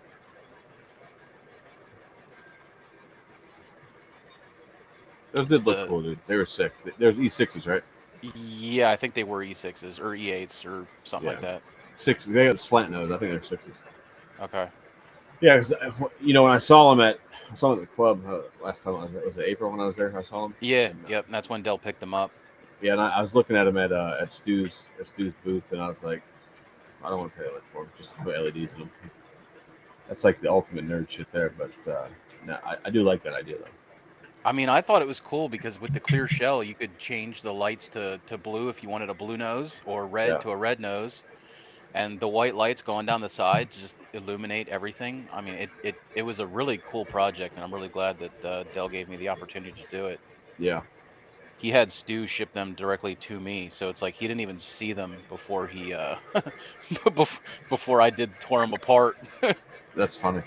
Those It's did look cool, dude. They were sick. There's E6s, right? Yeah, I think they were E6s or E8s or something like that. Six. They got slant nose. I think they're sixes. Okay. Yeah, because when I saw them at the club last time was it April when I was there? I saw them. Yeah, And, yep. That's when Dell picked them up. yeah, and I was looking at them at Stu's booth, and I was like, I don't want to pay that much for them. Just put LEDs in them. That's like the ultimate nerd shit there. But no, I do like that idea though. I mean, I thought it was cool because with the clear shell, you could change the lights to blue if you wanted a blue nose, or red Yeah. to a red nose, and the white lights going down the side just illuminate everything. I mean, it was a really cool project, and I'm really glad that Dell gave me the opportunity to do it. Yeah. He had Stu ship them directly to me, so it's like he didn't even see them before he before I tore them apart. That's funny.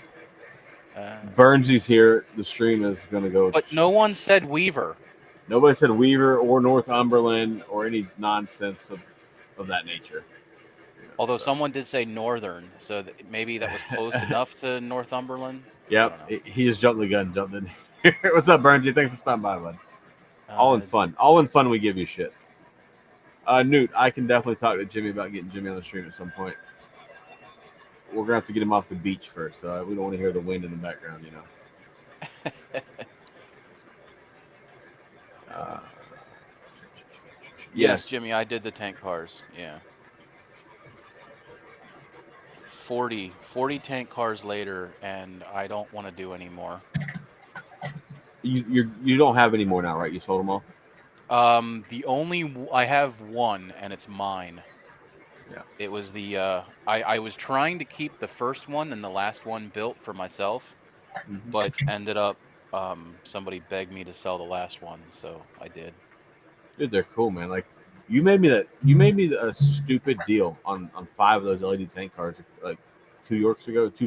Uh, Burnsy's here. The stream is gonna go. but no one said Weaver. Nobody said Weaver or Northumberland or any nonsense of that nature. You know, Although so. someone did say Northern, so maybe that was close enough to Northumberland. I Yep, don't know. he just jumped the gun, jumped in here. What's up, Burnsy? Thanks for stopping by, bud. All in Uh, fun. All in fun, we give you shit. Newt, I can definitely talk to Jimmy about getting Jimmy on the stream at some point. We're gonna have to get him off the beach first. We don't want to hear the wind in the background, you know. yes, Jimmy, I did the tank cars. Yeah. 40 tank cars later, and I don't want to do anymore. You don't have any more now, right? You sold them all. I have one, and it's mine. Yeah. It was the I was trying to keep the first one and the last one built for myself, but ended up somebody begged me to sell the last one, so I did. Dude, they're cool, man. Like you made me a stupid deal on 5 of those LED tank cars like 2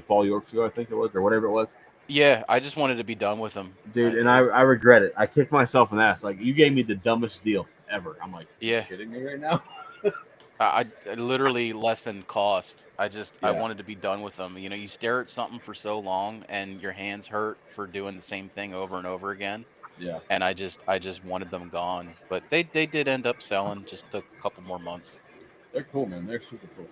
fall Yorks ago, I think it was, or whatever it was. Yeah, I just wanted to be done with them. Dude, and I regret it. I kicked myself in the ass. Like, you gave me the dumbest deal ever. I'm like, Yeah. you shitting me right now? I literally less than cost. I Yeah. wanted to be done with them. You know, you stare at something for so long and your hands hurt for doing the same thing over and over again. Yeah. And I just wanted them gone. But they did end up selling. Just took a couple more months. They're cool, man. They're super cool.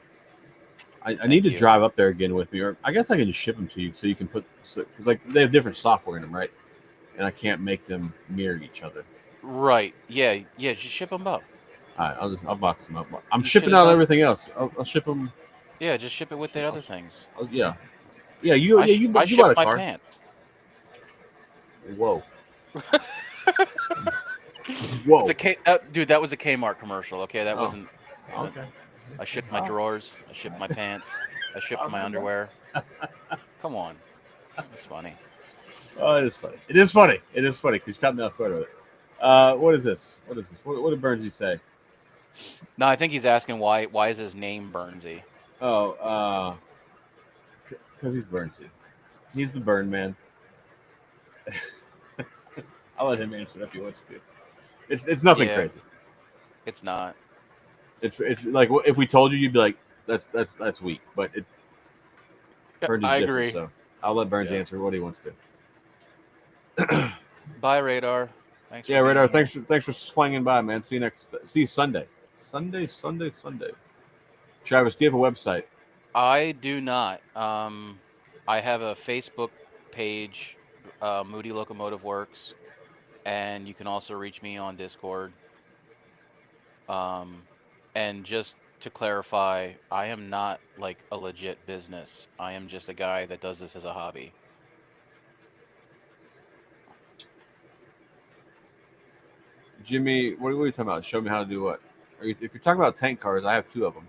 I need Thank to you. drive up there again with me, or I guess I can just ship them to you so you can put, because like they have different software in them, right? And I can't make them mirror each other. Right. Yeah. Just ship them up. All right, I'll box them up. I'm You shipping should've out done- everything else. I'll ship them. Yeah, just ship it with the other things. Yeah. You I bought shipped a my car. pants. Whoa. Whoa. It's dude, that was a Kmart commercial. Okay, that wasn't. Okay. I shipped my drawers. I shipped my pants. I shipped my underwear. Come on, that's funny. Oh, it is funny. It is funny. It is funny because you caught me off guard with it. What is this? What did Burnsy say? No, I think he's asking why is his name Burnsy? Oh, because he's Burnsy. He's the Burn Man. I'll let him answer if he wants to. It's nothing crazy. It's not. It's like if we told you, you'd be like, that's weak. But Burnsy's I different, agree. so I'll let Burns answer what he wants to. Bye, Radar. Thanks. Yeah, Radar. Thanks for swinging by, man. See you Sunday. Sunday. Travis, do you have a website? I do not. I have a Facebook page, Moody Locomotive Works, and you can also reach me on Discord. And just to clarify, I am not like a legit business. I am just a guy that does this as a hobby. Jimmy, what are you talking about? Show me how to do what? If you're talking about tank cars, I have 2 of them.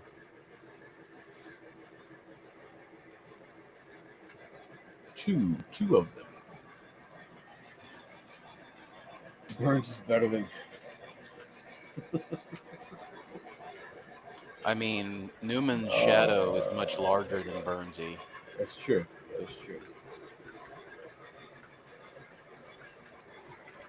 Two of them. Burns is better than. I mean, Newman's shadow is much larger than Burnsy. That's true.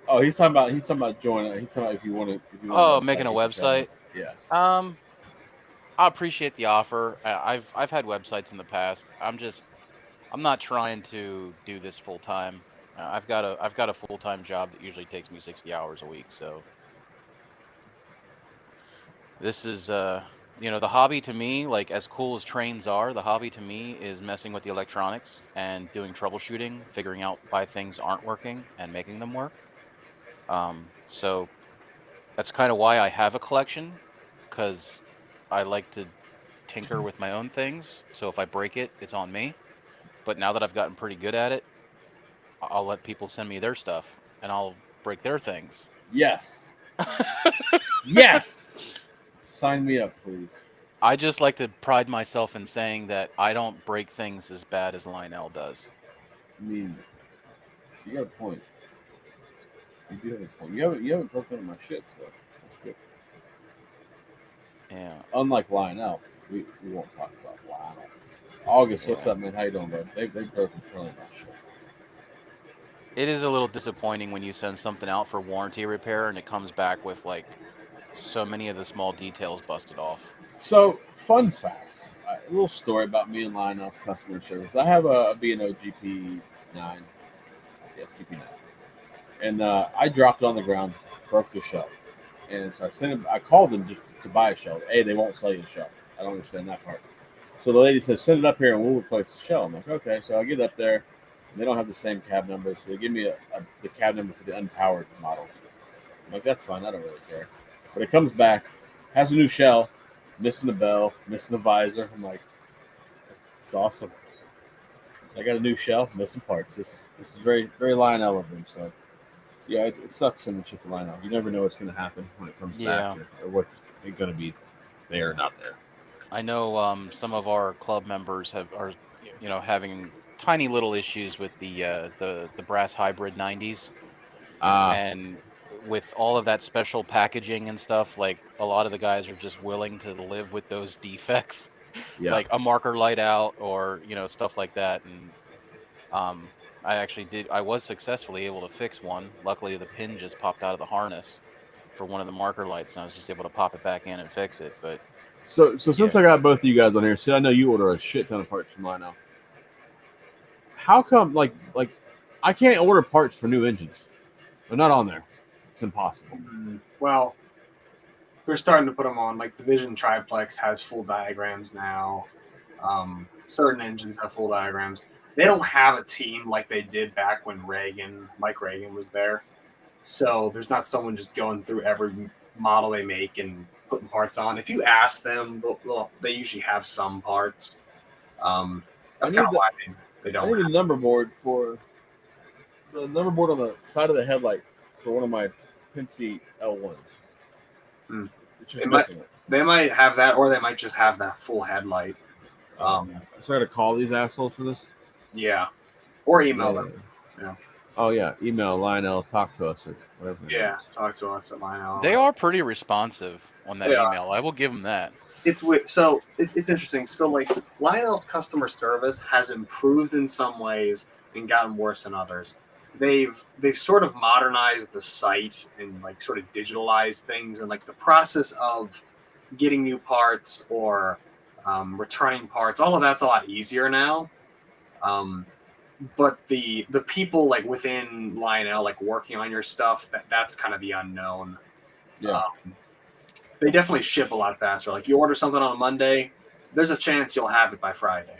Oh, he's talking about joining. He's talking about if you want to. Oh, making a website. Yeah. I appreciate the offer. I've had websites in the past. I'm not trying to do this full time. I've got a full time job that usually takes me 60 hours a week. So this is the hobby to me, like as cool as trains are, the hobby to me is messing with the electronics and doing troubleshooting, figuring out why things aren't working and making them work. So that's kind of why I have a collection, because I like to tinker with my own things. So if I break it, it's on me. but now that I've gotten pretty good at it, I'll let people send me their stuff, and I'll break their things. Yes. Yes. Sign me up, please. I just like to pride myself in saying that I don't break things as bad as Lionel does. I mean, you got a point. You do have a point. You haven't broken any of my shit, so that's good. Yeah. Unlike Lionel, we won't talk about Lionel. August, what's Yeah. up, man? How you doing, bud? They've broken plenty of my shit. It is a little disappointing when you send something out for warranty repair and it comes back with like so many of the small details busted off. So, fun fact, a little story about me and Lionel's customer service. I have a B&O GP9. Yes, GP9. And I dropped it on the ground, broke the shell. And so I called them just to buy a shell. They won't sell you a shell. I don't understand that part. So the lady says, send it up here and we'll replace the shell. I'm like, okay. So I get up there. And they don't have the same cab number. So they give me the cab number for the unpowered model. I'm like, that's fine. I don't really care. But it comes back, has a new shell, missing the bell, missing the visor. I'm like, it's awesome. I got a new shell, missing parts. This is very, very Lionel of them. So, yeah, it sucks sending shit to Lionel. You never know what's going to happen when it comes back or what's going to be there or not there. I know some of our club members are having tiny little issues with the brass hybrid 90s, and with all of that special packaging and stuff, like a lot of the guys are just willing to live with those defects, like a marker light out or stuff like that. And I was successfully able to fix one. Luckily, the pin just popped out of the harness for one of the marker lights, and I was just able to pop it back in and fix it. But So since I got both of you guys on here, see, I know you order a shit ton of parts from Lionel. How come, like I can't order parts for new engines? They're not on there. It's impossible. Well, they're starting to put them on. Like the Vision Triplex has full diagrams now. Certain engines have full diagrams. They don't have a team like they did back when Mike Reagan was there. So there's not someone just going through every model they make and putting parts on. If you ask them, they usually have some parts. That's kind of why they don't. I need a number board for the number board on the side of the headlight for one of my Penske L1s. They might have that, or they might just have that full headlight. So I got to call these assholes for this? Yeah. Or email them. Yeah. Oh, yeah. Email Lionel, talk to us, or whatever. Yeah, talk to us at Lionel. They are pretty responsive on that email. I will give them that. It's interesting. So, like, Lionel's customer service has improved in some ways and gotten worse in others. They've sort of modernized the site and like sort of digitalized things, and like the process of getting new parts or returning parts, all of that's a lot easier now. But the people like within Lionel, like working on your stuff, that's kind of the unknown. Yeah. They definitely ship a lot faster. Like you order something on a Monday, there's a chance you'll have it by Friday.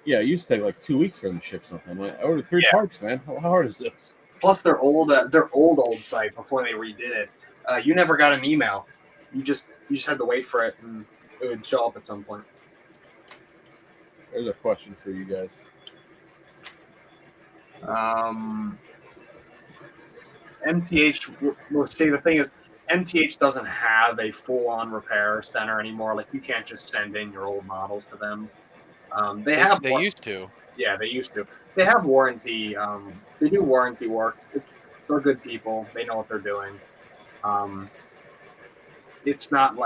Yeah, it used to take like 2 weeks for them to ship something. Like, I ordered 3 parts, man. How hard is this? Plus, their old site before they redid it. You never got an email. You just had to wait for it, and it would show up at some point. There's a question for you guys. MTH. Well, see, the thing is, MTH doesn't have a full-on repair center anymore. Like you can't just send in your old models to them. They used to. Yeah, they used to. They have warranty. They do warranty work. They're good people. They know what they're doing. It's not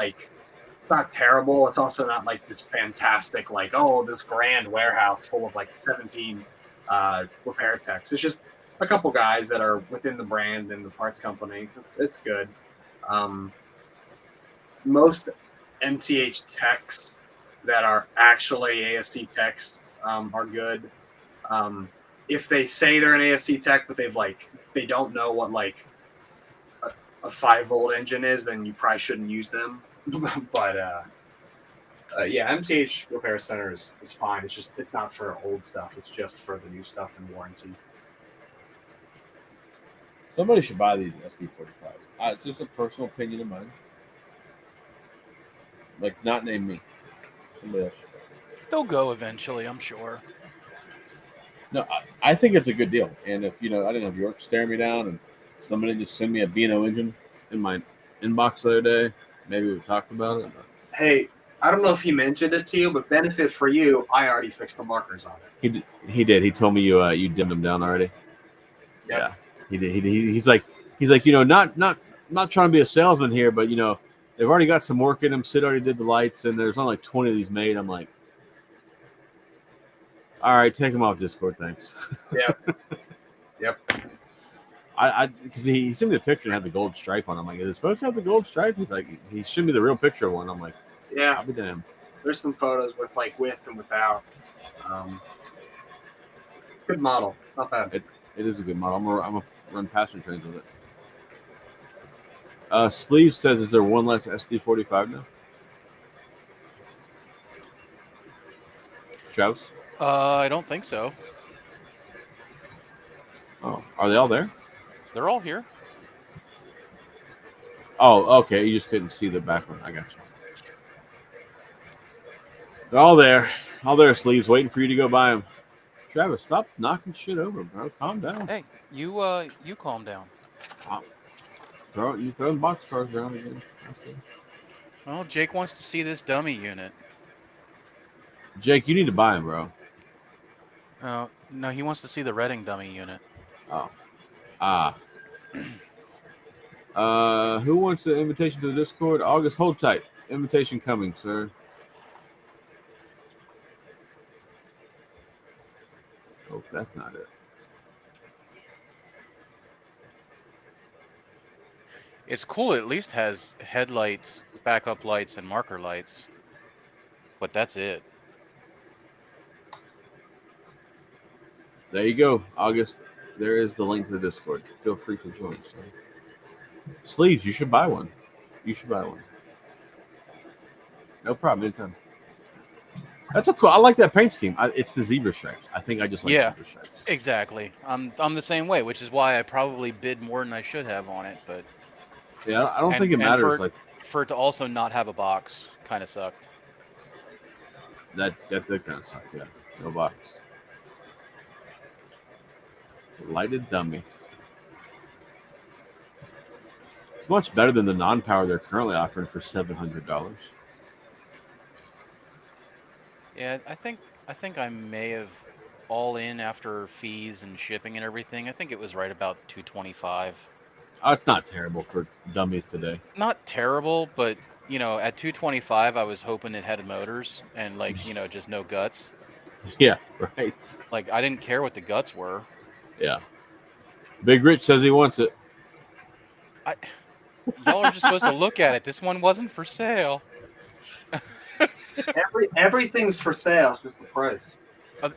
terrible. It's also not like this fantastic, like, oh, this grand warehouse full of like 17 repair techs. It's just a couple guys that are within the brand and the parts company. It's good. Most MTH techs that are actually ASC techs are good. If they say they're an ASC tech, but they don't know what like a 5-volt engine is, then you probably shouldn't use them. But yeah, MTH Repair Center is fine. It's not for old stuff. It's just for the new stuff and warranty. Somebody should buy these SD45. Just a personal opinion of mine. Like, not name me. Somebody else should. They'll go eventually, I'm sure. No, I think it's a good deal. And if I didn't have York staring me down, and somebody just sent me a B&O engine in my inbox the other day, maybe we talked about it. But Hey, I don't know if he mentioned it to you, but benefit for you, I already fixed the markers on it. he did. He did. He told me you dimmed them down already. Yep. Yeah, he did. He's like not trying to be a salesman here, but they've already got some work in them. Sid already did the lights, and there's only like 20 of these made. I'm like, all right, take them off Discord, thanks. Yep. Because he sent me the picture and had the gold stripe on. I'm like, is it supposed to have the gold stripe? He's like, he showed me the real picture of one. I'm like, Yeah. I'll be damned. There's some photos with with and without. Good model, not bad. It is a good model. I'm gonna run passenger trains with it. Sleeve says, is there one less SD45 now? Travis? I don't think so. Oh, are they all there? They're all here. Oh, okay. You just couldn't see the background. I got you. They're all there. All there, Sleeves, waiting for you to go buy them. Travis, stop knocking shit over, bro. Calm down. Hey, you calm down. You throwing boxcars around again. I see. Well, Jake wants to see this dummy unit. Jake, you need to buy them, bro. No, he wants to see the Reading dummy unit. Oh. Who wants an invitation to the Discord? August, hold tight. Invitation coming, sir. Oh, that's not it. It's cool. It at least has headlights, backup lights, and marker lights. But that's it. There you go, August. There is the link to the Discord. Feel free to join. So. Sleeves, you should buy one. You should buy one. No problem, anytime. That's a cool. I like that paint scheme. It's the zebra stripes. I think I just like zebra stripes. Exactly. I'm the same way, which is why I probably bid more than I should have on it. But yeah, I don't think it matters. For it to also not have a box, kind of sucked. That did kind of suck. Yeah, no box. It's a lighted dummy. It's much better than the non-power they're currently offering for $700. Yeah, I think I may have all in after fees and shipping and everything. I think it was right about $225. Oh, it's not terrible for dummies today. Not terrible, but at $225, I was hoping it had motors and just no guts. Yeah, right. Like I didn't care what the guts were. Yeah. Big Rich says he wants it. Y'all are just supposed to look at it. This one wasn't for sale. Everything's for sale. It's just the price.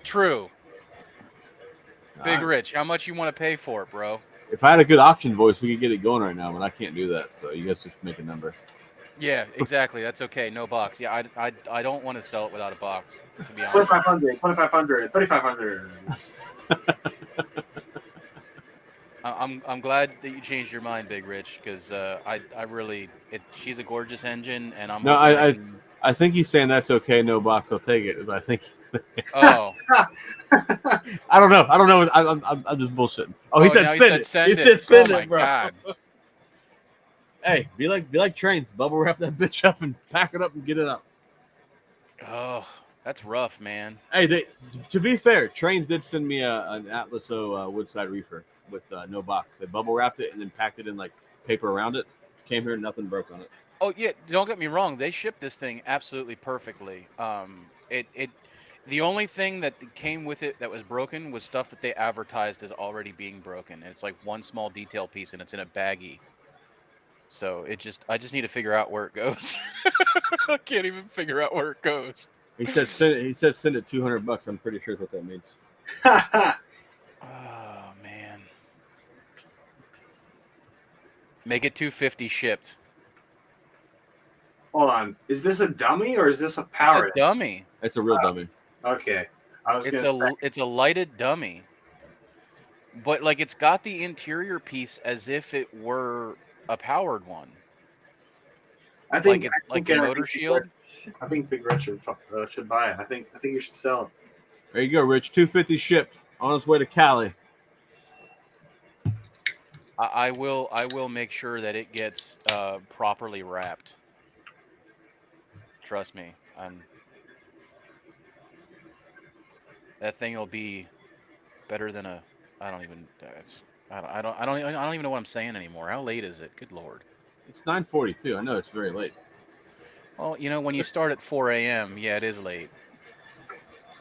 True. Big Rich, how much you want to pay for it, bro? If I had a good auction voice, we could get it going right now, but I can't do that. So you guys just make a number. Yeah, exactly. That's okay. No box. Yeah, I don't want to sell it without a box, to be honest. 2,500, 2,500, 3,500. I'm glad that you changed your mind, Big Rich, because she's a gorgeous engine, and I'm. No, I think he's saying that's okay. No box, I'll take it. But I think. Oh. I don't know. I'm just bullshitting. Oh, he said send it. He said send it, bro. God. Hey, be like trains. Bubble wrap that bitch up and pack it up and get it up. Oh, that's rough, man. Hey, to be fair, trains did send me an Atlas Woodside reefer with no box. They bubble wrapped it and then packed it in like paper around it. Came here, nothing broke on it. Oh yeah, don't get me wrong. They shipped this thing absolutely perfectly. The only thing that came with it that was broken was stuff that they advertised as already being broken. And it's like one small detail piece, and it's in a baggie. So I just need to figure out where it goes. I can't even figure out where it goes. He said send it. He said send it $200. I'm pretty sure what that means. Oh man. Make it $250 shipped. Hold on. Is this a dummy or is this a power? It's a dummy. It's a real dummy. Okay. It's a lighted dummy. But like it's got the interior piece as if it were a powered one. I think like a motor shield. I think Big Rich should buy it. I think you should sell it. There you go, Rich. $250 shipped. on its way to Cali. I will make sure that it gets properly wrapped. Trust me. That thing will be better than a. I don't even. I don't even know what I'm saying anymore. How late is it? Good Lord. It's 9:42. I know it's very late. Well, when you start at 4 a.m., yeah, it is late.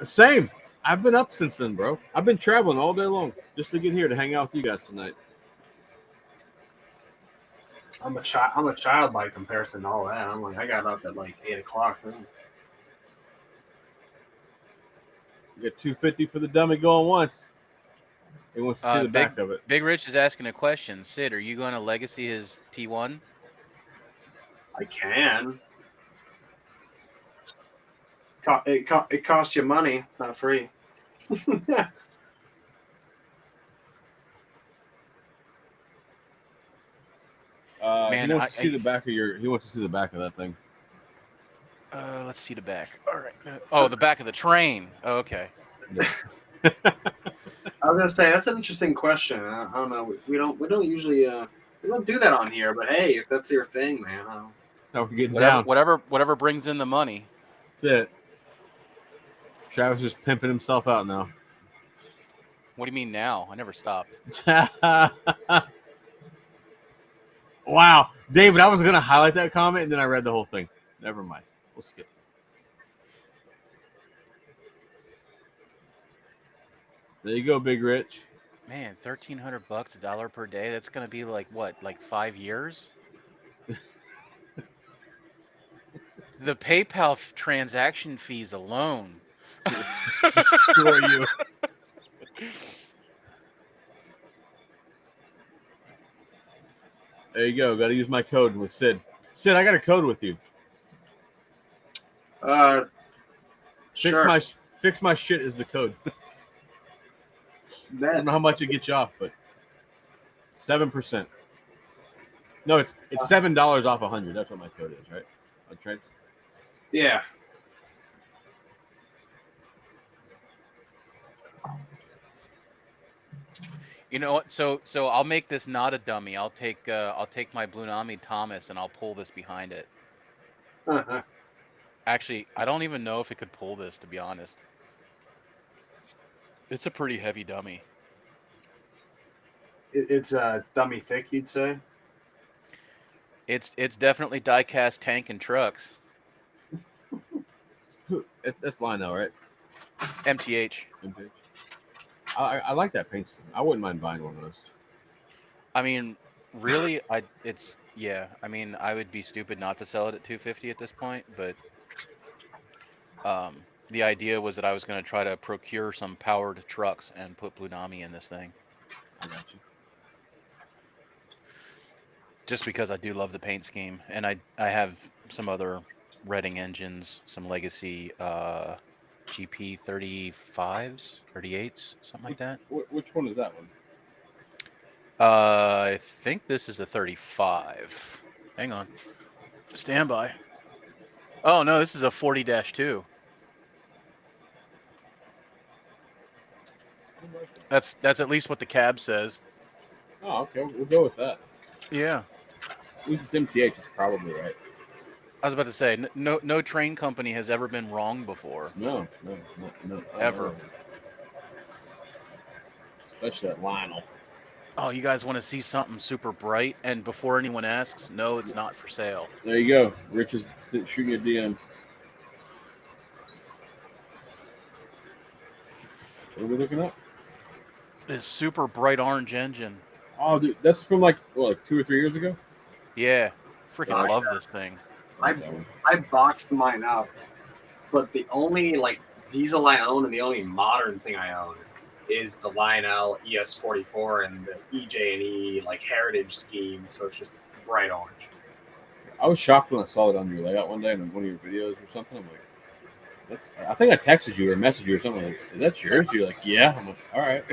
Same. I've been up since then, bro. I've been traveling all day long just to get here to hang out with you guys tonight. I'm a child by comparison to all that. I'm like, I got up at like 8 o'clock. Then. You get $250 for the dummy going once. He wants to see the back of it. Big Rich is asking a question. Sid, are you going to legacy his T1? I can. It costs you money. It's not free. Man, he wants to see the back of He wants to see the back of that thing. Let's see the back. All right. Oh, the back of the train. Oh, okay. I was gonna say that's an interesting question. I don't know. We don't usually we don't do that on here. But hey, if that's your thing, man. That's how we're getting down. Whatever brings in the money. That's it. Travis is pimping himself out now. What do you mean now? I never stopped. Wow, David, I was gonna highlight that comment and then I read the whole thing. Never mind. We'll skip. There you go, Big Rich. Man, $1,300, $1 per day. That's gonna be like what, like 5 years? The PayPal transaction fees alone. Destroy you. There you go. Got to use my code with Sid. Sid, I got a code with you. Sure. Fix my shit is the code. I don't know how much it gets you off, but 7%. No, it's $7 off 100. That's what my code is, right? On trades. Yeah. You know what? So I'll make this not a dummy. I'll take my Blunami Thomas and I'll pull this behind it. Actually, I don't even know if it could pull this, to be honest. It's a pretty heavy dummy. It's dummy thick, you'd say. It's definitely die-cast tank and trucks. That's Lionel, right? MTH. I like that paint scheme. I wouldn't mind buying one of those. I mean, really, I mean, I would be stupid not to sell it at $250 at this point, but the idea was that I was going to try to procure some powered trucks and put Blunami in this thing. I got you. Just because I do love the paint scheme, and I have some other Redding engines, some legacy GP 35s, 38s, something like that. Which one is that one? I think this is a 35. Hang on. Stand by. Oh, no, this is a 40-2. That's at least what the cab says. Oh, okay. We'll go with that. Yeah. At least it's MTH. It's probably right. I was about to say, no train company has ever been wrong before. No. Ever. Especially that Lionel. Oh, you guys want to see something super bright? And before anyone asks, no, it's not for sale. There you go. Rich is shooting a DM. What are we looking at? This super bright orange engine. Oh, dude, that's from like 2 or 3 years ago? Yeah. Freaking love this thing. I boxed mine up, but the only diesel I own and the only modern thing I own is the Lionel ES44 and the EJ&E heritage scheme. So it's just bright orange. I was shocked when I saw it on your layout one day in one of your videos or something. I'm like, I think I texted you or messaged you or something. Like, is that yours? You're like, yeah. I'm like, all right.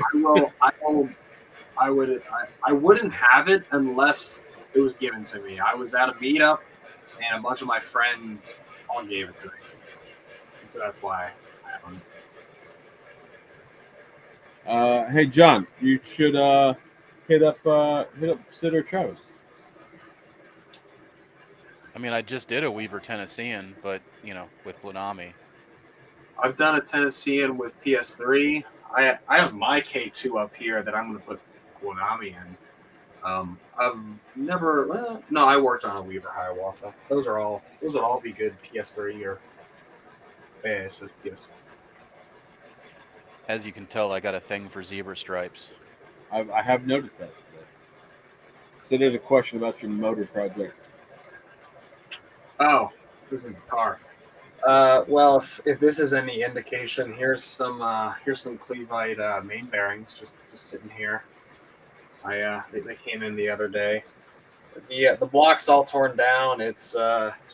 I wouldn't have it unless it was given to me. I was at a meetup and a bunch of my friends all gave it to me. And so that's why I own it. Hey John, you should hit up Sid or Travis. I mean, I just did a Weaver Tennessean, but with Blunami. I've done a Tennessean with PS3. I have my K2 up here that I'm going to put Blunami in. I've never. Well, no, I worked on a Weaver Hiawatha. Those would all be good PS3 or. Yeah, it says PS. As you can tell, I got a thing for zebra stripes. I have noticed that. So there's a question about your motor project. Oh, this is the car. Well, if this is any indication, here's some Cleveite main bearings just sitting here. They came in the other day. The block's all torn down. It's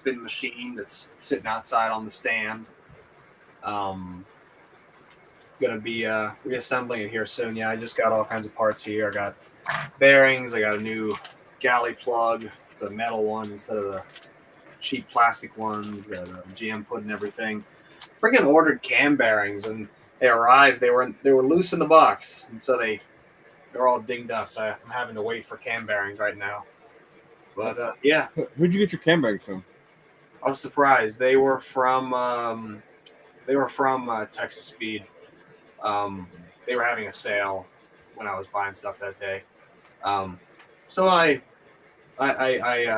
been machined. It's sitting outside on the stand. Gonna be reassembling it here soon. Yeah, I just got all kinds of parts here. I got bearings. I got a new galley plug. It's a metal one instead of the cheap plastic ones that GM put in everything. Freaking ordered cam bearings and they arrived. They were loose in the box, and so they're all dinged up. So I'm having to wait for cam bearings right now. But yeah, Who'd you get your cam bearings from? I was surprised. They were from Texas Speed. They were having a sale when I was buying stuff that day. So I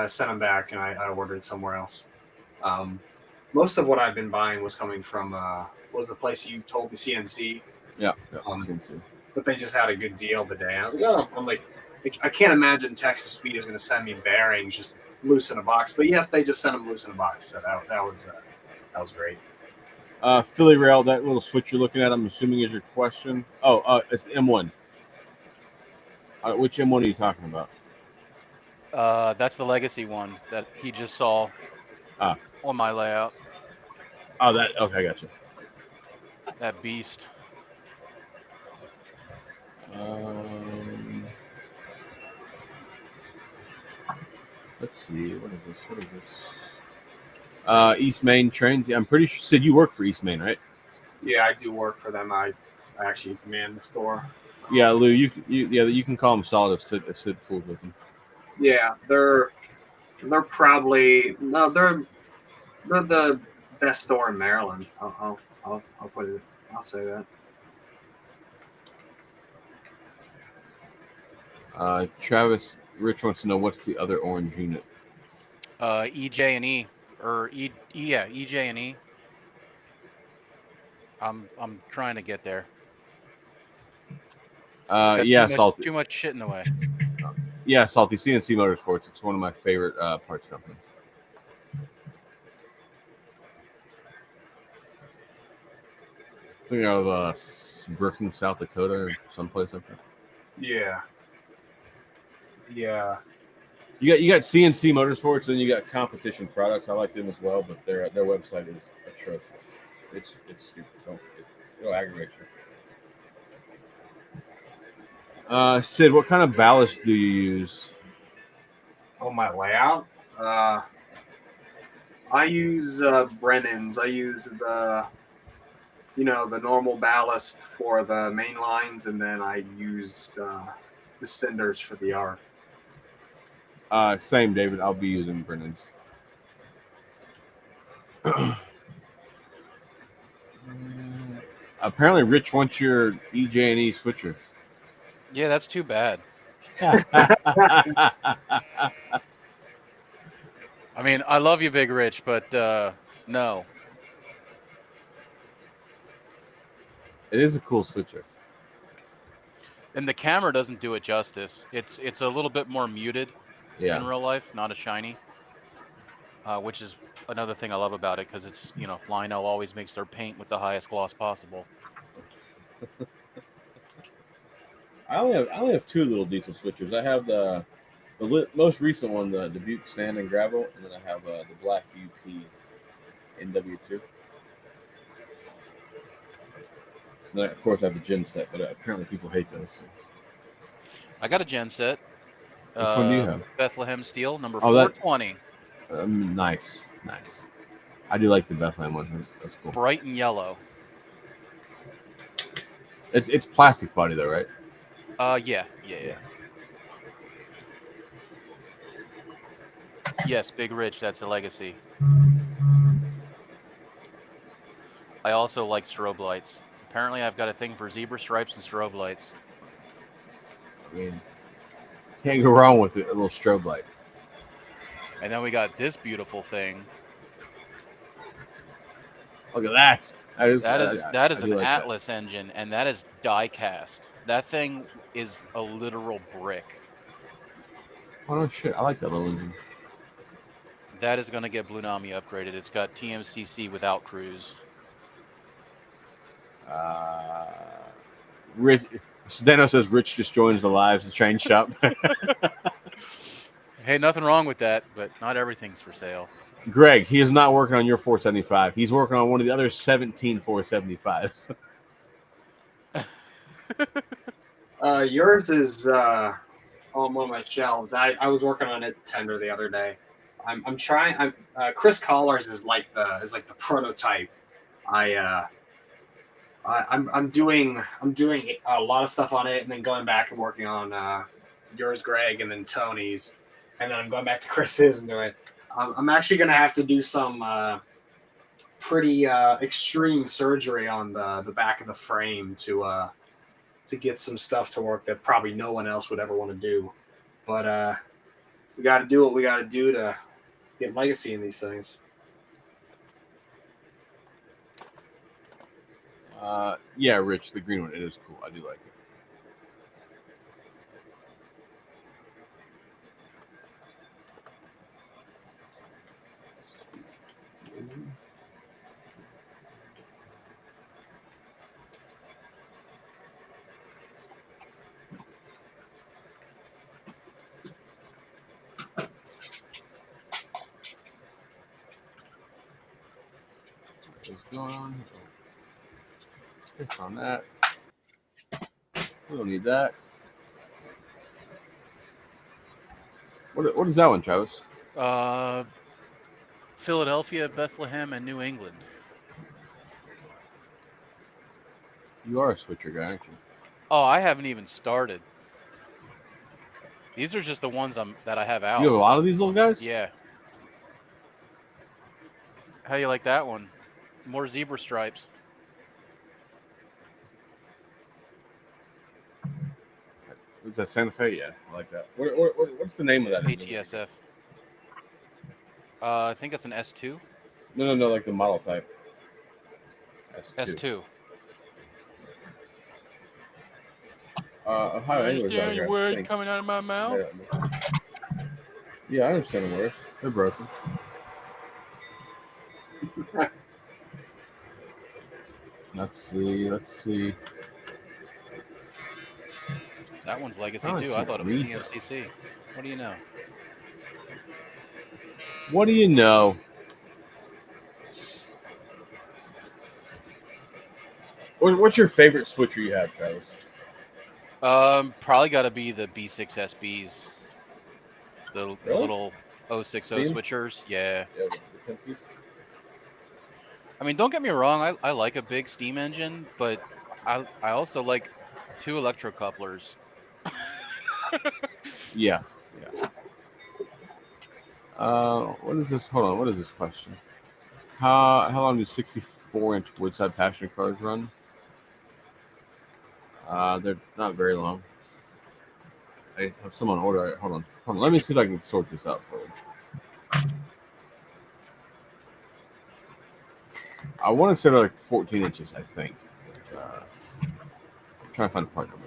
sent them back and I ordered somewhere else. Most of what I've been buying was coming from was the place you told me, CNC. Yeah, CNC. But they just had a good deal today. And I was like, oh, I'm like, I can't imagine Texas Speed is going to send me bearings just loose in a box. But yep, they just sent them loose in a box. So that was great. Philly Rail, that little switch you're looking at, I'm assuming is your question. Oh, it's the M1. Which M1 are you talking about? That's the legacy one that he just saw on my layout. Oh, that okay, I got you. That beast. Let's see. What is this? East Main Trains. I'm pretty sure. Sid, you work for East Main, right? Yeah, I do work for them. I actually man the store. Yeah, Lou, you can call them solid if Sid fools with them. Yeah, they're probably they're the best store in Maryland. I'll put it. I'll say that. Travis Rich wants to know what's the other orange unit. EJ and E, or EJ and E. I'm trying to get there. Salty. Too much shit in the way. Yeah, Salty. CNC Motorsports. It's one of my favorite parts companies. I think out of Brookings, South Dakota, or someplace up there. Yeah. You got CNC Motorsports, and you got Competition Products. I like them as well, but their website is atrocious. It's stupid. It'll aggravate you. Sid, what kind of ballast do you use? On my layout, I use Brennan's. I use the normal ballast for the main lines, and then I use the cinders for the yard. Same, David. I'll be using Brennan's. Apparently, Rich wants your EJ&E switcher. Yeah, that's too bad. I mean, I love you, Big Rich, but no. It is a cool switcher. And the camera doesn't do it justice. It's a little bit more muted in real life, not as shiny. Which is another thing I love about it, because it's, Lionel always makes their paint with the highest gloss possible. I only have two little diesel switchers. I have the most recent one, the Dubuque Sand and Gravel, and then I have the Black UP NW2. And then, of course, I have the Gen Set, but apparently people hate those. So. I got a Gen Set. Which one do you have? Bethlehem Steel, number 420. Nice. I do like the Bethlehem one. That's cool. Bright and yellow. It's plastic body though, right? Yeah. Yes, Big Rich, that's a legacy. I also like strobe lights. Apparently, I've got a thing for zebra stripes and strobe lights. I mean, can't go wrong with it. A little strobe light. And then we got this beautiful thing. Look at that. That is I an do like that. Atlas engine, and that is die cast. That thing is a literal brick. Oh no shit! I like that little engine. That is going to get Blunami upgraded. It's got TMCC without cruise. Rich Zdeno says Rich just joins the lives train shop. Hey, nothing wrong with that, but not everything's for sale. Greg, he is not working on your 475. He's working on one of the other 17 475s. Yours is on one of my shelves. I was working on its tender the other day. I'm trying. Chris Collar's is like the prototype. I'm doing a lot of stuff on it, and then going back and working on yours, Greg, and then Tony's, and then I'm going back to Chris's and doing. I'm actually going to have to do some pretty extreme surgery on the back of the frame to get some stuff to work that probably no one else would ever want to do. But we got to do what we got to do to get legacy in these things. Yeah, Rich, the green one, it is cool. I do like it. What's going on? It's on that. We don't need that. What is that one, Travis? Philadelphia, Bethlehem, and New England. You are a switcher guy, aren't you? Oh, I haven't even started. These are just the ones that I have out. You have a lot of these little guys? Yeah. How you like that one? More zebra stripes. Is that Santa Fe? Yeah, I like that. What's the name of that? ATSF. I think it's an S2. No, like the model type. S2. Ohio Anglers Understand your autograph, word thanks. coming out of my mouth? Yeah, I understand the words. They're broken. Let's see. That one's legacy Oh, I too. I can't thought it was read that. TMCC. What do you know? What do you know? What's your favorite switcher you have, Travis? Probably got to be the B6 SBs. The Really? little 060 Steam? switchers. Yeah. Yeah, the Pensies. I mean, don't get me wrong. I like a big steam engine, but I also like 2 electrocouplers. Yeah. What is this? Hold on. What is this question? How long do 64-inch Woodside passenger cars run? They're not very long. I have some on order. Hold on. Let me see if I can sort this out for you. I want to say they're like 14 inches, I think. I'm trying to find a part number.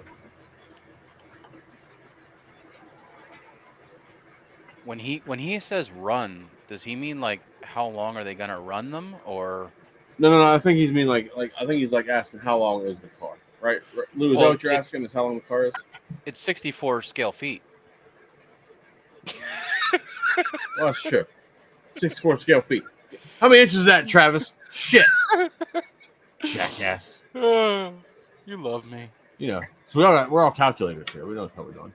When he says run, does he mean like how long are they gonna run them, or? No. I think he's mean like I think he's like asking how long is the car, right? Lou, is that what you're asking? Is how long the car is? It's 64 scale feet. Well, that's true. 64 scale feet. How many inches is that, Travis? Shit. Jackass. You love me. You know, so we're all calculators here. We know what we're doing.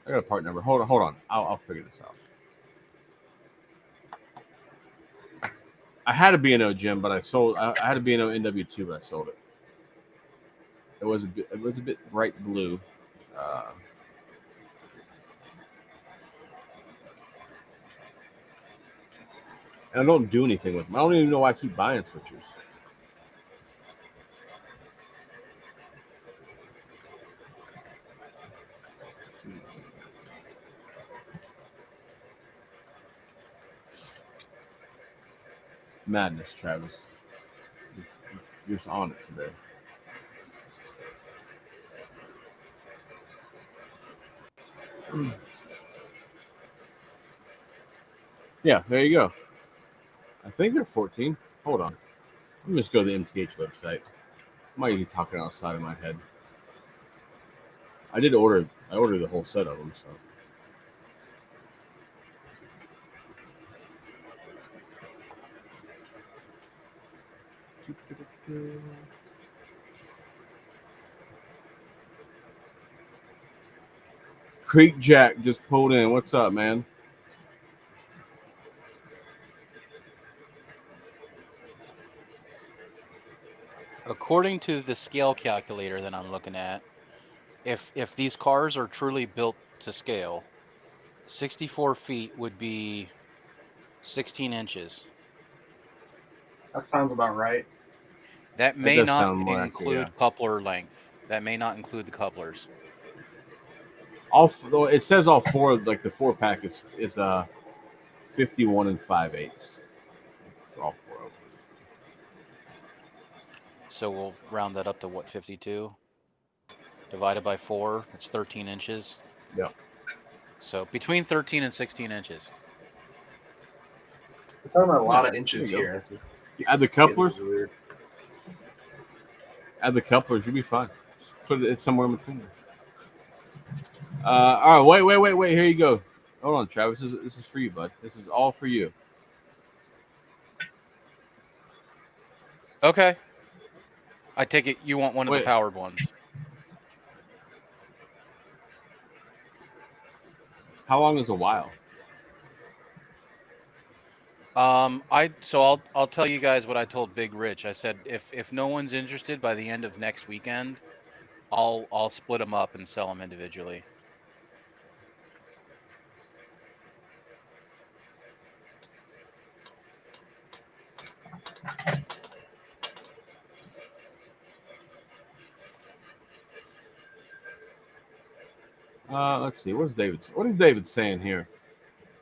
I got a part number. Hold on. I'll figure this out. I had a B&O Jim, but I sold. I had a B&O NW2, but I sold it. It was a bit bright blue. And I don't do anything with them. I don't even know why I keep buying switchers. Madness, Travis. You're just on it today. Yeah, there you go. I think they're 14. Hold on. Let me just go to the MTH website. I might be talking outside of my head. I ordered the whole set of them, so. Creek Jack just pulled in. What's up, man? According to the scale calculator that I'm looking at, if these cars are truly built to scale, 64 feet would be 16 inches. That sounds about right. That may does not sound more accurate, include coupler length. That may not include the couplers. It says all four, like the 4-pack is 51 5/8 for all four of them. So we'll round that up to what, 52? Divided by 4, it's 13 inches. Yep. So between 13 and 16 inches. We're talking about a lot of inches There you here. go. That's Add the couplers. weird. Add the couplers. You'll be fine. Just put it somewhere in between. All right. Wait. Here you go. Hold on, Travis. This is for you, bud. This is all for you. Okay. I take it you want one of the powered ones. How long is a while? I'll tell you guys what I told Big Rich. I said if no one's interested by the end of next weekend, I'll split them up and sell them individually. Let's see. What is David saying here?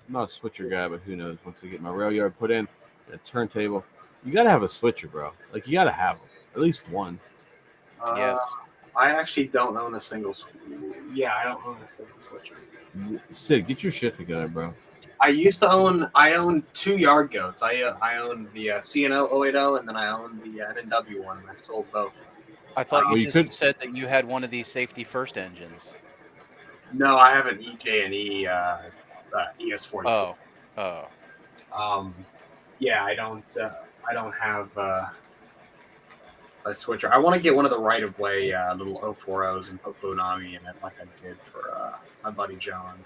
I'm not a switcher guy, but who knows? Once I get my rail yard put in, a turntable, you gotta have a switcher, bro. Like you gotta have them. At least one. Yes. I actually don't own a single. Yeah, I don't own a single switcher. Sid, get your shit together, bro. I used to own. I own 2 yard goats. I owned the CNO 080, and then I owned the NNW one, and I sold both. I thought Well, you you just said that you had one of these safety first engines. No, I have an EJ&E ES44. Oh. Yeah, I don't have a switcher. I want to get one of the right of way little 040s and put Blunami in it, like I did for my buddy John.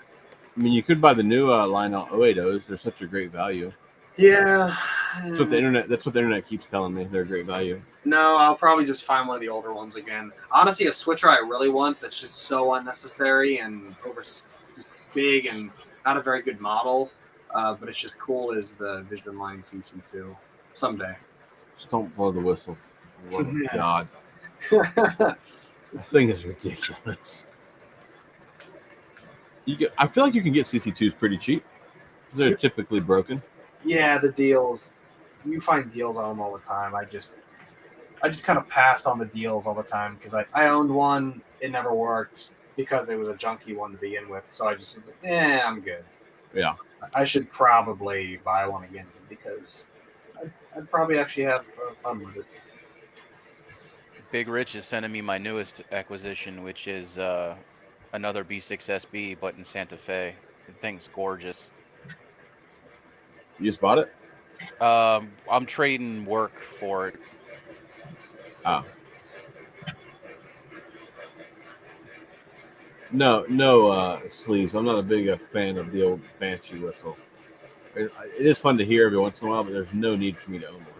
I mean, you could buy the new Lionel 080s. They're such a great value. Yeah. That's what the internet keeps telling me. They're a great value. No, I'll probably just find one of the older ones again. Honestly, a switcher I really want that's just so unnecessary and just big and not a very good model, but it's just cool is the Vision Line CC2. Someday. Just don't blow the whistle. For the love of God. The thing is ridiculous. I feel like you can get CC2s pretty cheap. They're typically broken. Yeah, the deals. You find deals on them all the time. I just kind of passed on the deals all the time because I owned one. It never worked because it was a junky one to begin with. So I just was like, I'm good. Yeah. I should probably buy one again because I'd probably actually have fun with it. Big Rich is sending me my newest acquisition, which is another B6SB, but in Santa Fe. The thing's gorgeous. You just bought it? I'm trading work for it. Oh. No sleeves. I'm not a big fan of the old Banshee whistle. It is fun to hear every once in a while, but there's no need for me to own one.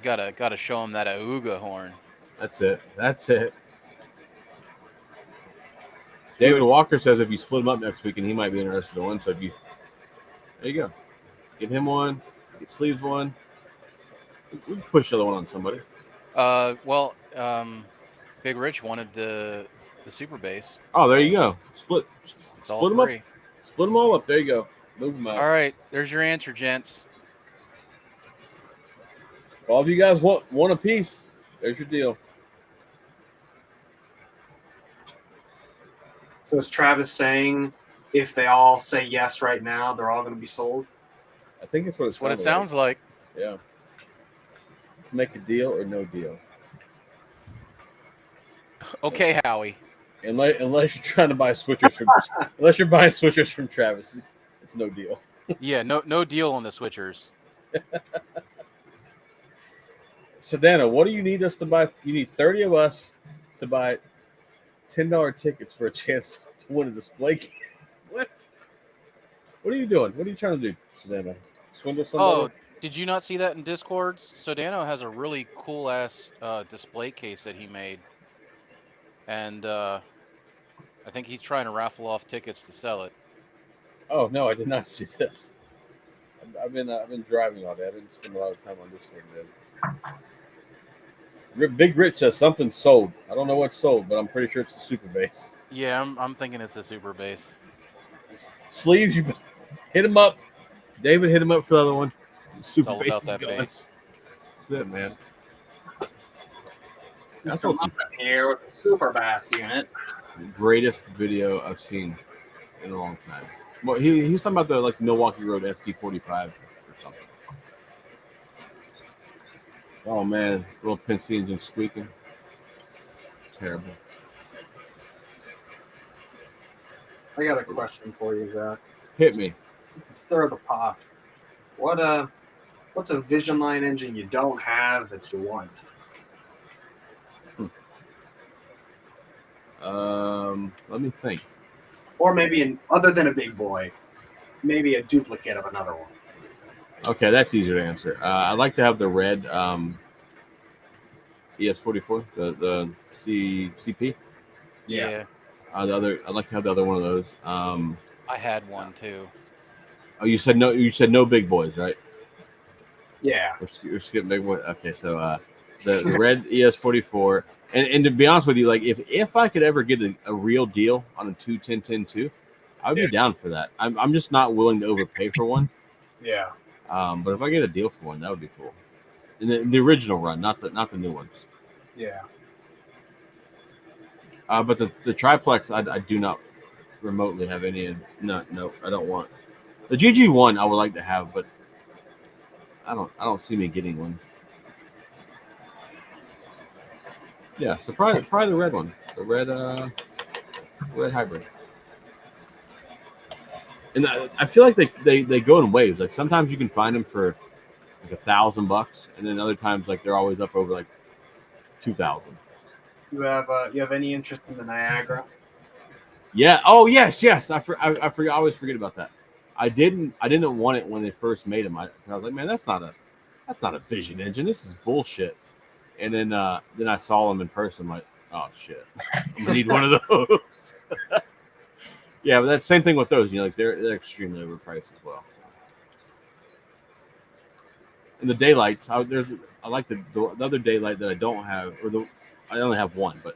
Gotta show him that Auga horn. That's it. David Walker says if you split him up next week, and he might be interested in one. So there you go. Get him one. Get Sleeves one. We can push the other one on somebody. Big Rich wanted the super base. Oh, there you go. Split all them up. three. Split them all up. There you go. Move them out. All right, there's your answer, gents. If all of you guys want one apiece, there's your deal. So is Travis saying if they all say yes right now, they're all going to be sold? I think that's what it sounds like. Yeah. Let's make a deal or no deal. Okay, Howie. Unless you're trying to buy switchers from Travis, it's no deal. Yeah, no deal on the switchers. Sedana, what do you need us to buy? You need 30 of us to buy $10 tickets for a chance to win a display case. What? What are you doing? What are you trying to do, Sedano? Swindle somebody? Oh, did you not see that in Discords? Sodano has a really cool ass display case that he made, and I think he's trying to raffle off tickets to sell it. Oh no, I did not see this. I've been driving all day. I didn't spend a lot of time on Discord today. Big Rich says something sold. I don't know what's sold, but I'm pretty sure it's the super base. Yeah, I'm thinking it's a super base. Sleeves, you hit him up. David hit him up for the other one. Super It's all base about is that going. base. That's it, man. That's what's here with the Super Bass unit. The greatest video I've seen in a long time. Well, he was talking about the Milwaukee Road SD45 or something. Oh man, little Penske engine squeaking. Terrible. I got a question for you, Zach. Hit me. Stir the pot. What's a Vision Line engine you don't have that you want? Let me think. Or maybe other than a big boy, maybe a duplicate of another one. Okay, that's easier to answer. I'd like to have the red ES44, the CP. Yeah. I'd like to have the other one of those. I had one too. Oh, you said no. You said no big boys, right? Yeah. We're skipping big boys. Okay, so the red ES44, and to be honest with you, like if I could ever get a real deal on a 210-10-2, I would be down for that. I'm just not willing to overpay for one. Yeah. But if I get a deal for one, that would be cool. In the original run, not the new ones. Yeah. But the triplex, I do not remotely have any. No, I don't want. The GG1 I would like to have, but I don't see me getting one. Yeah, so probably the red one, the red hybrid. And I feel like they go in waves. Like sometimes you can find them for like $1,000, and then other times like they're always up over like 2,000. You have any interest in the Niagara? Yeah. Oh yes. I forget. I always forget about that. I didn't want it when they first made them. I was like, man, that's not a Vision engine. This is bullshit. And then I saw them in person. I'm like, oh shit, I need one of those. Yeah, but that's the same thing with those. You know, like they're extremely overpriced as well. So. And the daylights, I like the other daylight that I don't have, I only have one, but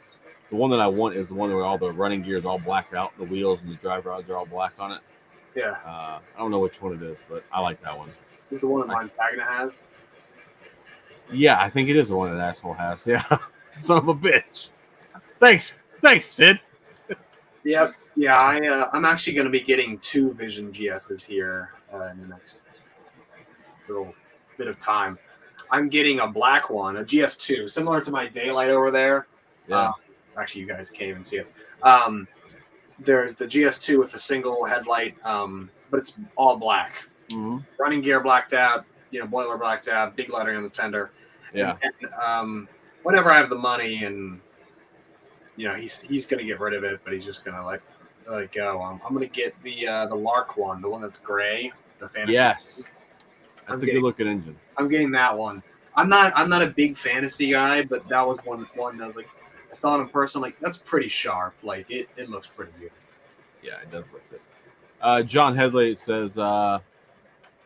the one that I want is the one where all the running gear is all blacked out, the wheels and the drive rods are all black on it. Yeah. I don't know which one it is, but I like that one. Is the one that Montagna has? Yeah, I think it is the one that asshole has. Yeah, son of a bitch. Thanks, Sid. Yep. Yeah, I'm actually going to be getting 2 Vision GSs here in the next little bit of time. I'm getting a black one, a GS2, similar to my Daylight over there. Yeah. Actually, you guys can't even see it. There's the GS2 with a single headlight, but it's all black. Mm-hmm. Running gear blacked out, boiler blacked out, big lettering on the tender. Yeah. And whenever I have the money and he's going to get rid of it, but he's just going to let it go. I'm going to get the Lark one, the one that's gray, the fantasy. Yes. That's a good looking engine. I'm getting that one. I'm not a big fantasy guy, but that was one that was like I saw it in person. Like that's pretty sharp. Like it looks pretty good. Yeah, it does look good. John Headley says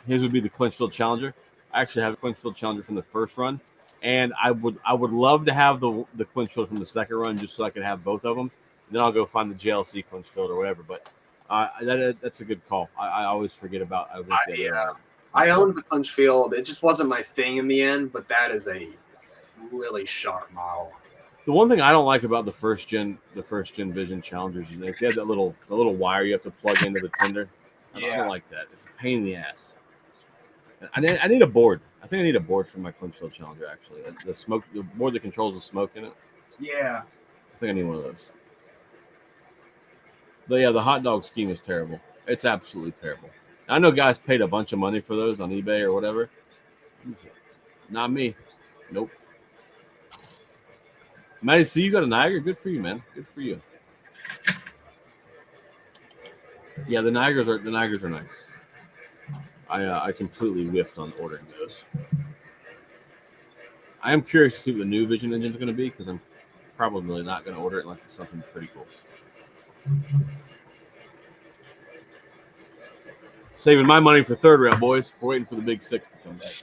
his would be the Clinchfield Challenger. I actually have a Clinchfield Challenger from the first run, and I would love to have the Clinchfield from the second run just so I could have both of them. Then I'll go find the JLC Clinchfield or whatever. But that's a good call. I always forget about. I owned the Clinchfield. It just wasn't my thing in the end, but that is a really sharp model. The one thing I don't like about the first gen Vision Challengers is they have the little wire you have to plug into the tender. I don't like that. It's a pain in the ass. I need a board. I think I need a board for my Clinchfield Challenger. Actually, the board that controls the smoke in it. Yeah, I think I need one of those. But yeah, the hot dog scheme is terrible. It's absolutely terrible. I know guys paid a bunch of money for those on eBay or whatever. Not me. Nope. Matty, see, you got a Niagara. Good for you, man. Good for you. Yeah, the Niagaras are nice. I completely whiffed on ordering those. I am curious to see what the new Vision engine is going to be because I'm probably not going to order it unless it's something pretty cool. Saving my money for third round, boys. We're waiting for the big six to come back.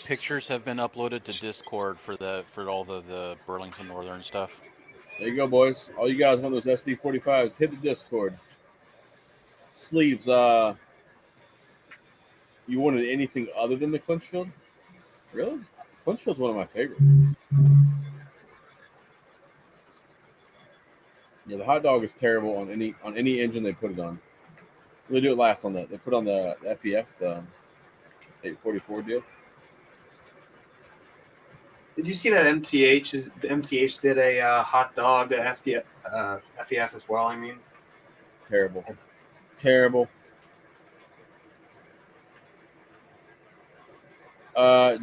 Pictures have been uploaded to Discord for all the Burlington Northern stuff. There you go, boys. All you guys want those SD45s, hit the Discord. Sleeves, you wanted anything other than the Clinchfield? Really? Clinchfield's one of my favorites. Yeah, the hot dog is terrible on any engine they put it on. They do it last on they put on the FEF, the 844 deal. Did you see that MTH did a hot dog FEF as well? I mean, terrible.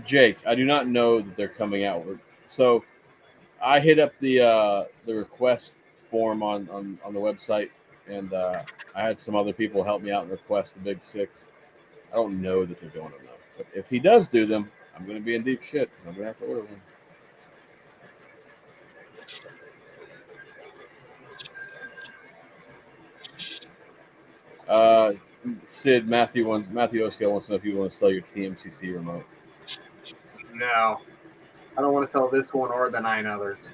Jake, I do not know that they're coming out with. So I hit up the request form on the website, and I had some other people help me out and request the big six. I don't know that they're doing them though. But if he does do them, I'm going to be in deep shit because I'm going to have to order one. Sid Matthew Osco wants to know if you want to sell your TMCC remote. No, I don't want to sell this one or the 9 others.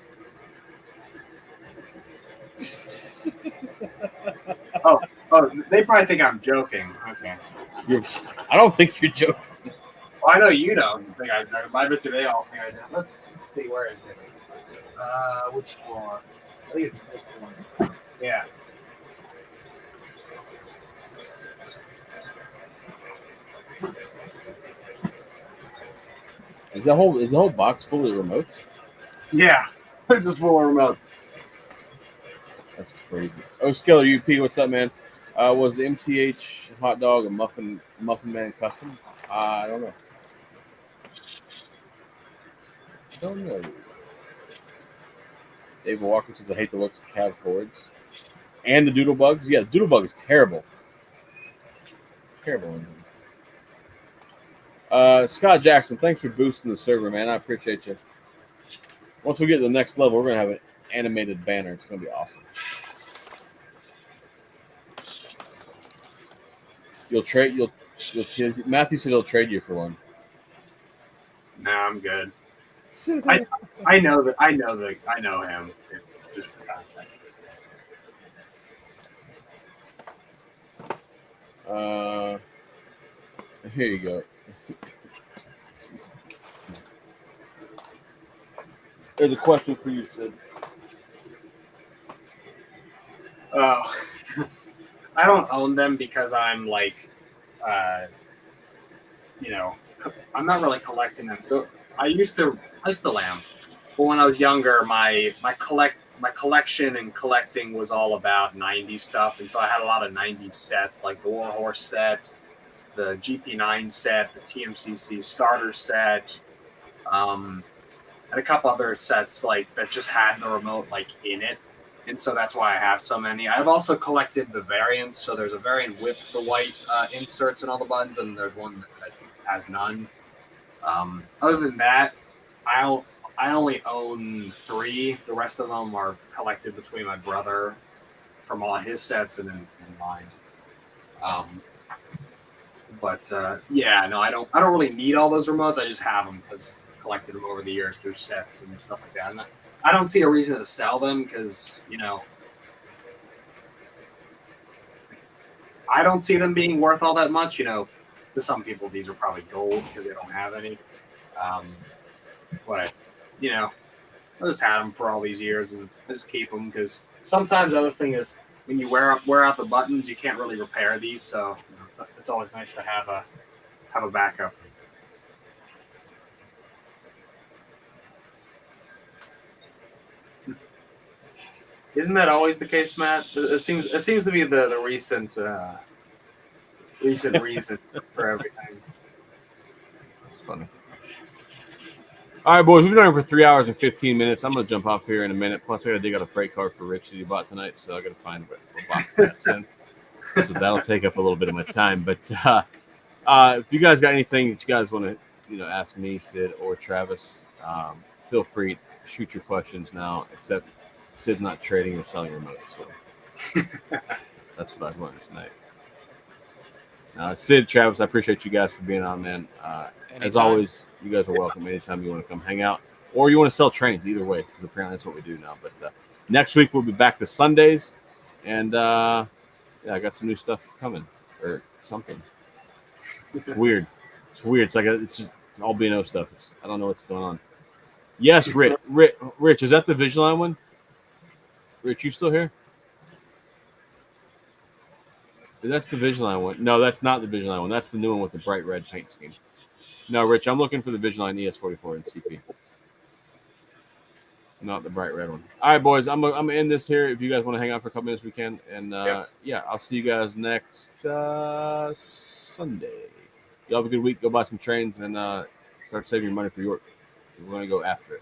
oh, they probably think I'm joking. Okay. I don't think you're joking. Well, I know you don't think I bet you they all think I do. Let's see, where is it? Which floor? I think it's this one. Yeah. Is the whole box full of remotes? Yeah, it's just full of remotes. That's crazy. Oh, Skiller UP, what's up, man? Was the MTH hot dog a Muffin Man custom? I don't know. David Walker says I hate the looks of cab Fords. And the Doodle Bugs? Yeah, the Doodle Bug is terrible. Terrible. Scott Jackson, thanks for boosting the server, man. I appreciate you. Once we get to the next level, we're going to have an animated banner. It's going to be awesome. Matthew said he'll trade you for one. Nah, I'm good. I know him. It's just for context. Here you go. There's a question for you, Sid. Oh, I don't own them because I'm like, I'm not really collecting them. So I still am. But when I was younger, my collection and collecting was all about 90s stuff, and so I had a lot of 90s sets, like the Warhorse set, the GP9 set, the TMCC starter set. and a couple other sets like that just had the remote like in it, and so that's why I have so many. I've also collected the variants. So there's a variant with the white inserts and all the buttons, and there's one that has none. Other than that, I only own 3. The rest of them are collected between my brother from all his sets and mine. But yeah, no, I don't really need all those remotes. I just have them because collected them over the years through sets and stuff like that. And I don't see a reason to sell them because I don't see them being worth all that much. To some people, these are probably gold because they don't have any. But I just had them for all these years and I just keep them because sometimes the other thing is when you wear out the buttons, you can't really repair these. So it's always nice to have a backup. Isn't that always the case, Matt? It seems to be the recent reason for everything. That's funny. All right, boys, we've been on for 3 hours and 15 minutes. I'm going to jump off here in a minute. Plus, I got to dig out a freight card for Rich that he bought tonight, so I got to find a box that's in. So that'll take up a little bit of my time. But if you guys got anything that you guys want to, ask me, Sid, or Travis, feel free to shoot your questions now. Except Sid's not trading or selling remotes, so that's what I've learned tonight. Sid, Travis, I appreciate you guys for being on, man. As always, you guys are welcome anytime you want to come hang out or you want to sell trains, either way, because apparently that's what we do now. But next week we'll be back to Sundays, and I got some new stuff coming or something. Weird. It's weird. It's all B&O stuff. I don't know what's going on. Yes, Rich, is that the Vigiline one? Rich, you still here? That's the Vigiline one. No, that's not the Vigiline one. That's the new one with the bright red paint scheme. No, Rich, I'm looking for the Vigiline ES44 in CP. Not the bright red one. All right, boys, I'm gonna end this here. If you guys want to hang out for a couple minutes, we can. And I'll see you guys next Sunday. You all have a good week. Go buy some trains and start saving your money for York. We're gonna go after it.